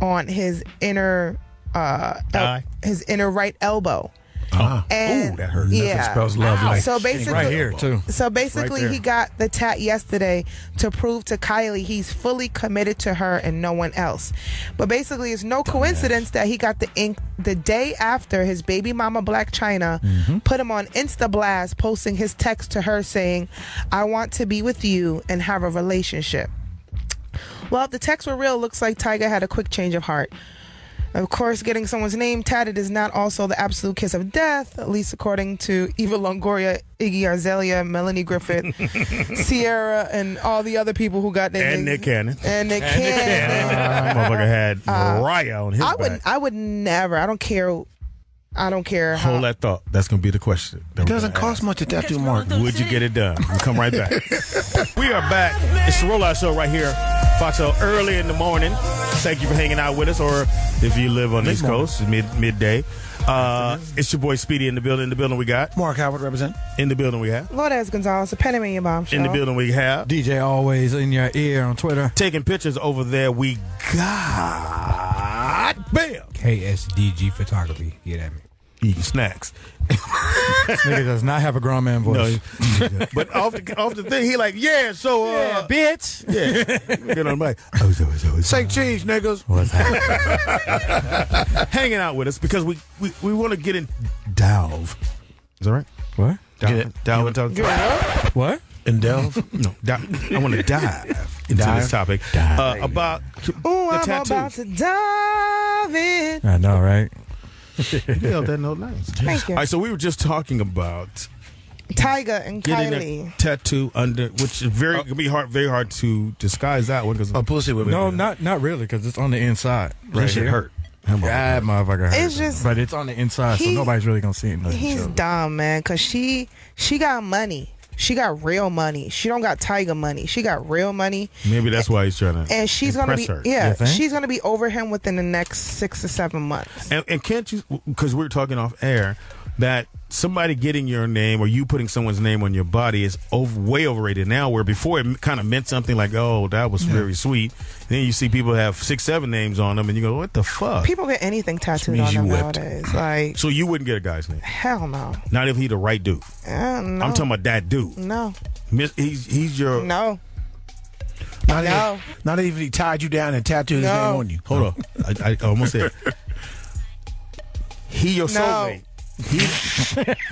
on his inner right elbow. And that hurt. Yeah. Spells love like so basically, right here too. So basically, Right he got the tat yesterday to prove to Kylie he's fully committed to her and no one else. But basically, it's no coincidence that he got the ink the day after his baby mama Black China put him on Insta Blast, posting his text to her saying, "I want to be with you and have a relationship." Well, if the texts were real, looks like Tyga had a quick change of heart. Of course, getting someone's name tatted is not also the absolute kiss of death, at least according to Eva Longoria, Iggy Azalea, Melanie Griffith, Sierra, and all the other people who got their And names. Nick Cannon. And Nick Cannon. Motherfucker had Mariah on his back. I would never. I don't care. How. Hold that thought. That's going to be the question. It doesn't cost much to tattoo, Mark. Would you get it done? We'll come right back. We are back. It's the Rollout Show right here, Foxxhole, early in the morning. Thank you for hanging out with us, or if you live on the East Coast, midday. It's your boy Speedy in the building. In the building we got Mark Howard represent. In the building we have Lourdes Gonzales, a penny in your bomb show. In the building we have DJ Alwayz in your ear on Twitter. Taking pictures over there we got bam KSDG Photography. Get at me. Eating snacks. This nigga does not have a grown man voice. No, but off the thing, he like, yeah, so bitch. Yeah. Get on the mic. Say cheese, niggas. What's happening? Hanging out with us because we want to get in delve. Is that right? What? Delve and talk. What? And delve? No, I want to dive into this topic about Ooh, the I'm tattoos. about to dive in. I know, right? You held that note nice. Thank you. All right, so we were just talking about Tyga and getting Kylie. a tattoo under, which is very hard to disguise that one because A pussy with No, not really, because it's on the inside. that shit hurt. That motherfucker hurt. It's just- but it's on the inside, so nobody's really gonna see it. He's dumb, man, because she got money. She got real money. She don't got Tyga money. She got real money. Maybe that's why he's trying to. And she's gonna be impress her. she's gonna be over him within the next 6 to 7 months. And can't you? Because we were talking off air that somebody getting your name or you putting someone's name on your body is way overrated now. Where before it kind of meant something like, oh, that was very sweet. Then you see people have 6, 7 names on them, and you go, what the fuck? People get anything tattooed means on you them whipped. nowadays. Like, So you wouldn't get a guy's name? hell no. Not if he the right dude. No. I'm talking about that dude. No. He's your No. Not No. even, not even he tied you down and tattooed his No. name on you. Hold on, I almost said. He your No. soulmate.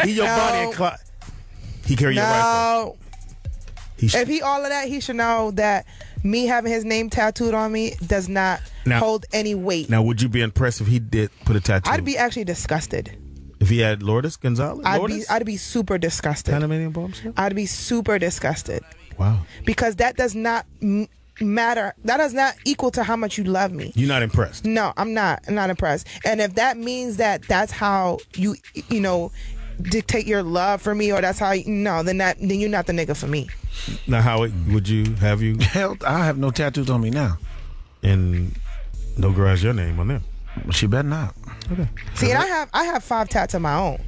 He your No. Bonnie and Clyde. He carry your rifle. No. He If he all of that, he should know that me having his name tattooed on me does not hold any weight. Now, would you be impressed if he did put a tattoo? I'd be actually disgusted. If he had Lourdes Gonzales? I'd be super disgusted. Panamanian bombshell? I'd be super disgusted Wow. because that does not matter. That does not equal to how much you love me. You're not impressed. No, I'm not. I'm not impressed. And if that means that that's how you dictate your love for me, or that's how then you're not the nigga for me. Now, how would you have you? Hell, I have no tattoos on me now, and no girl has your name on them. She better not. Okay. See, and I have 5 tats of my own.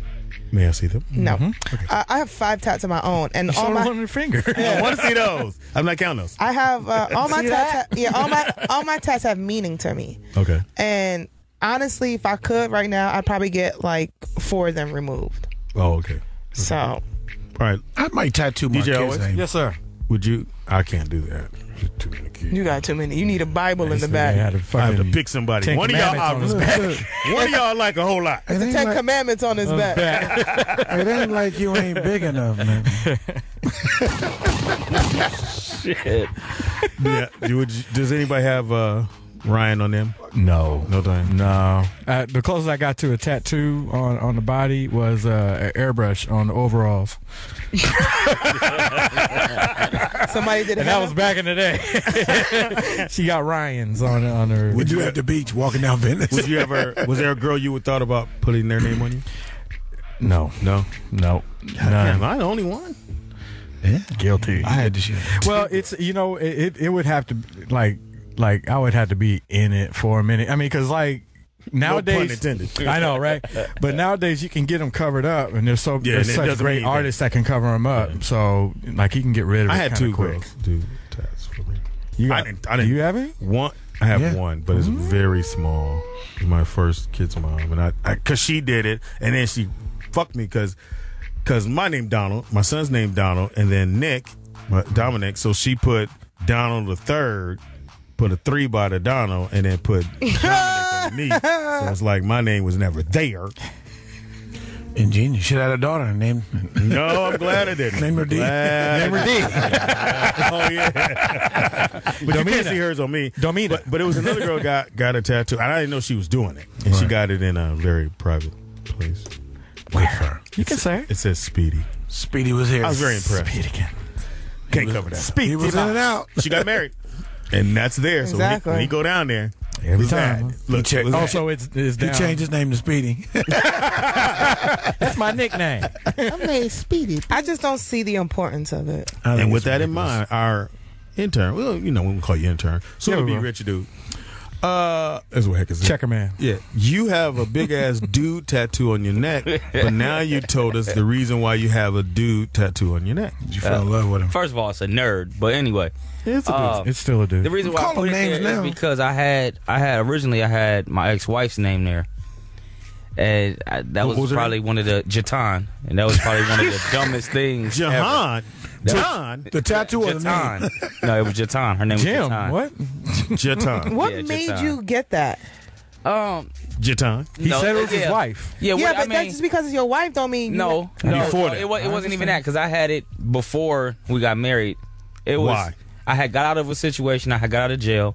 May I see them? No, Okay. I have 5 tats of my own, and You all showed my them on your finger. I want to see those. I'm not counting those. I have all my See tats. that? All my tats have meaning to me. Okay. And honestly, if I could right now, I'd probably get like 4 of them removed. Oh, okay. So, all right. I might tattoo my DJ kid's Alwayz? name. Yes, sir. Would you? I can't do that. Too many kids. you got too many. You need a Bible in the back. I have to pick somebody. 10 One of y'all, Commandments on his back. one of y'all like a whole lot. It's the 10 Commandments on his back. It ain't like you ain't big enough, man. Shit. Yeah. Does anybody have Ryan on them? No. No time. No. The closest I got to a tattoo on the body was an airbrush on the overalls. Somebody did it. And that was back in the day. She got Ryan's on her. Would you at the beach walking down Venice? Would you ever? Was there a girl you would thought about putting their name on you? No. Damn, I'm the only one. Yeah. Guilty. I had to shit. Well, it's it would have to like I would have to be in it for a minute. I mean, because like nowadays, no pun intended. I know, right? But nowadays you can get them covered up, and there's such great artists that can cover them up. Yeah. So like you can get rid of. I it had 2 quick. girls do tats for me. I didn't. You have it? One. I have one, but it's very small. It's my first kid's mom, and I because she did it, and then she fucked me because my name Donald, my son's name Donald, and then Dominic. So she put Donald the third, put a 3 by the Donald, and then put Dominic underneath. So it's like my name was never there. Ingenious. You should have had a daughter named. No, I'm glad I didn't. Name her D. Name her D. Oh yeah. But you can't see hers on me. Don't mean it. But it was another girl got a tattoo, and I didn't know she was doing it, and she got it in a very private place. Wait for her. You can say it says Speedy. Speedy was here. I was very impressed. Speedy again. Can't cover that. Speedy was in and out. She got married, and that's there. So Exactly. when he go down there every time. Look, Also, it's down. He changed his name to Speedy. That's my nickname. I'm named Speedy. I just don't see the importance of it. And with that in mind, our intern, well, we can call you intern. So it'll be Rich Dude. That's what heck is it? Checker man. Yeah, you have a big ass dude tattoo on your neck, but now you told us the reason why you have a dude tattoo on your neck. Did you fell in love with him? First of all, it's a nerd, but anyway, it's a dude. It's still a dude. The reason why I put it there is because I had originally my ex-wife's name there, and that was probably one of the Jatan, and that was probably one of the dumbest things. Jahan. John, the tattoo or the name? No, it was Jatan. Her name was Jatan. What? Jatan. What made you get that? Jatan. He said it was his wife. Yeah, but that's just because it's your wife don't mean no. It wasn't even that because I had it before we got married. It was why I had got out of a situation. I had got out of jail.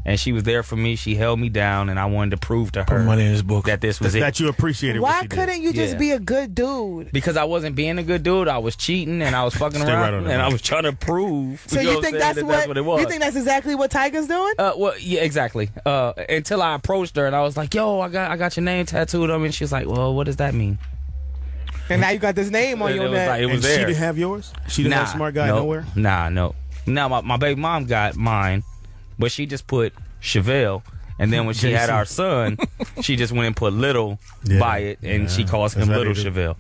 And she was there for me. She held me down, and I wanted to prove to her put money in his book that this was it. That you appreciated. Why couldn't you just be a good dude? Because I wasn't being a good dude. I was cheating, and I was fucking around, and I was trying to prove. So you think that's what it was? You think that's exactly what Tiger's doing? Well, yeah, exactly. Until I approached her, and I was like, "Yo, I got your name tattooed on me," and she's like, "Well, what does that mean?" And now you got this name on your neck. It was and there. She didn't have yours. She didn't have Smart Guy nowhere. No. Now my baby mom got mine, but she just put Chevelle, and then when she had our son, she just went and put Little by it, and she calls him Little Chevelle.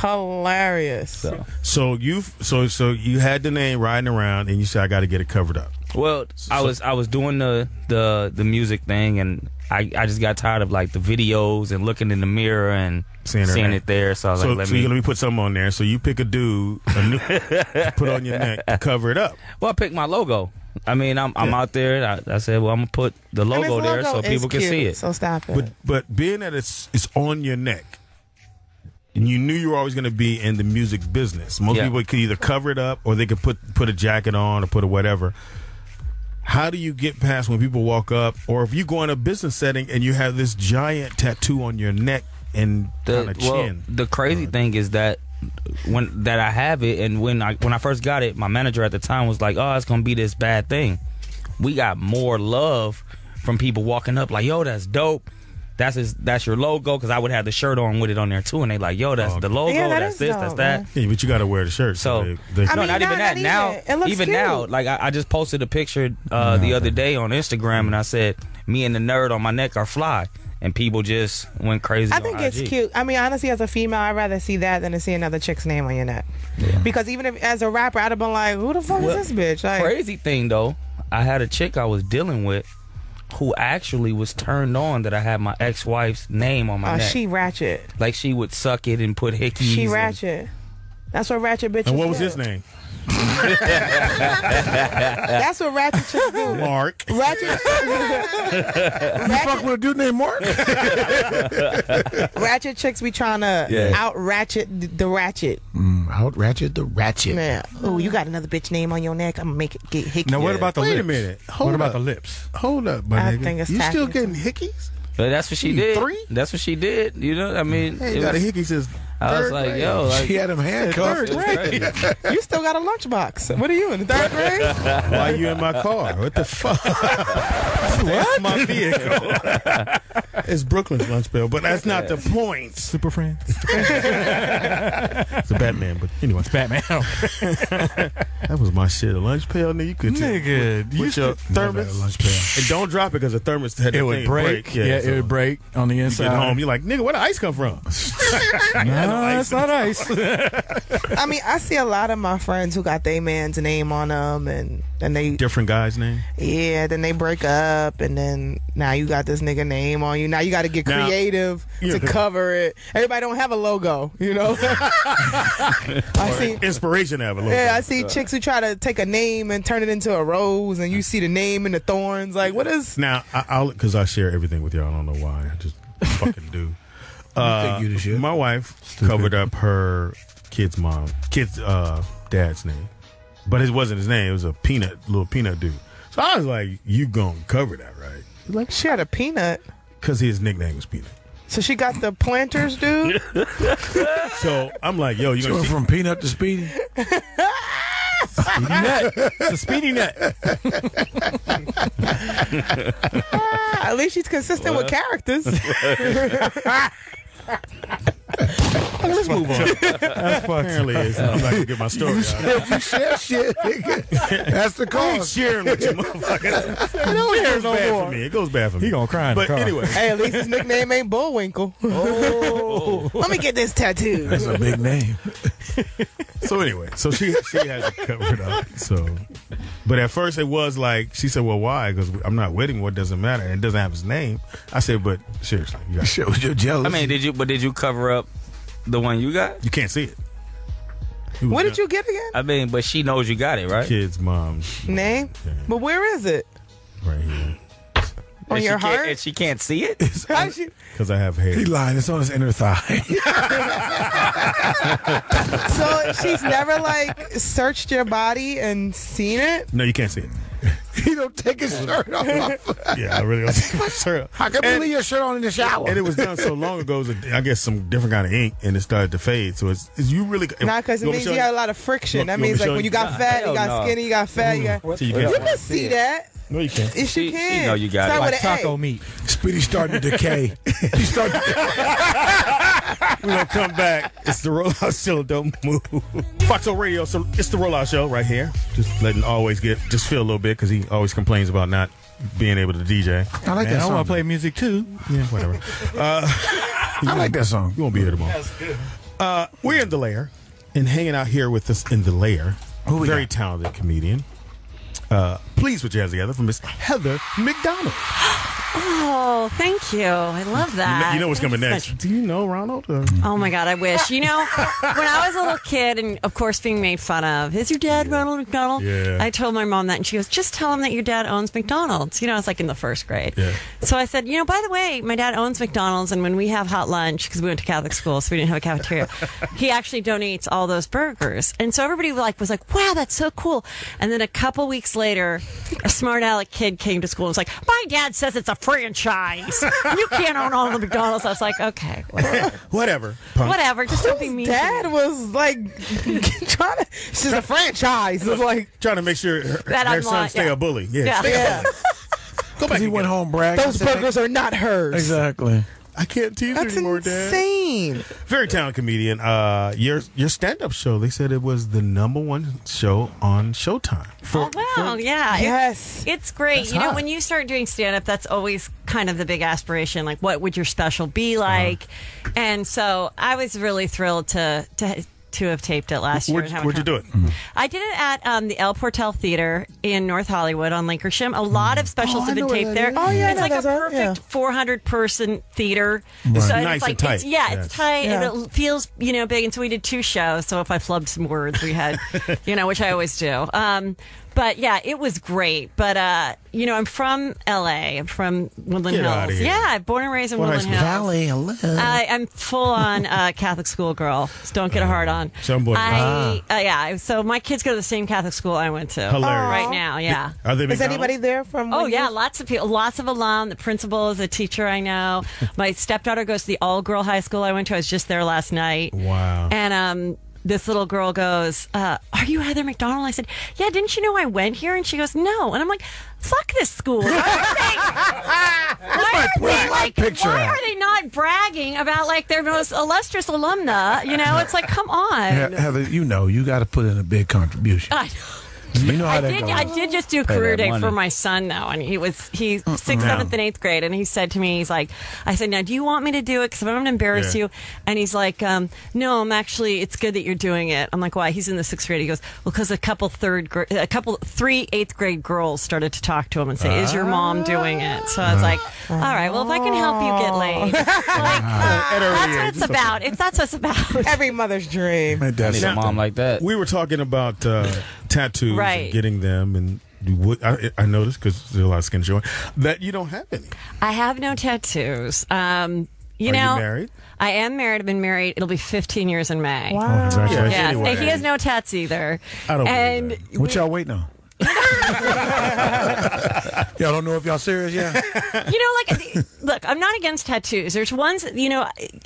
Hilarious. So you had the name riding around, and you said I got to get it covered up. Well, I was doing the music thing, and I just got tired of like the videos and looking in the mirror and seeing it there. So I was like, let me put something on there. So you pick a dude, put on your neck to cover it up. Well, I picked my logo. I mean, I'm out there. I said, well, I'm gonna put the logo there so people can see it. So stop it. But being that it's on your neck, and you knew you were always gonna be in the music business. Most people could either cover it up or they could put a jacket on or put a whatever. How do you get past when people walk up, or if you go in a business setting and you have this giant tattoo on your neck and on a chin? The crazy thing is that I have it, and when I first got it, my manager at the time was like, "Oh, it's gonna be this bad thing," we got more love from people walking up like, yo, that's dope. That's your logo, because I would have the shirt on with it on there too, and they like, yo, that's the logo, that's this, dope, that's that. Yeah, but you got to wear the shirt. So they no, not even that. Now, it looks even cute. now, like I just posted a picture the other day on Instagram, and I said, me and the nerd on my neck are fly, and people just went crazy. I think it's cute. I mean, honestly, as a female, I'd rather see that than to see another chick's name on your neck. Yeah. Because even if as a rapper, I'd have been like, who the fuck is this bitch? Like, crazy thing though, I had a chick I was dealing with who actually was turned on that I had my ex-wife's name on my neck. She ratchet. Like she would suck it and put hickeys. She ratchet. That's what ratchet bitches do. And what was his name? That's what ratchet chicks do. Mark. Ratchet. You fuck with a dude named Mark? Ratchet chicks be trying to out ratchet the ratchet. Out ratchet the ratchet. Man, oh, you got another bitch name on your neck. I'm gonna make it get hickey. Now, what about the lips? Wait a minute. What about the lips? Hold up, my I nigga. think it's You still tacky. getting hickeys? But that's what she did. 3? That's what she did. You know, I mean, Hey, you got a hickey since I was third like, grade. yo, like, She had him handcuffed. You still got a lunchbox. What are you in the 3rd grade? Why you in my car? What the fuck? That's my vehicle. It's Brooklyn's lunch bell, but that's not the point. Super Friends. It's a Batman, but anyway. It's Batman. That was my shit. A lunch pail, nigga. You could Nigga, with your thermos. Lunch pail. And don't drop it because the thermos had It that would thing break. Yeah, so it would break on the you inside. get home, you're like, nigga, where the ice come from? No, it's not ice. I mean, I see a lot of my friends who got their man's name on them, and they Different guy's name? yeah, then they break up, and then now you got this nigga name on you. Now you got to get Now- creative Yeah. to cover it. Everybody don't have a logo, you know. I see. Inspiration to have a logo. Yeah, I see chicks who try to take a name and turn it into a rose, and you see the name and the thorns. Like, what is? Now, because I share everything with y'all. I don't know why. I just fucking do. think you the shit. My wife covered up her kid's dad's name, but it wasn't his name. It was a little peanut dude. So I was like, "You gonna cover that, right?" Like, she had a peanut, Because his nickname was Peanut. so she got the planters, dude. So I'm like, "Yo, you So gonna see?" from Peanut to Speedy? Speedy nut. It's a speedy nut. At least she's consistent with characters. Let's move on. Apparently, I'm not gonna get my story out. You share shit, nigga. That's the I ain't cause. sharing with you, motherfuckers. It always goes bad for me. It goes bad for me. He gonna cry in the But car. anyway, Hey, at least his nickname ain't Bullwinkle. oh. Let me get this tattoo. That's a big name. So anyway, so she has it covered up. So, but at first it was like she said, "Well, why? Because I'm not with him. What doesn't matter? And it doesn't have his name." I said, "But seriously, you got Shit was your jealous. I mean, did you cover up the one you got? you can't see it." What did you get again? I mean, but she knows you got it, right? Kid's mom's Name? But where is it? right here On And your she can't- heart? And she can't see it? How'd you- because I have hair. He lying. It's on his inner thigh. So she's never like searched your body and seen it? No, you can't see it. He don't take his shirt off. Yeah, I really don't take my shirt off. How can you leave your shirt on in the shower? And it was done so long ago. It was I guess some different kind of ink, and it started to fade. So it's you really Not because it you want me means to you show had a lot of friction. That You want me means to like show when you? you got fat, you got skinny, you got fat, you got. So you You can't- can see that. No, you can't. Yes, you She can. know you got Start it. with Like an taco A. meat. Speedy starting to decay. He started We're gonna come back. It's the Rollout Show. Don't move. Foxxhole Radio. So it's the Rollout Show right here. Just letting Alwayz just feel a little bit because he always complains about not being able to DJ. I like Man, that I song. want to play music too. Yeah, whatever. I like that song. You won't be here tomorrow. We're in the lair and hanging out here with us in the lair. Very talented comedian. Please put your hands together for Miss Heather McDonald. Oh, thank you. I love that. You know what's coming Thank you next. so much. Do you know Ronald? Oh my God, I wish. You know, when I was a little kid and of course being made fun of, is your dad Ronald McDonald? Yeah. I told my mom that and she goes, just tell him that your dad owns McDonald's. You know, I was like in the 1st grade. Yeah. So I said, you know, by the way, my dad owns McDonald's and when we have hot lunch, because we went to Catholic school, so we didn't have a cafeteria, he actually donates all those burgers. And so everybody was like, wow, that's so cool. And then a couple weeks later, a smart aleck kid came to school and was like, my dad says it's a franchise. You can't own all the McDonald's. I was like, okay, whatever. Whatever. Just don't be mean. Dad was like trying to. This is a franchise. It was like trying to make sure their son stay a bully. Yeah. Stay a bully. Go back. He went home bragging. Those burgers are not hers. Exactly. I can't tease her anymore, Dad. Insane. Very talented comedian. Your stand-up show, they said it was the #1 show on Showtime. Yeah. Yes. It's great. That's you know, hot. when you start doing stand-up, that's always kind of the big aspiration. Like, what would your special be like? And so I was really thrilled to have taped it last year. Where'd you do it? I did it at the El Portal Theater in North Hollywood on Linkersham. A lot of specials have been taped there. Oh, yeah, it's like a perfect 400-person theater. Right. So Nice it's like, and tight. It's tight and it feels big. And so we did 2 shows. So if I flubbed some words, we had which I always do. But yeah, it was great. But I'm from LA. I'm from Woodland Get outta Hills. here. Yeah, born and raised in Woodland Hills. Valley, hello. I'm full on Catholic school girl. So don't get a hard on. So So my kids go to the same Catholic school I went to. Hilarious. Right now, yeah. Are they Is anybody there from? Oh yeah, lots of people, lots of alum. The principal is a teacher I know. My stepdaughter goes to the all-girl high school I went to. I was just there last night. Wow. And this little girl goes, "Are you Heather McDonald?" I said, "Yeah, didn't you know I went here?" And she goes, "No." And I'm like, "Fuck this school. Why are they not bragging about like their most illustrious alumna? It's like, come on." Heather, you got to put in a big contribution. You know how that goes. I did just do career day for my son though, and he's 6th, 7th, and 8th grade, and he said to me, I said, "Now, do you want me to do it? Because I'm going to embarrass you." And he's like, "No, it's good that you're doing it." I'm like, "Why?" He's in the 6th grade. He goes, "Well, because 3 8th grade girls started to talk to him and say, 'Is your mom doing it?'" So I was like, "All right, well, if I can help you get laid, that's what it's about. That's what it's about." Every mother's dream. I need a mom like that. We were talking about tattoos Right. and getting them, and I noticed, because there's a lot of skin showing, that you don't have any. I have no tattoos. Are you married? I am married. I've been married. It'll be 15 years in May. Wow. Oh, congratulations. Yes. Anyway. And he has no tats either. I don't and believe What y'all waiting on? Y'all don't know if y'all serious yet? Look, I'm not against tattoos. There's ones,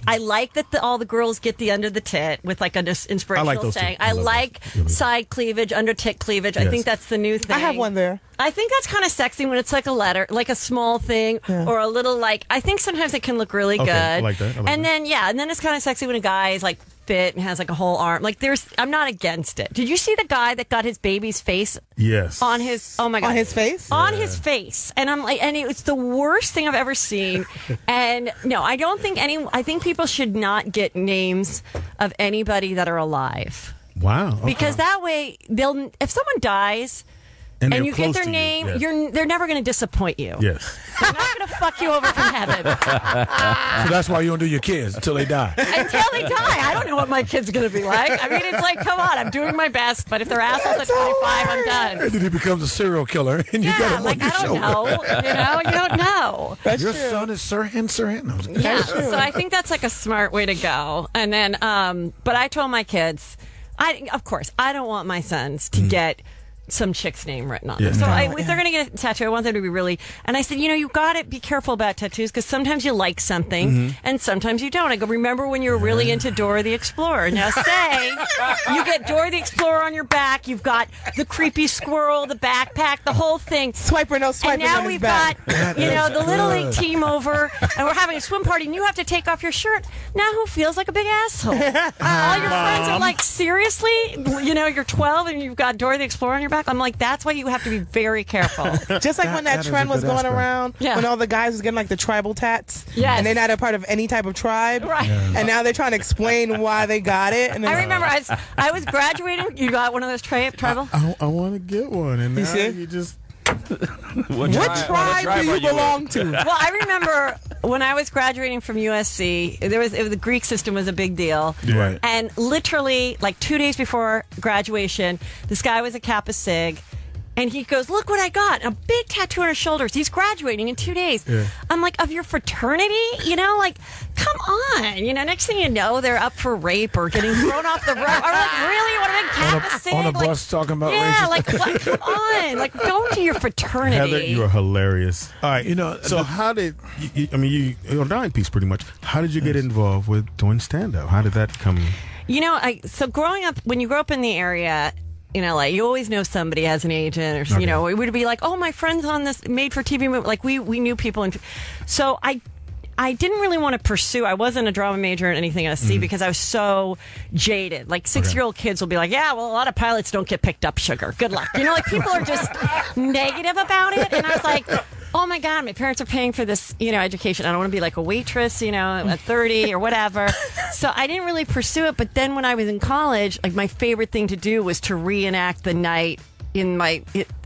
I like that all the girls get the under the tit with like an inspirational I like those saying. too. I like side cleavage, under tit cleavage. I Yes. think that's the new thing. I have one there. I think that's kind of sexy when it's like a letter, like a small thing, or a little like. I think sometimes it can look really Okay, good. I like that. And then it's kind of sexy when a guy is like fit and has like a whole arm. Like I'm not against it. Did you see the guy that got his baby's face? Yes. On his, oh my God. On his face? On his face. And I'm like, and it's the worst thing I've ever seen. And no, I don't think I think people should not get names of anybody that are alive. Wow. Okay. Because that way, if someone dies, and you get their name, they're never going to disappoint you. Yes. They're not going to fuck you over from heaven. So that's why you don't do your kids until they die. Until they die. I don't know what my kid's going to be like. I mean, it's like, come on, I'm doing my best, but if they're assholes at 25, I'm done. And then he becomes a serial killer, and you got him on your I don't shoulder. know. You don't know. Your son is Sirhan Sirhan. Yeah, so I think that's like a smart way to go. And then, but I told my kids, of course, I don't want my sons to get some chick's name written on them. So if they're going to get a tattoo, I want them to be really... And I said, you got to be careful about tattoos because sometimes you like something and sometimes you don't. I go, remember when you were really into Dora the Explorer. Now say you get Dora the Explorer on your back, you've got the creepy squirrel, the backpack, the whole thing. Swiper, no swiper. And now we've got, the Little League team over and we're having a swim party and you have to take off your shirt. Now who feels like a big asshole? All your friends are like, seriously? You're 12 and you've got Dora the Explorer on your back? I'm like, that's why you have to be very careful. Just like when that trend was going around, when all the guys was getting like the tribal tats, and they're not a part of any type of tribe, and now they're trying to explain why they got it. And I remember I was graduating. You got one of those tribal? I want to get one, and now you just... What tribe do you belong to? Well, I remember when I was graduating from USC, the Greek system was a big deal. Right. And literally, like 2 days before graduation, this guy was a Kappa Sig, And he goes, look what I got. A big tattoo on his shoulders. He's graduating in 2 days. Yeah. I'm like, of your fraternity? You know, like, come on. You know, next thing you know, they're up for rape or getting thrown off the road. I'm like, really? What am I canvassing? On a bus talking about yeah, racism. like, what? Come on. Like, go to your fraternity. Heather, you are hilarious. All right, so how did you're a dying piece pretty much. How did you get involved with doing stand-up? How did that come? You know, so growing up, when you grow up in the area, in LA, you always know somebody has an agent, or you know, it would be like, oh, my friend's on this made-for-TV movie. Like we knew people, and so I didn't really want to pursue. I wasn't a drama major in anything at SC because I was so jaded. Like 6-year-old kids will be like, yeah, well, a lot of pilots don't get picked up, sugar. Good luck. You know, like people are just negative about it, and I was like, oh my God, my parents are paying for this, you know, education. I don't want to be like a waitress, you know, at 30 or whatever. So I didn't really pursue it. But then when I was in college, like my favorite thing to do was to reenact the night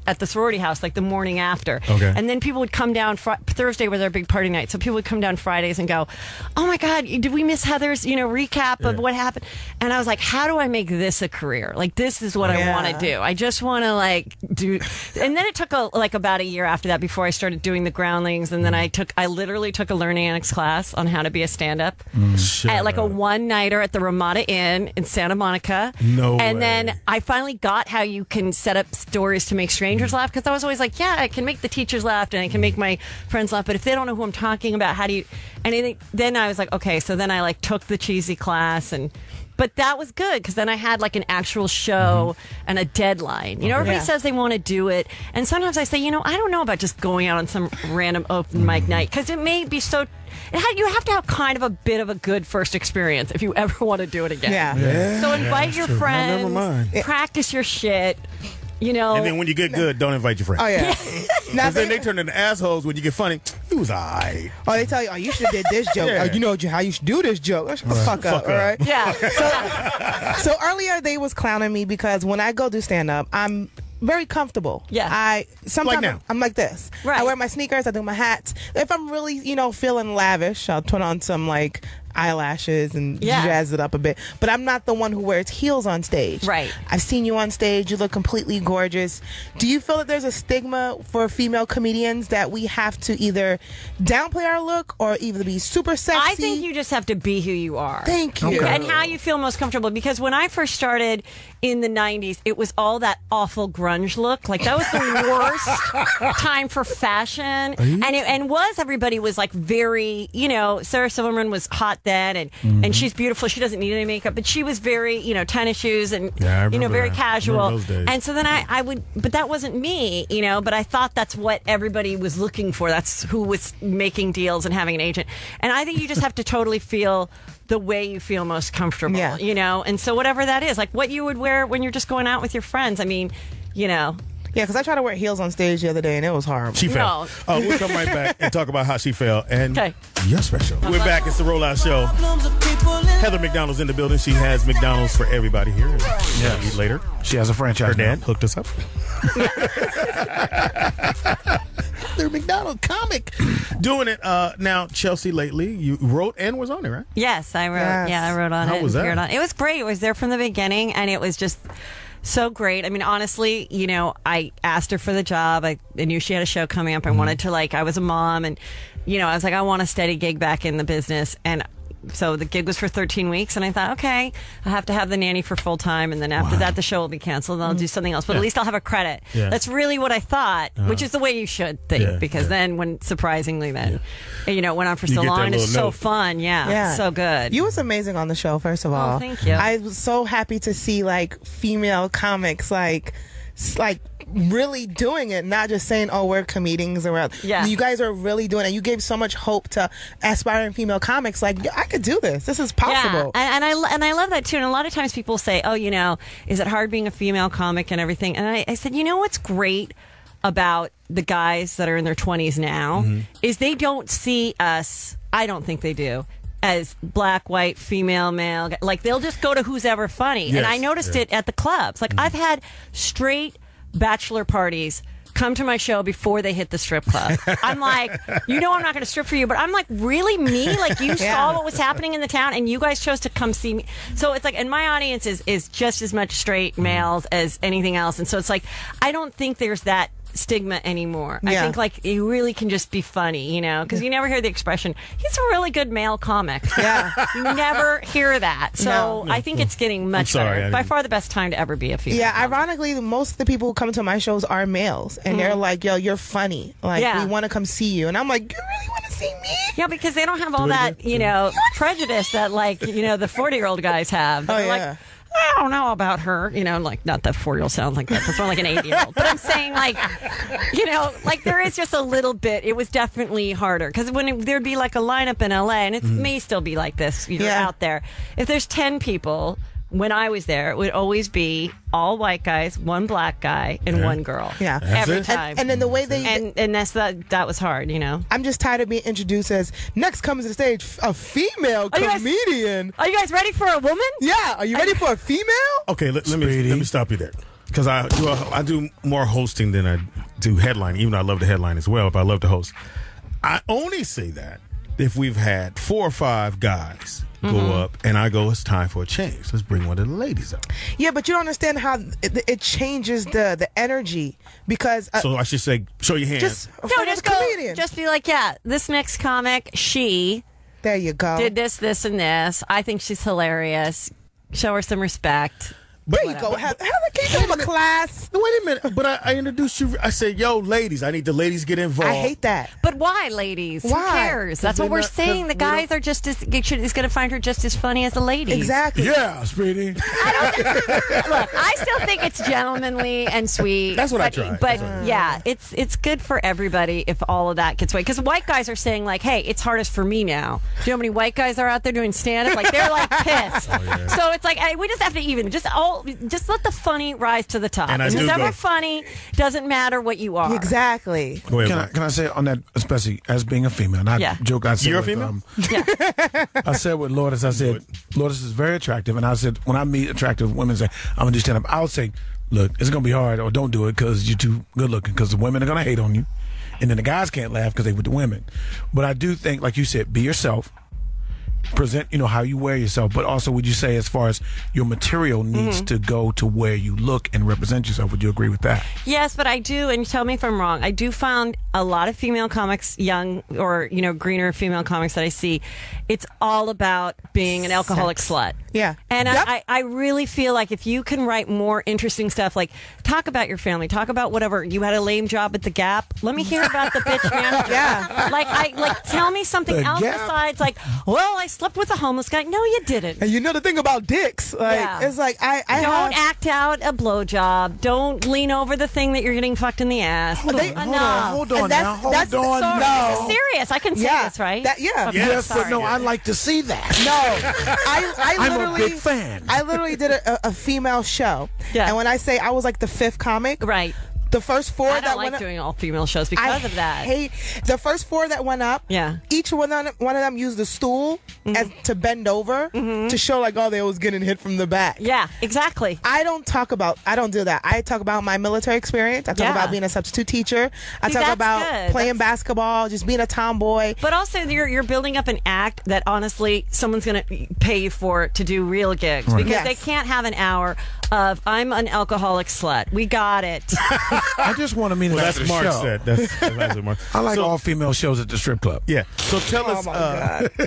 at the sorority house, like the morning after. Okay. And then people would come down, Thursday was our big party night, so people would come down Fridays and go, oh my God, did we miss Heather's, you know, recap of what happened? And I was like, how do I make this a career? Like, this is what I want to do. I just want to like do, and then it took about a year after that before I started doing the groundlings, and then I literally took a learning annex class on how to be a stand-up at like a one-nighter at the Ramada Inn in Santa Monica. And then I finally got how you can set up stories to make strangers laugh, because I was always like, yeah, I can make the teachers laugh and I can make my friends laugh, but if they don't know who I'm talking about, how do you? And then I was like, okay, so then I like took the cheesy class, but that was good because then I had like an actual show and a deadline. You know, everybody says they want to do it, and sometimes I say, you know, I don't know about just going out on some random open mic night, because it may be so. You have to have kind of a bit of a good first experience if you ever want to do it again. So invite your friends, practice your shit. You know, and then when you get good, don't invite your friends. Oh yeah, because then they turn into assholes when you get funny. He was alright. Oh, they tell you, oh, you should have did this joke. Oh, you know how you should do this joke. Shut the fuck up, all right? Yeah. So earlier they was clowning me because when I go do stand up, I'm very comfortable. Yeah. Sometimes like now. I'm like this. Right. I wear my sneakers. I do my hats. If I'm really, you know, feeling lavish, I'll put on some like eyelashes and jazz it up a bit. But I'm not the one who wears heels on stage. Right. I've seen you on stage. You look completely gorgeous. Do you feel that there's a stigma for female comedians that we have to either downplay our look or either be super sexy? I think you just have to be who you are. Thank you. And how you feel most comfortable. Because when I first started in the 90s, it was all that awful grunge look. Like, that was the worst time for fashion. And everybody was like very, you know, Sarah Silverman was hot then, and she's beautiful. She doesn't need any makeup, but she was very, you know, tennis shoes and, you know, very casual. And so then I would, but that wasn't me, you know, but I thought that's what everybody was looking for. That's who was making deals and having an agent. And I think you just have to totally feel the way you feel most comfortable, you know? And so whatever that is, like what you would wear when you're just going out with your friends. I mean, you know. Yeah, because I tried to wear heels on stage the other day, and it was horrible. She fell. We'll come right back and talk about how she fell. And you're special. We're back. It's the Rollout Show. Heather McDonald's in the building. She has McDonald's for everybody here. Eat later. She has a franchise. Her dad hooked us up. Heather McDonald, comic. Doing it now, Chelsea, lately. You wrote and was on it, right? Yes, I wrote. Yes. Yeah, I wrote on it. How was that? It was great. It was there from the beginning, and it was just so great. I mean, honestly, you know, I asked her for the job. I knew she had a show coming up. I wanted to, like, I was a mom, and, you know, I was like, I want a steady gig back in the business. And so the gig was for 13 weeks, and I thought, okay, I have to have the nanny for full time, and then after that, the show will be canceled, and I'll do something else. But at least I'll have a credit. That's really what I thought, which is the way you should think, because then, when surprisingly, you know, it went on for so long, and it's so fun. So good. You was amazing on the show, first of all. Oh, thank you. I was so happy to see like female comics like really doing it, not just saying, oh, we're comedians around. You guys are really doing it. You gave so much hope to aspiring female comics, like, I could do this. This is possible. And I love that too. And a lot of times people say, oh, you know, is it hard being a female comic and everything? And I said, you know what's great about the guys that are in their 20s now is they don't see us, I don't think they do, as black, white, female, male. Like, they'll just go to who's ever funny. And I noticed it at the clubs. Like, I've had straight bachelor parties come to my show before they hit the strip club. I'm like, I'm not going to strip for you, but I'm like, really, me? Like, you saw what was happening in the town, and you guys chose to come see me. So it's like, and my audience is just as much straight males as anything else, and so it's like, I don't think there's that stigma anymore. I think like you really can just be funny, because you never hear the expression, he's a really good male comic. Yeah. You never hear that. So I think it's getting much better. By far the best time to ever be a female. Yeah, ironically, most of the people who come to my shows are males, and they're like, yo, you're funny. Like, we want to come see you. And I'm like, you really want to see me? Yeah, because they don't have all that, prejudice that, like, the 40-year-old guys have. They're like, I don't know about her, like, not that 4-year-old sounds like that. That's more like an 8-year-old. But I'm saying, like, like there is just a little bit. It was definitely harder because when there'd be like a lineup in LA, and it may still be like this, out there. If there's 10 people, when I was there, it would always be all white guys, one black guy, and one girl. Yeah, every time. And then the way they and that was hard, I'm just tired of being introduced as next comes to the stage a female comedian. Are you guys ready for a woman? Yeah. Are you ready for a female? Okay, let me stop you there, because I do more hosting than I do headlining. Even though I love the headline as well, but I love to host. I only say that if we've had 4 or 5 guys go up, and I go, it's time for a change. Let's bring one of the ladies up. Yeah, but you don't understand how it changes the energy, because so I should say, show your hand. Just be like, this next comic, there you go, did this, and this. I think she's hilarious. Show her some respect. There you go. Heather, can you give him a class? Wait a minute. But I introduced you. I said, yo, ladies. I need the ladies get involved. I hate that. But why, ladies? Why? Who cares? That's what we're saying. The guys are just as is going to find her just as funny as the ladies. Exactly. Yeah, Speedy. Look, I still think it's gentlemanly and sweet. That's what I try. But it's good for everybody if all of that gets away. Because white guys are saying, like, hey, it's hardest for me now. Do you know how many white guys are out there doing stand-up? Like, they're like pissed. So it's like, we just have to even just let the funny rise to the top. And if it's ever funny, doesn't matter what you are. Exactly. Can I say on that, especially as being a female? Not joke. I said you're a female. I said with Lourdes. I said Lourdes is very attractive, and I said when I meet attractive women, say I'm gonna do stand up. I would say, look, it's gonna be hard, or don't do it because you're too good looking. Because the women are gonna hate on you, and then the guys can't laugh because they with the women. But I do think, like you said, be yourself. Present, how you wear yourself, but also would you say as far as your material needs to go to where you look and represent yourself? Would you agree with that? Yes, but I do, and tell me if I'm wrong, I do find a lot of female comics, young or greener female comics that I see, it's all about being an alcoholic slut. Yeah. And I really feel like if you can write more interesting stuff, like talk about your family, talk about whatever, you had a lame job at the Gap, let me hear about the bitch manager. Like tell me something else besides like, well, I slept with a homeless guy. No, you didn't. And the thing about dicks, it's like I don't act out a blowjob. Don't lean over the thing that you're getting fucked in the ass. Hold on now. Hold on. No. This is serious. I can say this, right? Yes, but no, I'd like to see that. No, I'm a big fan. I literally did a female show. Yeah. And when I say I was like the 5th comic. Right. The first 4 I don't like doing all female shows because of that. The first 4 that went up. Yeah. Each one of them used the stool as to bend over to show like, they was getting hit from the back. Yeah, exactly. I don't do that. I talk about my military experience. I talk about being a substitute teacher. I talk about playing basketball, just being a tomboy. But also you're building up an act that honestly someone's going to pay you for to do real gigs because they can't have an hour of I'm an alcoholic slut. We got it. I just want to meet that's Mark said. That's Mark. I like all female shows at the strip club. Yeah. So tell us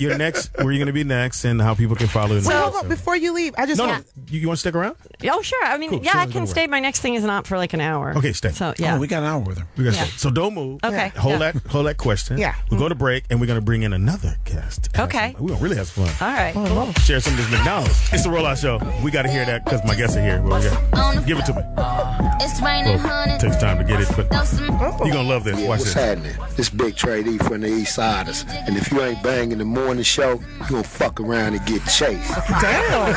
your next, where you're going to be next, and how people can follow you. Hold on, before you leave, I just no. You want to stick around? Oh, sure. I mean, I can stay. My next thing is not for like an hour. Okay, stay. So we got an hour with her. We got to stay. So don't move. Okay. Hold that question. Yeah. We'll go to break, and we're going to bring in another guest. Okay. We're going to really have some fun. All right. Cool. Share some of this McDonald's. It's the Rollout Show. We got to hear that because my guests are here. Give it to me. It's raining, honey. Takes time to get it, but you're going to love this. Watch this. What's happening? This Big Trade E from the East Siders. And if you ain't banging the morning show, you going to fuck around and get chased. Damn.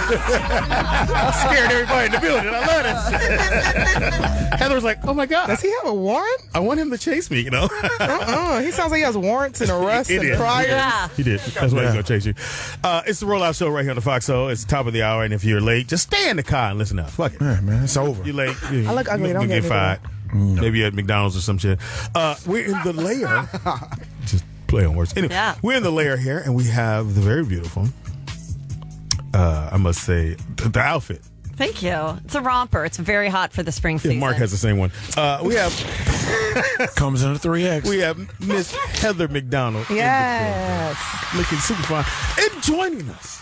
Scared everybody in the building. I love that. Heather was like, oh my God. Does he have a warrant? I want him to chase me, He sounds like he has warrants and arrests and priors. Yeah. He did. That's why he's going to chase you. It's the Rollout Show right here on the Foxxhole. It's the top of the hour, and if you're late, just stay in the car and listen up. Fuck it. Yeah, man, it's over. You're late. I look ugly. Don't get fired. Maybe at McDonald's or some shit. We're in the lair. Just play on words. Anyway, we're in the lair here, and we have the very beautiful, I must say, the outfit. Thank you. It's a romper. It's very hot for the spring season. Mark has the same one. We have comes in a 3X. We have Miss Heather McDonald. Yes, looking super fine. And joining us,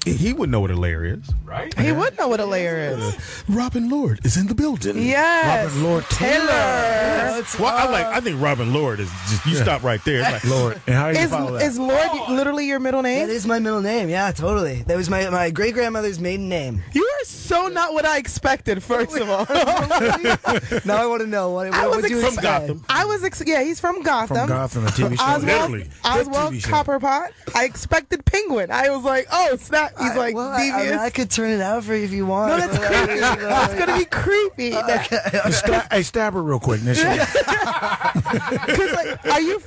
he would know what a layer is, right? He would know what a layer is. Robin Lourdes is in the building. Yes, Robin Lourdes Taylor. Well, I think Robin Lourdes is just you stop right there. It's like Lord. And how do you follow that? Is Lord literally your middle name? That is my middle name. Yeah, totally. That was my great grandmother's maiden name. You are so not what I expected. First of all, now I want to know what you from expect. Gotham. I was he's from Gotham. From Gotham, a TV show. Oswald Copperpot. I expected Penguin. I was like, oh snap. He's like devious. I could turn it out for you if you want. No, that's creepy. That's gonna be creepy. Hey, stab her real quick. Because are you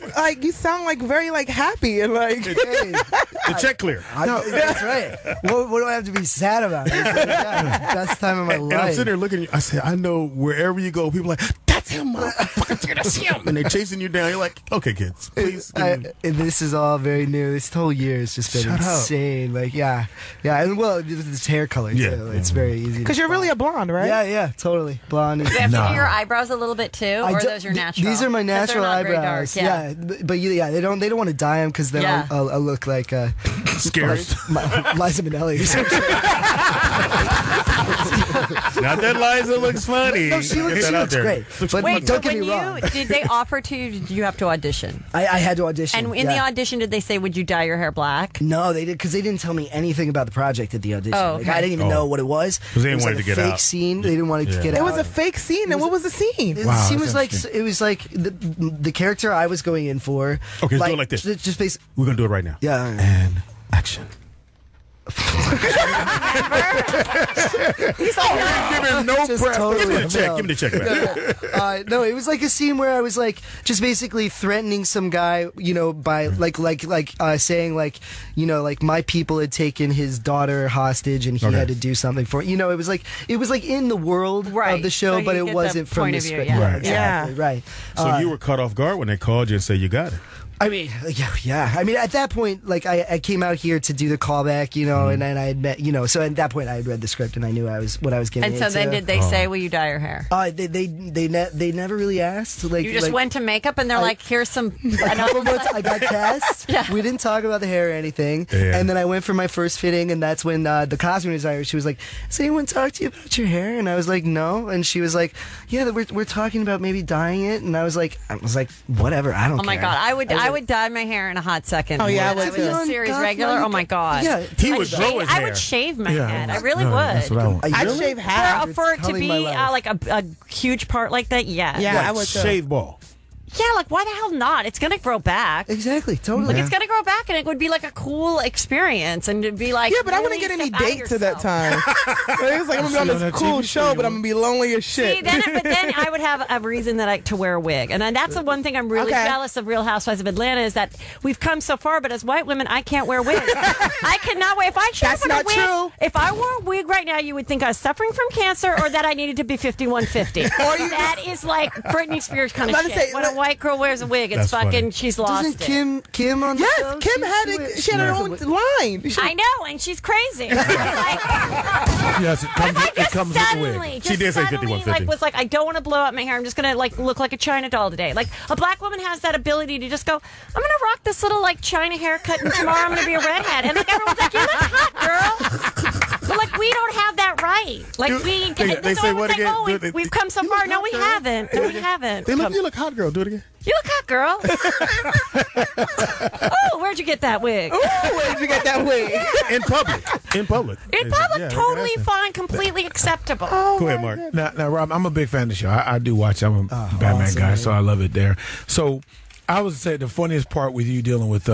you sound like very happy and the check clear. That's right. What do I have to be sad about? Best time of my life. And I'm sitting there looking at you. I said, I know wherever you go, people are like, that's him, motherfucker. That's him. And they're chasing you down. You're like, okay, kids, please. This is all very new. This whole year has just been insane. Yeah. And well, this hair color too. It's very easy. Because you're really a blonde, right? Yeah, totally. Blonde. Do you have to do your eyebrows a little bit too, or are those your natural? These are my natural eyebrows. Dark, yeah. But they don't want to dye them because then I'll look like scary. Liza Minnelli or something. Not that Liza looks funny. No, she looks great. But wait, don't get me wrong. Did they offer to you? Did you have to audition? I had to audition. And in the audition, did they say, "Would you dye your hair black"? No, they did because they didn't tell me anything about the project at the audition. Oh, okay. I didn't even know what it was. Because they didn't want it to get fake out. Scene. They didn't want to get out. It was a fake scene. And what was the scene? The scene was the character I was going in for. Okay, let's do it like this. Just basically, we're gonna do it right now. Yeah. And action. He's giving no prep. Totally Give me the check. No, it was like a scene where I was just basically threatening some guy, by saying my people had taken his daughter hostage and he had to do something for it. It was like in the world of the show, but it wasn't from the script. Right. So you were caught off guard when they called you and said you got it. I mean, yeah. I mean, at that point, I came out here to do the callback, and then I had met, so at that point I had read the script and I knew what I was getting into. And so then did they say, will you dye your hair? They never really asked. You just went to makeup and they're like, here's some... I got cast. Yeah. We didn't talk about the hair or anything. Yeah. And then I went for my first fitting and that's when the costume designer, she was like, has anyone talked to you about your hair? And I was like, no. And she was like, yeah, we're talking about maybe dyeing it. And I was like, whatever, I don't care. Oh my God, I would dye my hair in a hot second. Oh yeah, I was a series regular. Oh my God. Yeah, he would grow his hair. I would shave my head. I really would. I'd shave half for it to be like a huge part like that. Yeah. Yeah, I would shave ball. Yeah, why the hell not? It's gonna grow back. Exactly, totally. It's gonna grow back, and it would be like a cool experience, and it'd be like but I wouldn't get any dates at that time. It was like I'm gonna be on this cool show, but I'm gonna be lonely as shit. See, then I would have a reason to wear a wig, and that's the one thing I'm really jealous of Real Housewives of Atlanta is that we've come so far, but as white women, I can't wear wigs. I cannot wear. If I chose a wig, if I wore a wig right now, you would think I was suffering from cancer or that I needed to be 5150. That is like Britney Spears kind of shit. When a white girl wears a wig, it's fucking. She's lost. Doesn't Kim on the show? Kim had it. She had her own line. I know, and she's crazy. Yes, it comes with the wig. She did say 5150. Was like, I don't want to blow out my hair. I'm just gonna look like a China doll today. Like a black woman has that ability to just go, I'm gonna rock this little China haircut, and tomorrow I'm gonna be a redhead. And everyone's like, you look hot, girl. But we don't have that right. They say what again? Oh, we've come so far. No, we haven't. No, we haven't. You look hot, girl. Do it again. You look hot, girl. Oh, where'd you get that wig? Where'd you get that wig? In public. In public, totally fine, completely acceptable. Go ahead, Mark. Now, Rob, I'm a big fan of the show. I do watch. I'm a Batman guy, so I love it there. So I would say the funniest part with you dealing with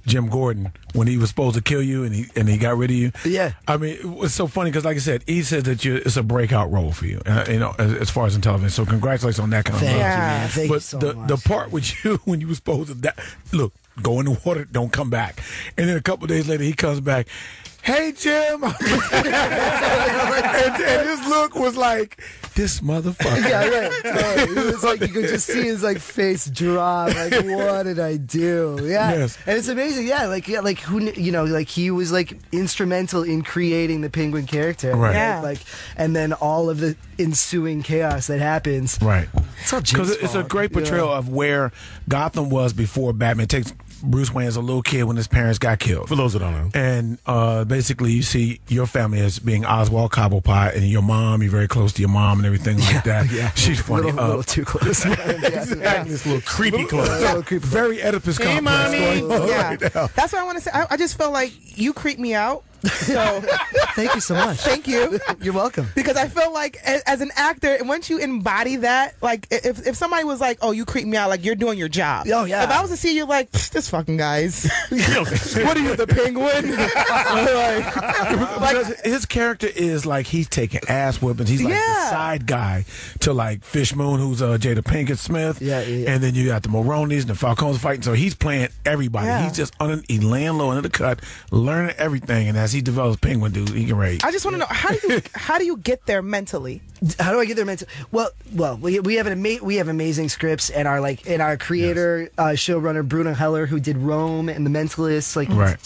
Jim Gordon when he was supposed to kill you and he got rid of you. Yeah. I mean, it was so funny because, like I said, he said that it's a breakout role for you, as far as in television. So congratulations on that kind of love. Yeah, thank you so much. The part with you when you were supposed to look, go in the water, don't come back. And then a couple of days later, he comes back. Hey, Jim. And his look was like, this motherfucker. Yeah, right. Totally. It was like you could just see his like face drop. Like, what did I do? Yeah, Yes. and it's amazing. Yeah, like who like he was like instrumental in creating the Penguin character. Right. Yeah. Like, and then all of the ensuing chaos that happens. Right. It's all Because it's a great portrayal of where Gotham was before Batman. It takes Bruce Wayne as a little kid when his parents got killed. For those that don't know. And basically, you see your family as being Oswald Cobblepot, and your mom, you're very close to your mom and everything like that. Yeah. She's funny. A little too close. Exactly. This little creepy close. Very Oedipus complex. mommy. going on Yeah, right now. that's what I want to say. I just feel like you creep me out. So Thank you so much. thank you. You're welcome. Because I feel like as an actor, once you embody that, like if somebody was like, "Oh, you creep me out," like you're doing your job. Oh, yeah. If I was to see you, like this fucking guys, what are you, the Penguin? Because his character is like he's taking ass whippings. He's like the side guy to like Fish Moon, who's Jada Pinkett Smith. Yeah. And then you got the Maronis and the Falcones fighting. So he's playing everybody. Yeah. He's just he's laying low under the cut, learning everything. And as he develops Penguin, dude, he can rage. I just want to know how do you get there mentally? How do I get there mental? Well, we have amazing scripts, and our creator, showrunner Bruno Heller, who did Rome and The Mentalist, like Right.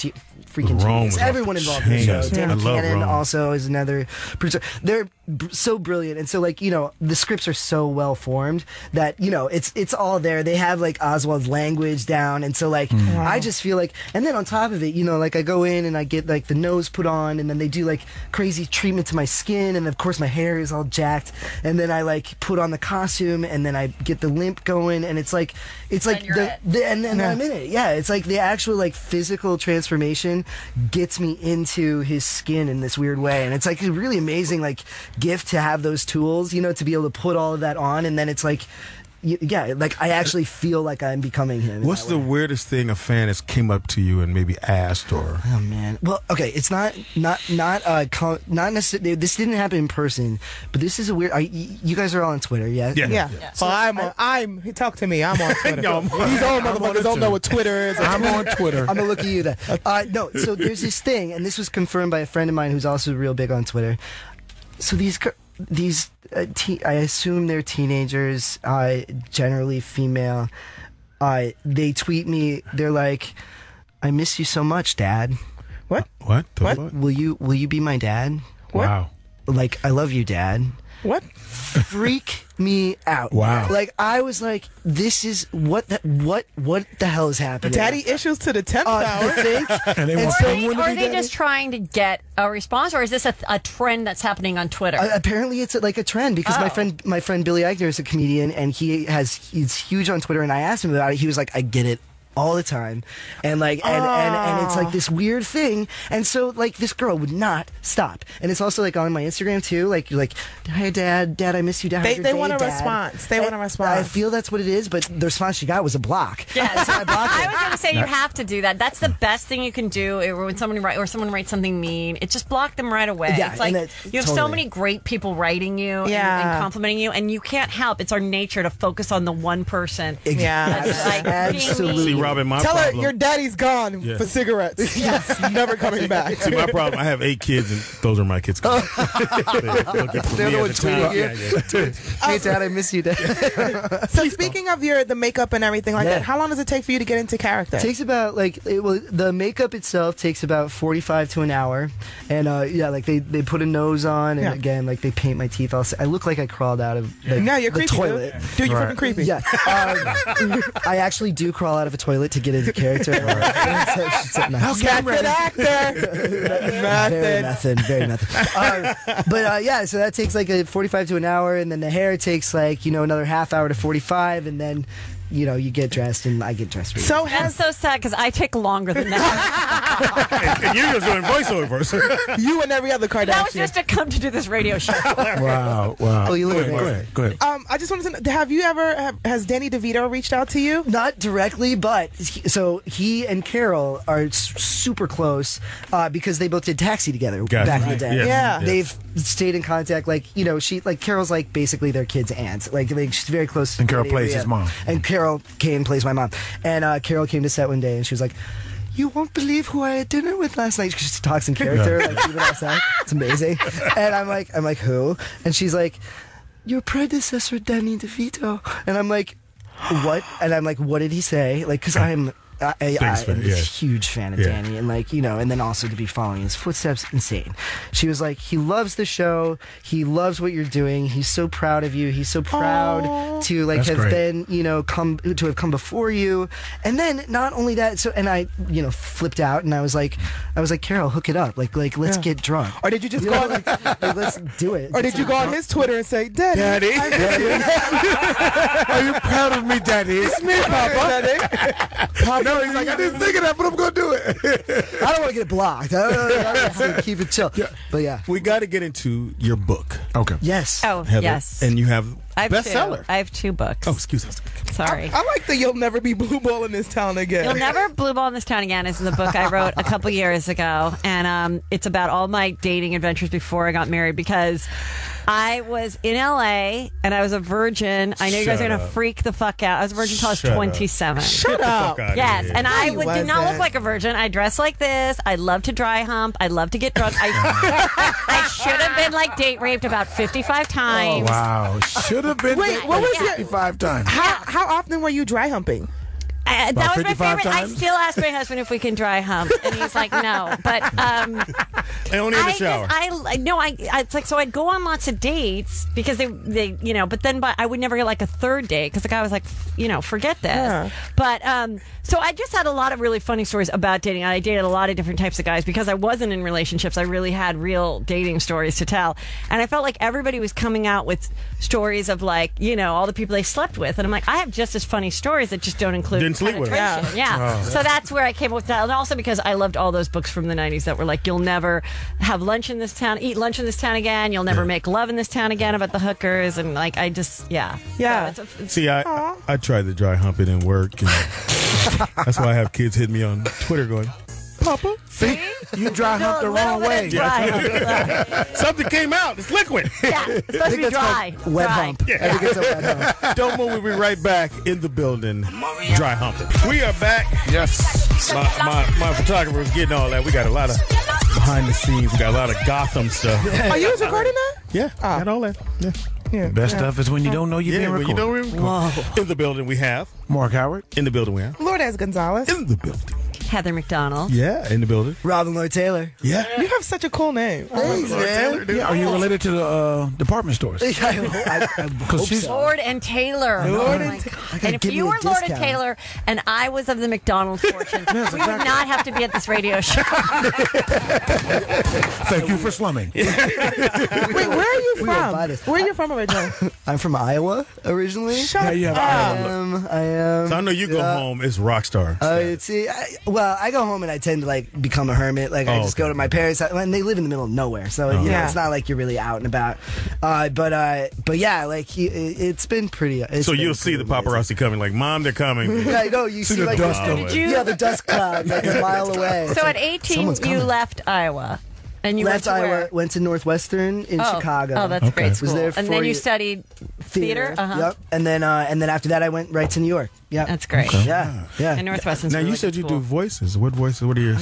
freaking Rome genius. was Everyone off the involved in the chain. show. Yes. Danny I love Cannon Rome. also is another producer. They're so brilliant, and so like the scripts are so well formed that it's all there. They have like Oswald's language down, and so like I just feel like, and then on top of it, like I go in and I get like the nose put on, and then they do like crazy treatment to my skin, and of course my hair is all jacked, and then I like put on the costume, and then I get the limp going, and it's like and then I'm in it. Yeah, it's like the actual like physical transformation gets me into his skin in this weird way, and it's like a really amazing like gift to have those tools, to be able to put all of that on, and then it's like like I actually feel like I'm becoming him. What's the weirdest thing a fan has came up to you and maybe asked or? Oh man. Well, okay, it's not necessarily. This didn't happen in person, but this is a weird. You guys are all on Twitter, yeah? Yeah. So talk to me. I'm on Twitter. These old motherfuckers don't know what Twitter is. I'm on Twitter. I'm gonna look at you then. No, so there's this thing, and this was confirmed by a friend of mine who's also real big on Twitter. So these I assume they're teenagers, generally female. They tweet me. They're like, "I miss you so much, Dad." What? What? Will you be my dad? What? Wow. Like, I love you, Dad. What? Freak me out. Wow. Like, I was like, this is what the hell is happening? Daddy issues to the 10th hour. You think? And they And want so- someone to Or be are they daddy? just trying to get a response, or is this a trend that's happening on Twitter? Apparently, it's like a trend because my friend Billy Eichner is a comedian, and he's huge on Twitter. And I asked him about it. He was like, "I get it all the time," and like and it's like this weird thing. And so like this girl would not stop. And it's also like on my Instagram too. Like you're like, "Hi, Dad, I miss you, Dad." They want a response. They want a response. I feel that's what it is, but the response she got was a block. Yes. So I blocked I her. was going to say you have to do that. That's the best thing you can do when someone writes something mean. It just block them right away. Yeah, it's like and you have so many great people writing you and complimenting you, and you can't help. It's our nature to focus on the one person. Yeah. That's like Absolutely. See, Robin, my Tell problem. her your daddy's gone for cigarettes. Yes. Never coming back. See, my problem. I have 8 kids, and those are my kids. They're looking for They're me the at ones the time. tweeting you. Hey, Dad, I miss you, Dad. So speaking of the makeup and everything like that, how long does it take for you to get into character? It takes about the makeup itself takes about 45 to an hour, and like they put a nose on, and again like they paint my teeth. I look like I crawled out of no, you're the creepy, toilet. Dude, you're fucking creepy. Yeah, I actually do crawl out of a toilet to get into character. Method actor. Very method. But so that takes like a 45 to an hour, and then the hair takes like another half hour to 45, and then you get dressed, and I get dressed. So that's so sad because I take longer than that. And you're just doing voiceover. You and every other Kardashian. That was just to come to do this radio show. Wow. Oh, you look Go ahead. I just wanted to know, has Danny DeVito reached out to you? Not directly, but he and Carol are super close because they both did Taxi together back in the day. Yes. Yeah. They've stayed in contact. Like Carol's like basically their kid's aunt. Like she's very close. And Carol to plays his mom. And Carol plays my mom. And Carol came to set one day, and she was like, "You won't believe who I had dinner with last night." She talks in character, like even outside. It's amazing. And I'm like, who? And she's like, your predecessor, Danny DeVito. And I'm like, what? And I'm like, what did he say? Like, because I'm a huge fan of Danny, and like, you know, and then also to be following his footsteps, insane. She was like, he loves the show, he loves what you're doing, he's so proud of you, he's so proud to like have been, you know, come before you. And then not only that, so, and I, you know, flipped out, and I was like, Carol, hook it up, like let's get drunk. Or did you just go on, like, let's do it. Or did you go on his Twitter and say, Daddy, are you proud of me, Daddy? It's me, Papa. No, he's like, I didn't think of that, but I'm going to do it. I don't want to get blocked. I want to keep it chill. Yeah. But yeah. We got to get into your book. Okay. Yes. Oh, Heather. yes. And you have bestseller. I have 2 books. Oh, excuse us. Sorry. I like the You'll Never Be Blue Ball in This Town Again. You'll Never Blue Ball in This Town Again is the book I wrote a couple years ago. And it's about all my dating adventures before I got married, because I was in LA and I was a virgin. I know you guys are going to freak the fuck out. I was a virgin until I was 27. Shut up. Yes. And I did not look like a virgin. I dressed like this. I love to dry hump. I love to get drunk. I should have been like date raped about 55 times. Oh, wow. Should have been Wait, what was 55 times. How often were you dry humping? That was my favorite. times? I still ask my husband if we can dry hump, and he's like, no. But and only in the shower. It's like, so I'd go on lots of dates because they you know, but then I would never get like a third date because the guy was like, you know, forget this. Yeah. But so I just had a lot of really funny stories about dating. I dated a lot of different types of guys because I wasn't in relationships. I really had real dating stories to tell, and I felt like everybody was coming out with stories of like, you know, all the people they slept with, and I'm like, I have just as funny stories that just don't include sleep with penetration. Yeah. Oh. So that's where I came up with that. And also because I loved all those books from the 90s that were like, you'll never have lunch in this town, eat lunch in this town again. You'll never make love in this town again, about the hookers. And like, I just, Yeah. So See, I tried to dry hump it in work. And that's why I have kids hit me on Twitter going, Papa, see, you dry hump the wrong way. Something came out. It's liquid. Yeah, it's supposed to be dry. Wet hump. Yeah. I think it's a wet hump. Don't move. We'll be right back in the building. Dry humping. We are back. Yes. My photographer is getting all that. We got a lot of behind the scenes. We got a lot of Gotham stuff. Are you recording that? Yeah. Got all that. Yeah. Yeah. Best stuff is when you don't know you're being recorded. You don't record. In the building we have Mark Howard. In the building we have Lourdes Gonzales. In the building. Heather McDonald. Yeah, in the building. Robin Lloyd Taylor. Yeah. You have such a cool name. Thanks, man. Yeah, are you related to the department stores? I hope so. Lord and Taylor. Lord and if you were Lord and Taylor and I was of the McDonald fortune, we would not have to be at this radio show. Thank you for slumming. Wait, where are you from? Where are you from originally? I'm from Iowa originally. Shut up. I am. So I know you go home, it's rock star. Well, I go home and I tend to like become a hermit. Like I just go to my parents' house, and they live in the middle of nowhere, so you know, it's not like you're really out and about. But yeah, like it's been pretty. So you'll see the paparazzi coming, like, Mom, they're coming. Yeah, I know. You see the like dust. the dust cloud like a mile away. So at 18, you left Iowa. And you left Iowa, went to Northwestern in Chicago. Oh, that's a great school. Was there and then you studied theater? Yep. And then after that, I went right to New York. Yeah, that's great. Okay. Yeah. And Northwestern's Now you said you do voices. What voices? What are your?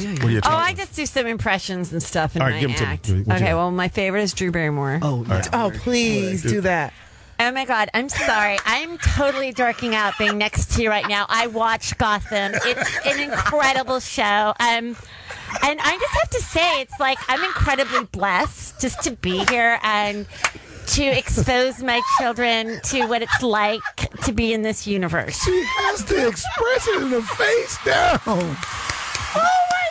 I just do some impressions and stuff in my act. Okay, well, my favorite is Drew Barrymore. Oh, please do that. Oh my God, I'm sorry. I'm totally dorking out being next to you right now. I watch Gotham. It's an incredible show. And I just have to say, it's like I'm incredibly blessed just to be here and to expose my children to what it's like to be in this universe. She has to express it in the face down. Oh my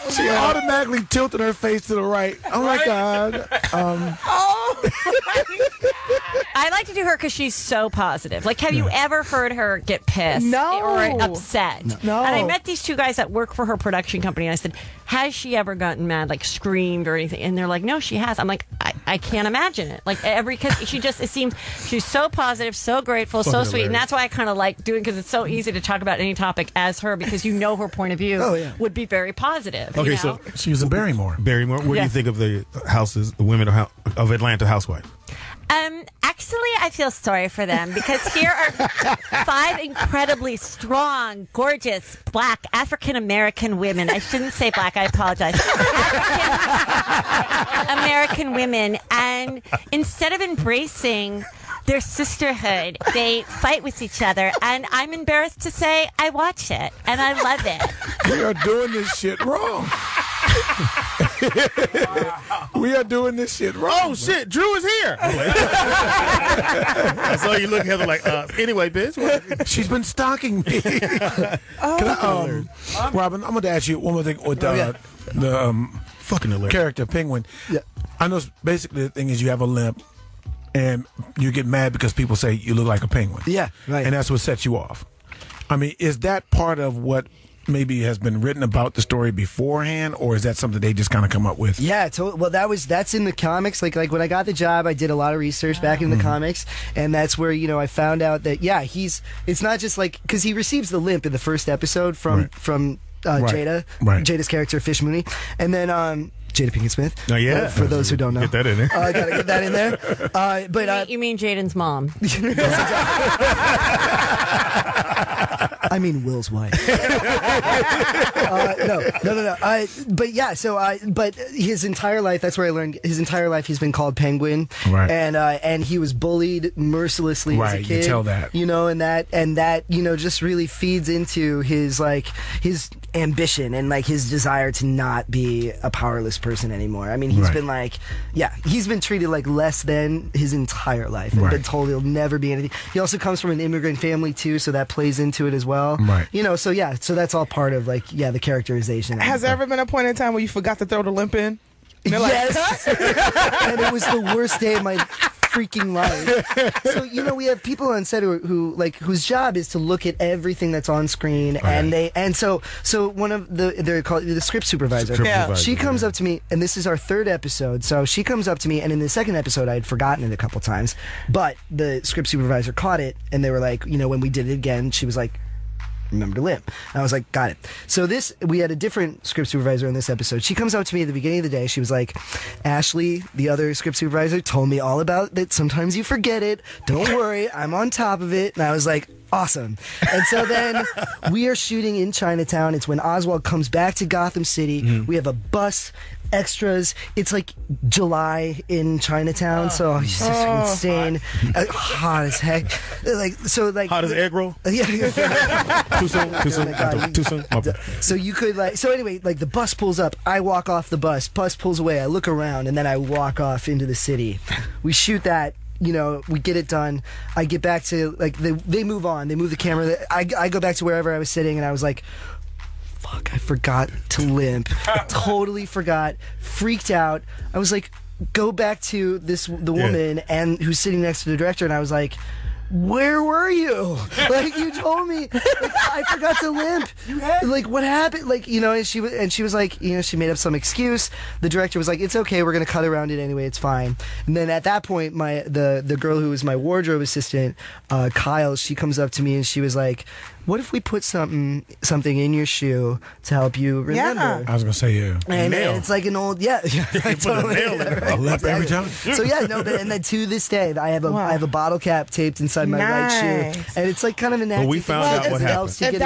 God. She automatically tilted her face to the right. Oh my God. I like to do her because she's so positive. Like, have you ever heard her get pissed or upset? No. And I met these 2 guys that work for her production company, and I said, has she ever gotten mad, like screamed or anything? And they're like, no, she has. I'm like, I can't imagine it. Like, because it seems she's so positive, so grateful, so sweet. And that's why I kind of like doing, because it's so easy to talk about any topic as her, because you know her point of view would be very positive. Okay, so she was a Barrymore. What do you think of the houses, the women of Atlanta housewife? Actually, I feel sorry for them because here are 5 incredibly strong, gorgeous, black, African-American women. I shouldn't say black, I apologize. African-American women. And instead of embracing their sisterhood. They fight with each other, and I'm embarrassed to say I watch it, and I love it. We are doing this shit wrong. We are doing this shit wrong. Oh shit, Drew is here. I saw you look, Heather, like, anyway, bitch. She's been stalking me. Robin, I'm going to ask you one more thing with the fucking hilarious character Penguin. Yeah. I know basically the thing is you have a limp and you get mad because people say you look like a penguin. Yeah, right. And that's what sets you off. I mean, is that part of what maybe has been written about the story beforehand, or is that something they just kind of come up with? Yeah, well, that's in the comics. Like when I got the job, I did a lot of research back in the comics, and that's where I found out that it's not just like because he receives the limp in the first episode from Jada, Jada's character Fish Mooney, and then Jada Pinkett Smith. Oh yeah, for those who don't know, get that in there. I gotta get that in there. But you mean Jaden's mom? I mean Will's wife. No. But yeah, but his entire life, that's where I learned. His entire life, he's been called Penguin, right? And he was bullied mercilessly as a kid. You tell that, and that just really feeds into his ambition and his desire to not be a powerless person anymore. I mean, he's been he's been treated like less than his entire life, and been told he'll never be anything. He also comes from an immigrant family too, so that plays into it as well. Right. So that's all part of the characterization. Has there ever been a point in time where you forgot to throw the limp in? Yes. And it was the worst day of my freaking life. So we have people on set who whose job is to look at everything that's on screen, and so one of they're called the script supervisor. She comes up to me, and this is our third episode. So she comes up to me, and in the second episode I had forgotten it a couple times, but the script supervisor caught it, and they were like, when we did it again, she was like, remember to limp. And I was like, got it. So we had a different script supervisor in this episode. She comes up to me at the beginning of the day. She was like, Ashley, the other script supervisor, told me all about that. Sometimes you forget it. Don't worry. I'm on top of it. And I was like, awesome. And so then we are shooting in Chinatown. It's when Oswald comes back to Gotham City. We have a bus, extras. It's like July in Chinatown, so it's just insane. Hot as heck. Hot as egg roll? Yeah. Too soon. So you could so anyway, the bus pulls up, I walk off the bus pulls away, I look around, and then I walk off into the city. We shoot that. We get it done. I get back to they move on. They move the camera. I go back to wherever I was sitting, and I was like, fuck, I forgot to limp. Totally forgot. Freaked out. I was like, go back to the woman and who's sitting next to the director, and I was like, where were you? You told me. I forgot to limp. What happened? And she was like, she made up some excuse. The director was like, it's okay. We're gonna cut around it anyway. It's fine. And then at that point, the girl who was my wardrobe assistant, Kyle, she comes up to me and she was like, what if we put something in your shoe to help you remember? Yeah. I was gonna say and it's like an old totally. A limp every time. So and then to this day, I have a bottle cap taped inside my right shoe, and it's kind of an acting. But we found out what happened. If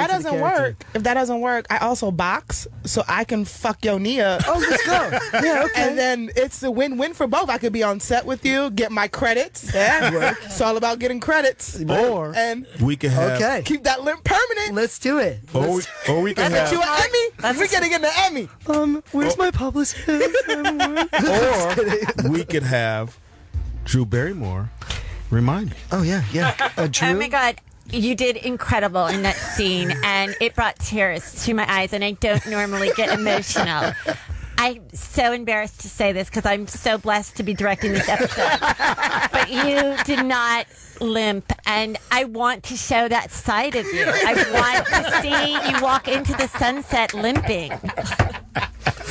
that doesn't work, I also box, so I can fuck your knee up. Oh, let's go. Yeah, okay. And then it's a win-win for both. I could be on set with you, get my credits. Yeah, it's all about getting credits. And we can have keep that limp permanent. Let's do it. Or we can have you an Emmy. We're gonna get an Emmy. Where's my publicist? Or we could have Drew Barrymore remind me. Oh yeah. Drew. Oh my God. You did incredible in that scene, and it brought tears to my eyes, and I don't normally get emotional. I'm so embarrassed to say this because I'm so blessed to be directing this episode. But you did not limp, and I want to show that side of you. I want to see you walk into the sunset limping.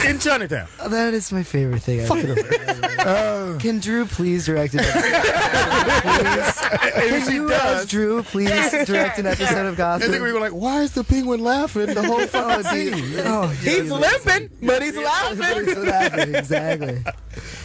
In Chinatown. That is my favorite thing. Can Drew please direct an episode? Drew please direct an episode of Gotham? I think we were like, why is the penguin laughing the whole fucking scene? He's limping, but he's laughing. Exactly.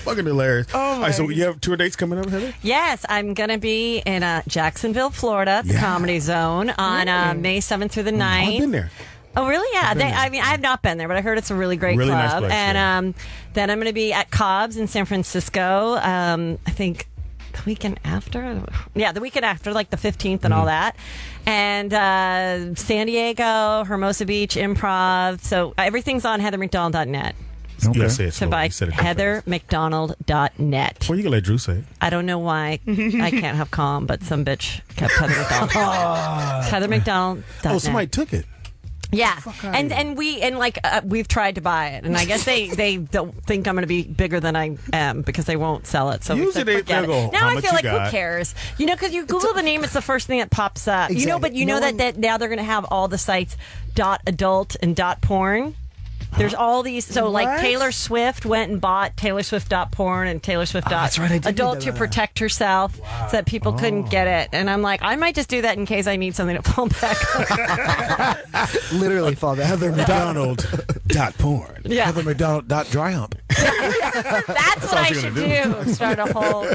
Fucking hilarious. All right, so you have tour dates coming up, Heather? Yes, I'm going to be in Jacksonville, Florida, at the Comedy Zone on May 7th through the 9th. I've been there. Oh, really? Yeah. I have not been there, but I heard it's a really great really club. Nice place, and then I'm going to be at Cobb's in San Francisco. I think the weekend after. Yeah, the weekend after, like the 15th and all that. And San Diego, Hermosa Beach, Improv. So everything's on heathermcdonald.net. Okay. Say it So slowly. by You said it heathermcdonald.net. Well, you can let Drew say it. I don't know why I can't have calm, but some bitch kept Heather McDonald. heathermcdonald.net. Oh, somebody took it. Yeah, and we've tried to buy it, and I guess they don't think I'm going to be bigger than I am because they won't sell it. So we said, Usually forget they'll it. go, Now "How I much feel you like got?" who cares? You know, because you Google the name, it's the first thing that pops up. Exactly. You know, but you know that now they're going to have all the sites .adult and .porn. There's all these. So, like, What? Taylor Swift went and bought TaylorSwift.porn and Taylor Swift. that's right, I did read adult that to about protect herself so that people couldn't get it. And I'm like, I might just do that in case I need something to fall back on. Literally fall back. Heather McDonald.porn. Yeah. Heather McDonald.dry hump. That's what I should do. Start a whole,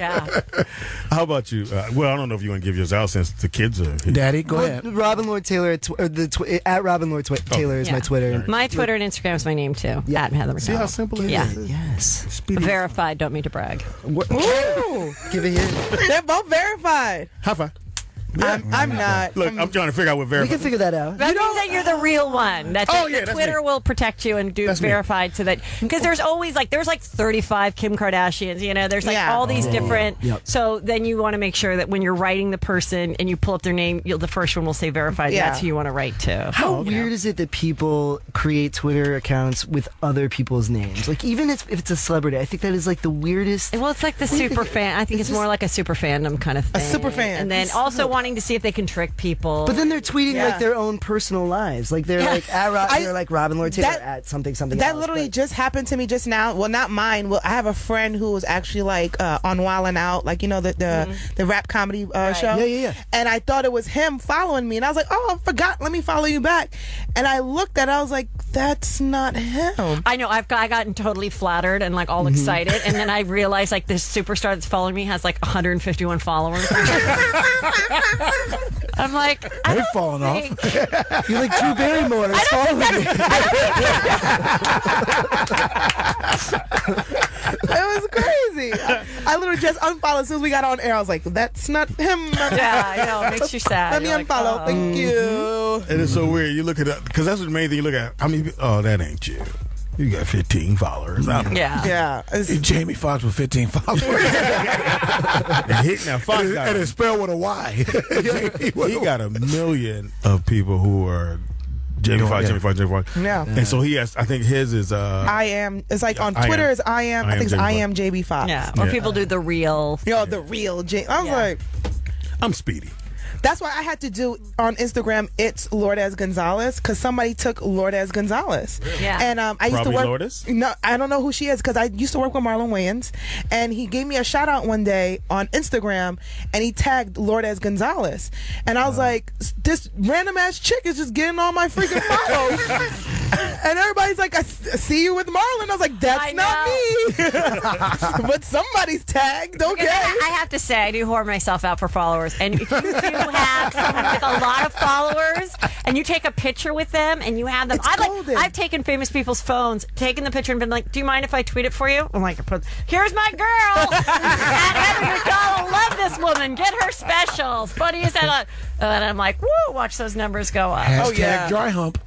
How about you? Well, I don't know if you want to give yours out since the kids are here. Daddy, go ahead. Robin Lord Taylor at Robin Lord Taylor is my Twitter. My Twitter and Instagram is my name too. At Heather McDonald. See how simple it is? Yeah. Yes. Verified. Don't mean to brag. Ooh. Give it here. They're both verified. High five. I'm not. Look, I'm trying to figure out what We verified. can figure that out. That means that you're the real one. That's that's Twitter me. will protect you and do That's me. verified so that because there's always there's 35 Kim Kardashians. You know, there's all these different. Yep. So then you want to make sure that when you're writing the person and you pull up their name, the first one will say verified. Yeah. That's who you want to write to. How weird is it that people create Twitter accounts with other people's names? Like, even if it's a celebrity, I think that is like the weirdest. Well, it's like the super fan. I think it's more like a super fandom kind of thing. A super fan. And then also wanting to see if they can trick people. But then they're tweeting like their own personal lives. Like they're like they're like Robin Lord Taylor at something. That else, literally but- just happened to me just now. Well, not mine. Well, I have a friend who was actually like on Wild 'N Out, like the rap comedy show. Yeah. And I thought it was him following me, and I was like, oh, I forgot. Let me follow you back. And I looked at it, I was like, that's not him. I know. I gotten totally flattered and like all excited, and then I realized like this superstar that's following me has like 151 followers. I'm like, They're falling off. You're like Drew Barrymore. It's following me. It was crazy. I literally just unfollowed as soon as we got on air. I was like, that's not him. Yeah, I know. It makes you sad. Let me You're like, unfollow. oh. Thank you. And it's so weird. You look at it because that's the main thing you look at. I mean, that ain't you. You got 15 followers. Yeah. Jamie Foxx with 15 followers. Now, Fox got and it's spelled with a Y. he got 1 million of people who are Jamie Foxx. Yeah. And so he has. I think his is. I am. It's like on Twitter is I am. I think it's I am JB Fox. Yeah. Or people do the real. The real J. I was like, I'm Speedy. that's why I had to do on Instagram. It's Lourdes Gonzales because somebody took Lourdes Gonzales. Yeah. And I used Probably to work. Lourdes? No, I don't know who she is because I used to work with Marlon Wayans, and he gave me a shout out one day on Instagram, and he tagged Lourdes Gonzales, and I was like, this random ass chick is just getting all my freaking follows. And everybody's like, I see you with Marlon. I was like, that's not me. But somebody's tagged. Okay. I have to say, I do whore myself out for followers. And if you do have someone with a lot of followers and you take a picture with them and you have them, I've taken famous people's phones, taken the picture and been like, do you mind if I tweet it for you? I'm like, here's my girl. Heather McDonald, love this woman. Get her specials. Buddy is at and I'm like, woo, watch those numbers go up. Hashtag dry hump.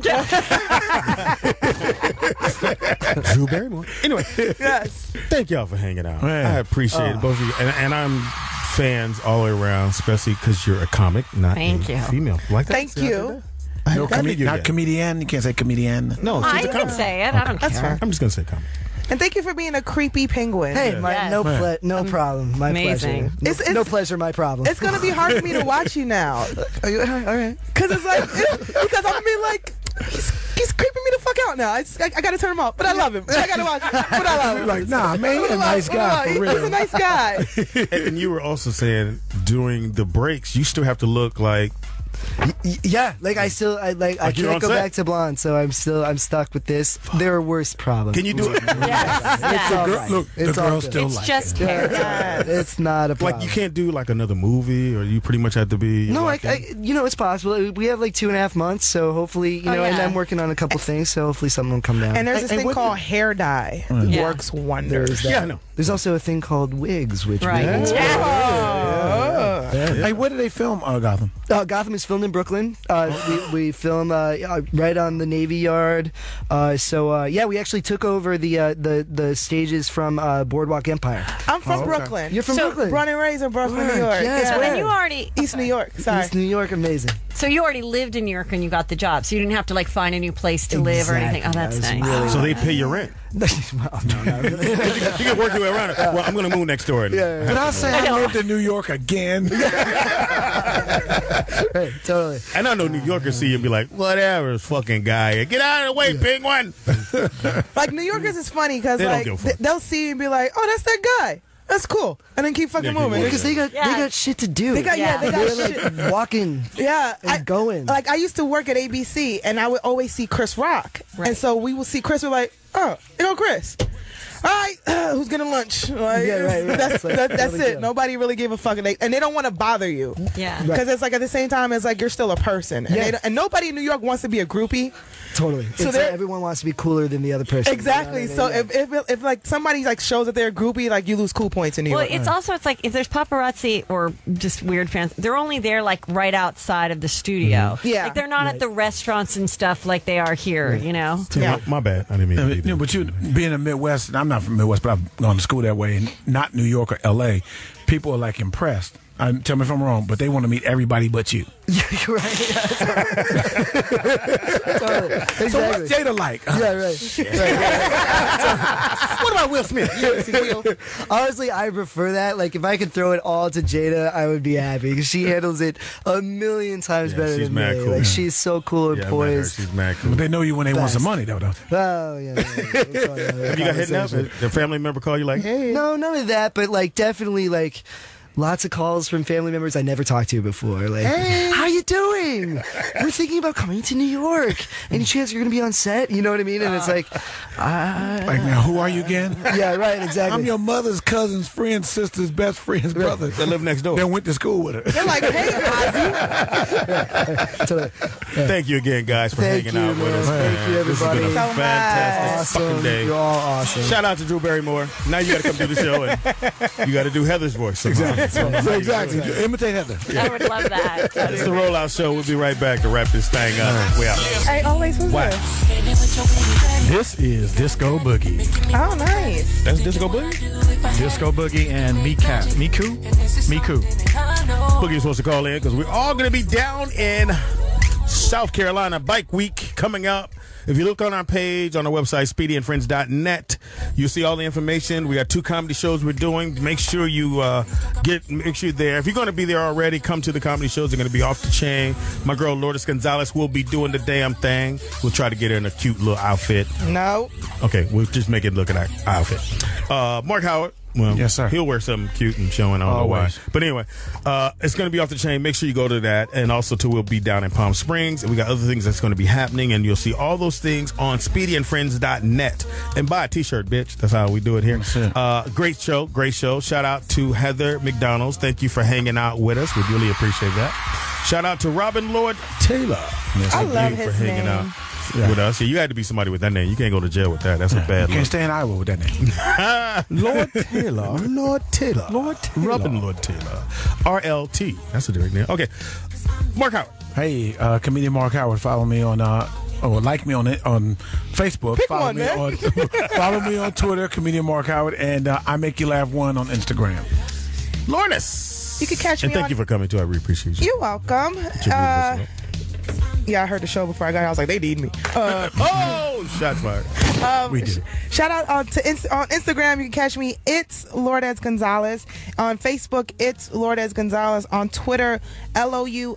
Drew Barrymore. Anyway, yes. Thank y'all for hanging out. Man. I appreciate both of you, and I'm fans all the way around, especially because you're a comic, not Thank you. female. Like that? Thank See, I you. did that. Not comedian. You can't say comedian. No, she's You a can comic. say it. I don't care. That's fine. I'm just gonna say comic. And thank you for being a creepy penguin. Hey, no problem. My Amazing. pleasure. No pleasure, my problem. It's gonna be hard for me to watch you now. All right. Because it's like, because I'm gonna be like, he's creeping me the fuck out now. I gotta turn him off, but I love him. I gotta watch him, but I love him. Like, nah, man, you're a nice guy, for real. He's a nice guy. And you were also saying during the breaks, you still have to look like Yeah, like I can't go back to blonde, so I'm stuck with this. There are worse problems. Can you do it? It's the girls still like just it. It's not a problem. Like you can't do like another movie, or you pretty much have to be. No, it's possible. We have like 2.5 months, so hopefully, and I'm working on a couple things, so hopefully something will come down. And there's this thing called hair dye. Works wonders. Yeah, I know. There's also a thing called wigs, which Hey, where did they film Gotham? Gotham is filmed in Brooklyn. We film right on the Navy Yard. We actually took over the stages from Boardwalk Empire. I'm from Brooklyn. You're from Brooklyn. Born and raised in Brooklyn, New York. Yes, So then you already East New York. Sorry. East New York, amazing. So you already lived in New York when you got the job, so you didn't have to like find a new place to live or anything. Oh, that's nice. Really so they pay your rent. No, not really. You can work your way around it. Well, I'm going to move next door. Did I say I lived in New York again? Right, totally. And I know New Yorkers see you and be like, whatever, fucking guy. Get out of the way, penguin. Like, New Yorkers is funny because like they'll see you and be like, oh, that's that guy. That's cool. And then keep fucking moving. Because they got shit to do. They got They're shit. Like walking and going. Like, I used to work at ABC, and I would always see Chris Rock. Right. And so we would see Chris, we're like, oh, you know, Chris. All right, who's getting lunch? Like, that's it. Nobody really gave a fuck. And they don't want to bother you. Yeah. Because it's like at the same time, it's like you're still a person. And nobody in New York wants to be a groupie. Totally. So everyone wants to be cooler than the other person. Exactly. You know what I mean? So if like somebody like shows that they're a groupie, like you lose cool points in New York. Well, it's also like if there's paparazzi or just weird fans, they're only there like right outside of the studio. Mm-hmm. Yeah. Like they're not at the restaurants and stuff like they are here. You know. Yeah. My bad. I didn't mean to be there. But you being in the Midwest, and I'm not from the Midwest, but I've gone to school that way, and not New York or L.A. People are like impressed. Tell me if I'm wrong, but they want to meet everybody but you. You're right. Totally. Exactly. So what's Jada like? Yeah, right. What about Will Smith? Honestly, I prefer that. Like, if I could throw it all to Jada, I would be happy because she handles it a million times better than me. Cool. Like, she's so cool and poised. She's mad cool. But they know you when they want some money, though, don't they? Oh, yeah. Have you got hit up? A family member call you like, hey? No, none of that, but like definitely like lots of calls from family members I never talked to before. Like, hey, how you doing? We're thinking about coming to New York. Any chance you're going to be on set? You know what I mean? And it's like, like, now, who are you again? Yeah, right, exactly. I'm your mother's cousin's friend's sister's best friend's brother. They live next door. They went to school with her. They're like, hey, Thank you again, guys, for hanging out with us. Thank you, everybody. This has been a fantastic fucking day. You're all awesome. Shout out to Drew Barrymore. Now you got to come do the show, and you got to do Heather's voice. Exactly. Imitate Heather. I would love that. It's the Rollout Show. We'll be right back to wrap this thing up. We out. Hey, Alwayz, who's this? This is Disco Boogie. Oh, nice. That's Disco Boogie? Disco Boogie and Miku. Boogie's supposed to call in because we're all going to be down in South Carolina Bike Week coming up. If you look on our page on our website, speedyandfriends.net, you'll see all the information. We got 2 comedy shows we're doing. Make sure you make sure you're there. If you're going to be there already, come to the comedy shows. They're going to be off the chain. My girl Lourdes Gonzales will be doing the damn thing. We'll try to get her in a cute little outfit. No. Okay, we'll just make it look at our outfit. Mark Howard. Well, yes, sir. He'll wear something cute and showing. I don't know why. But anyway, it's going to be off the chain. Make sure you go to that. And also, too, we'll be down in Palm Springs. And we got other things that's going to be happening. And you'll see all those things on speedyandfriends.net. And buy a T-shirt, bitch. That's how we do it here. Great show. Great show. Shout out to Heather McDonald. Thank you for hanging out with us. We really appreciate that. Shout out to Robin Lord Taylor. I love his hanging name. out with us. Yeah, you had to be somebody with that name. You can't go to jail with that. That's a bad You can't stay in Iowa with that name. Lord Taylor. Lord Taylor. Lord Taylor. Robin Lord Taylor. RLT. That's a direct name. Okay. Mark Howard. Hey, comedian Mark Howard. Follow me on or like me on Facebook. Pick follow one, me man. on follow me on Twitter, comedian Mark Howard, and I Make You Laugh 1 on Instagram. Lourdes. You can catch me and thank you for coming too. I really appreciate you. You're welcome. Yeah, I heard the show before I got here. I was like, they need me. Shots fired. We do. Shout out on Instagram. You can catch me. It's Lourdes Gonzales. On Facebook, it's Lourdes Gonzales. On Twitter, LOU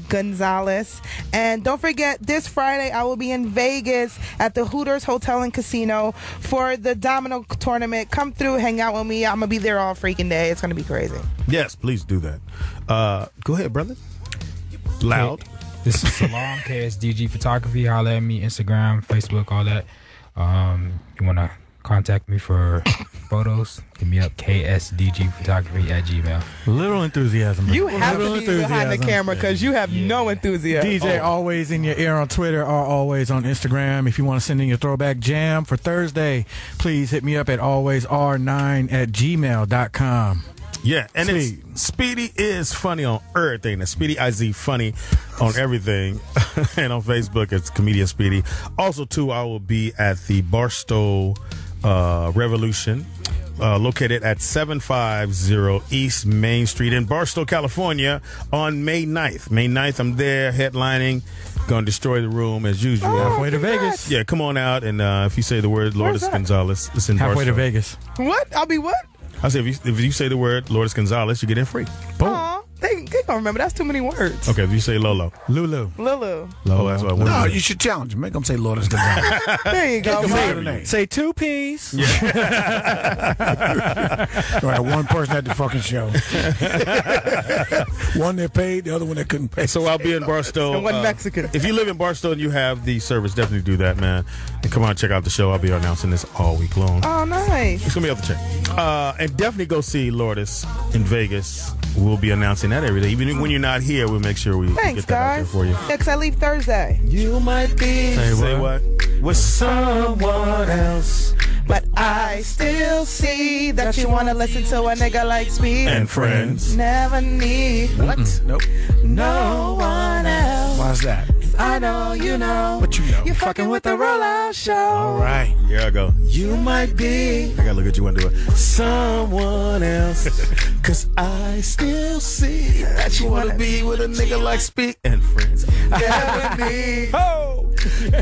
Gonzales. And don't forget, this Friday I will be in Vegas at the Hooters Hotel and Casino for the Domino tournament. Come through, hang out with me. I'm gonna be there all freaking day. It's gonna be crazy. Yes, please do that. Go ahead, brother. Loud. This is Salon, KSDG Photography. Holla at me, Instagram, Facebook, all that. You want to contact me for photos, hit me up, ksdgphotography@gmail. Little enthusiasm. You have to be behind the camera because you have no enthusiasm. DJ always in your ear on Twitter or always on Instagram. If you want to send in your throwback jam for Thursday, please hit me up at alwaysr9@gmail.com. Yeah, and it's Speedy is funny on everything. That's Speedy IZ funny on everything. And on Facebook, it's Comedienne Speedy. Also, too, I will be at the Barstow Revolution, located at 750 East Main Street in Barstow, California, on May 9th. May 9th, I'm there headlining. Gonna destroy the room as usual. Halfway to Vegas. Yeah, come on out. And if you say the word Lourdes Gonzales, it's in Halfway Barstow. to Vegas. What? I'll be what? I said, if you say the word Lourdes Gonzales, you get in free. Boom. Aw, they don't remember. That's too many words. Okay, if you say Lolo. Lulu. Lulu. Oh, that's what I wanted. No, you should challenge him. Make him say Lourdes Gonzales. There you go. Say 2 P's. Right, one person at the fucking show. One that paid, the other one that couldn't pay. So I'll be in Barstow. And one Mexican. If you live in Barstow and you have the service, definitely do that, man. And come on, check out the show. I'll be announcing this all week long. Oh, nice. It's going to be off the chain. And definitely go see Lourdes in Vegas. We'll be announcing that every day. Even when you're not here, we'll make sure we Thanks, get that out there guys. for you. Yeah, because I leave Thursday. You might be. Say what? With someone else. But I still see that you want to listen to a nigga like Speedy And friends. Never need What? Nope. no one else. Why's that? I know you know. What you know? You're fucking with the Rollout Show. All right. Here I go. You might be. I gotta look at you and do it. Someone else. Cause I still see that you wanna be with a nigga like Speedy and friends. Never need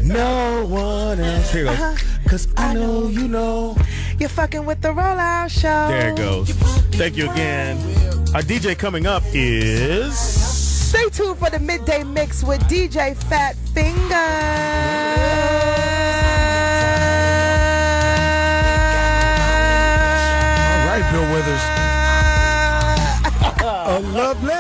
No one else. Here it goes. Cause I know you know. You're fucking with the Rollout Show. There it goes. Thank you again. Our DJ coming up is. Stay tuned for the midday mix with DJ Fat Finger. All right, Bill Withers. A lovely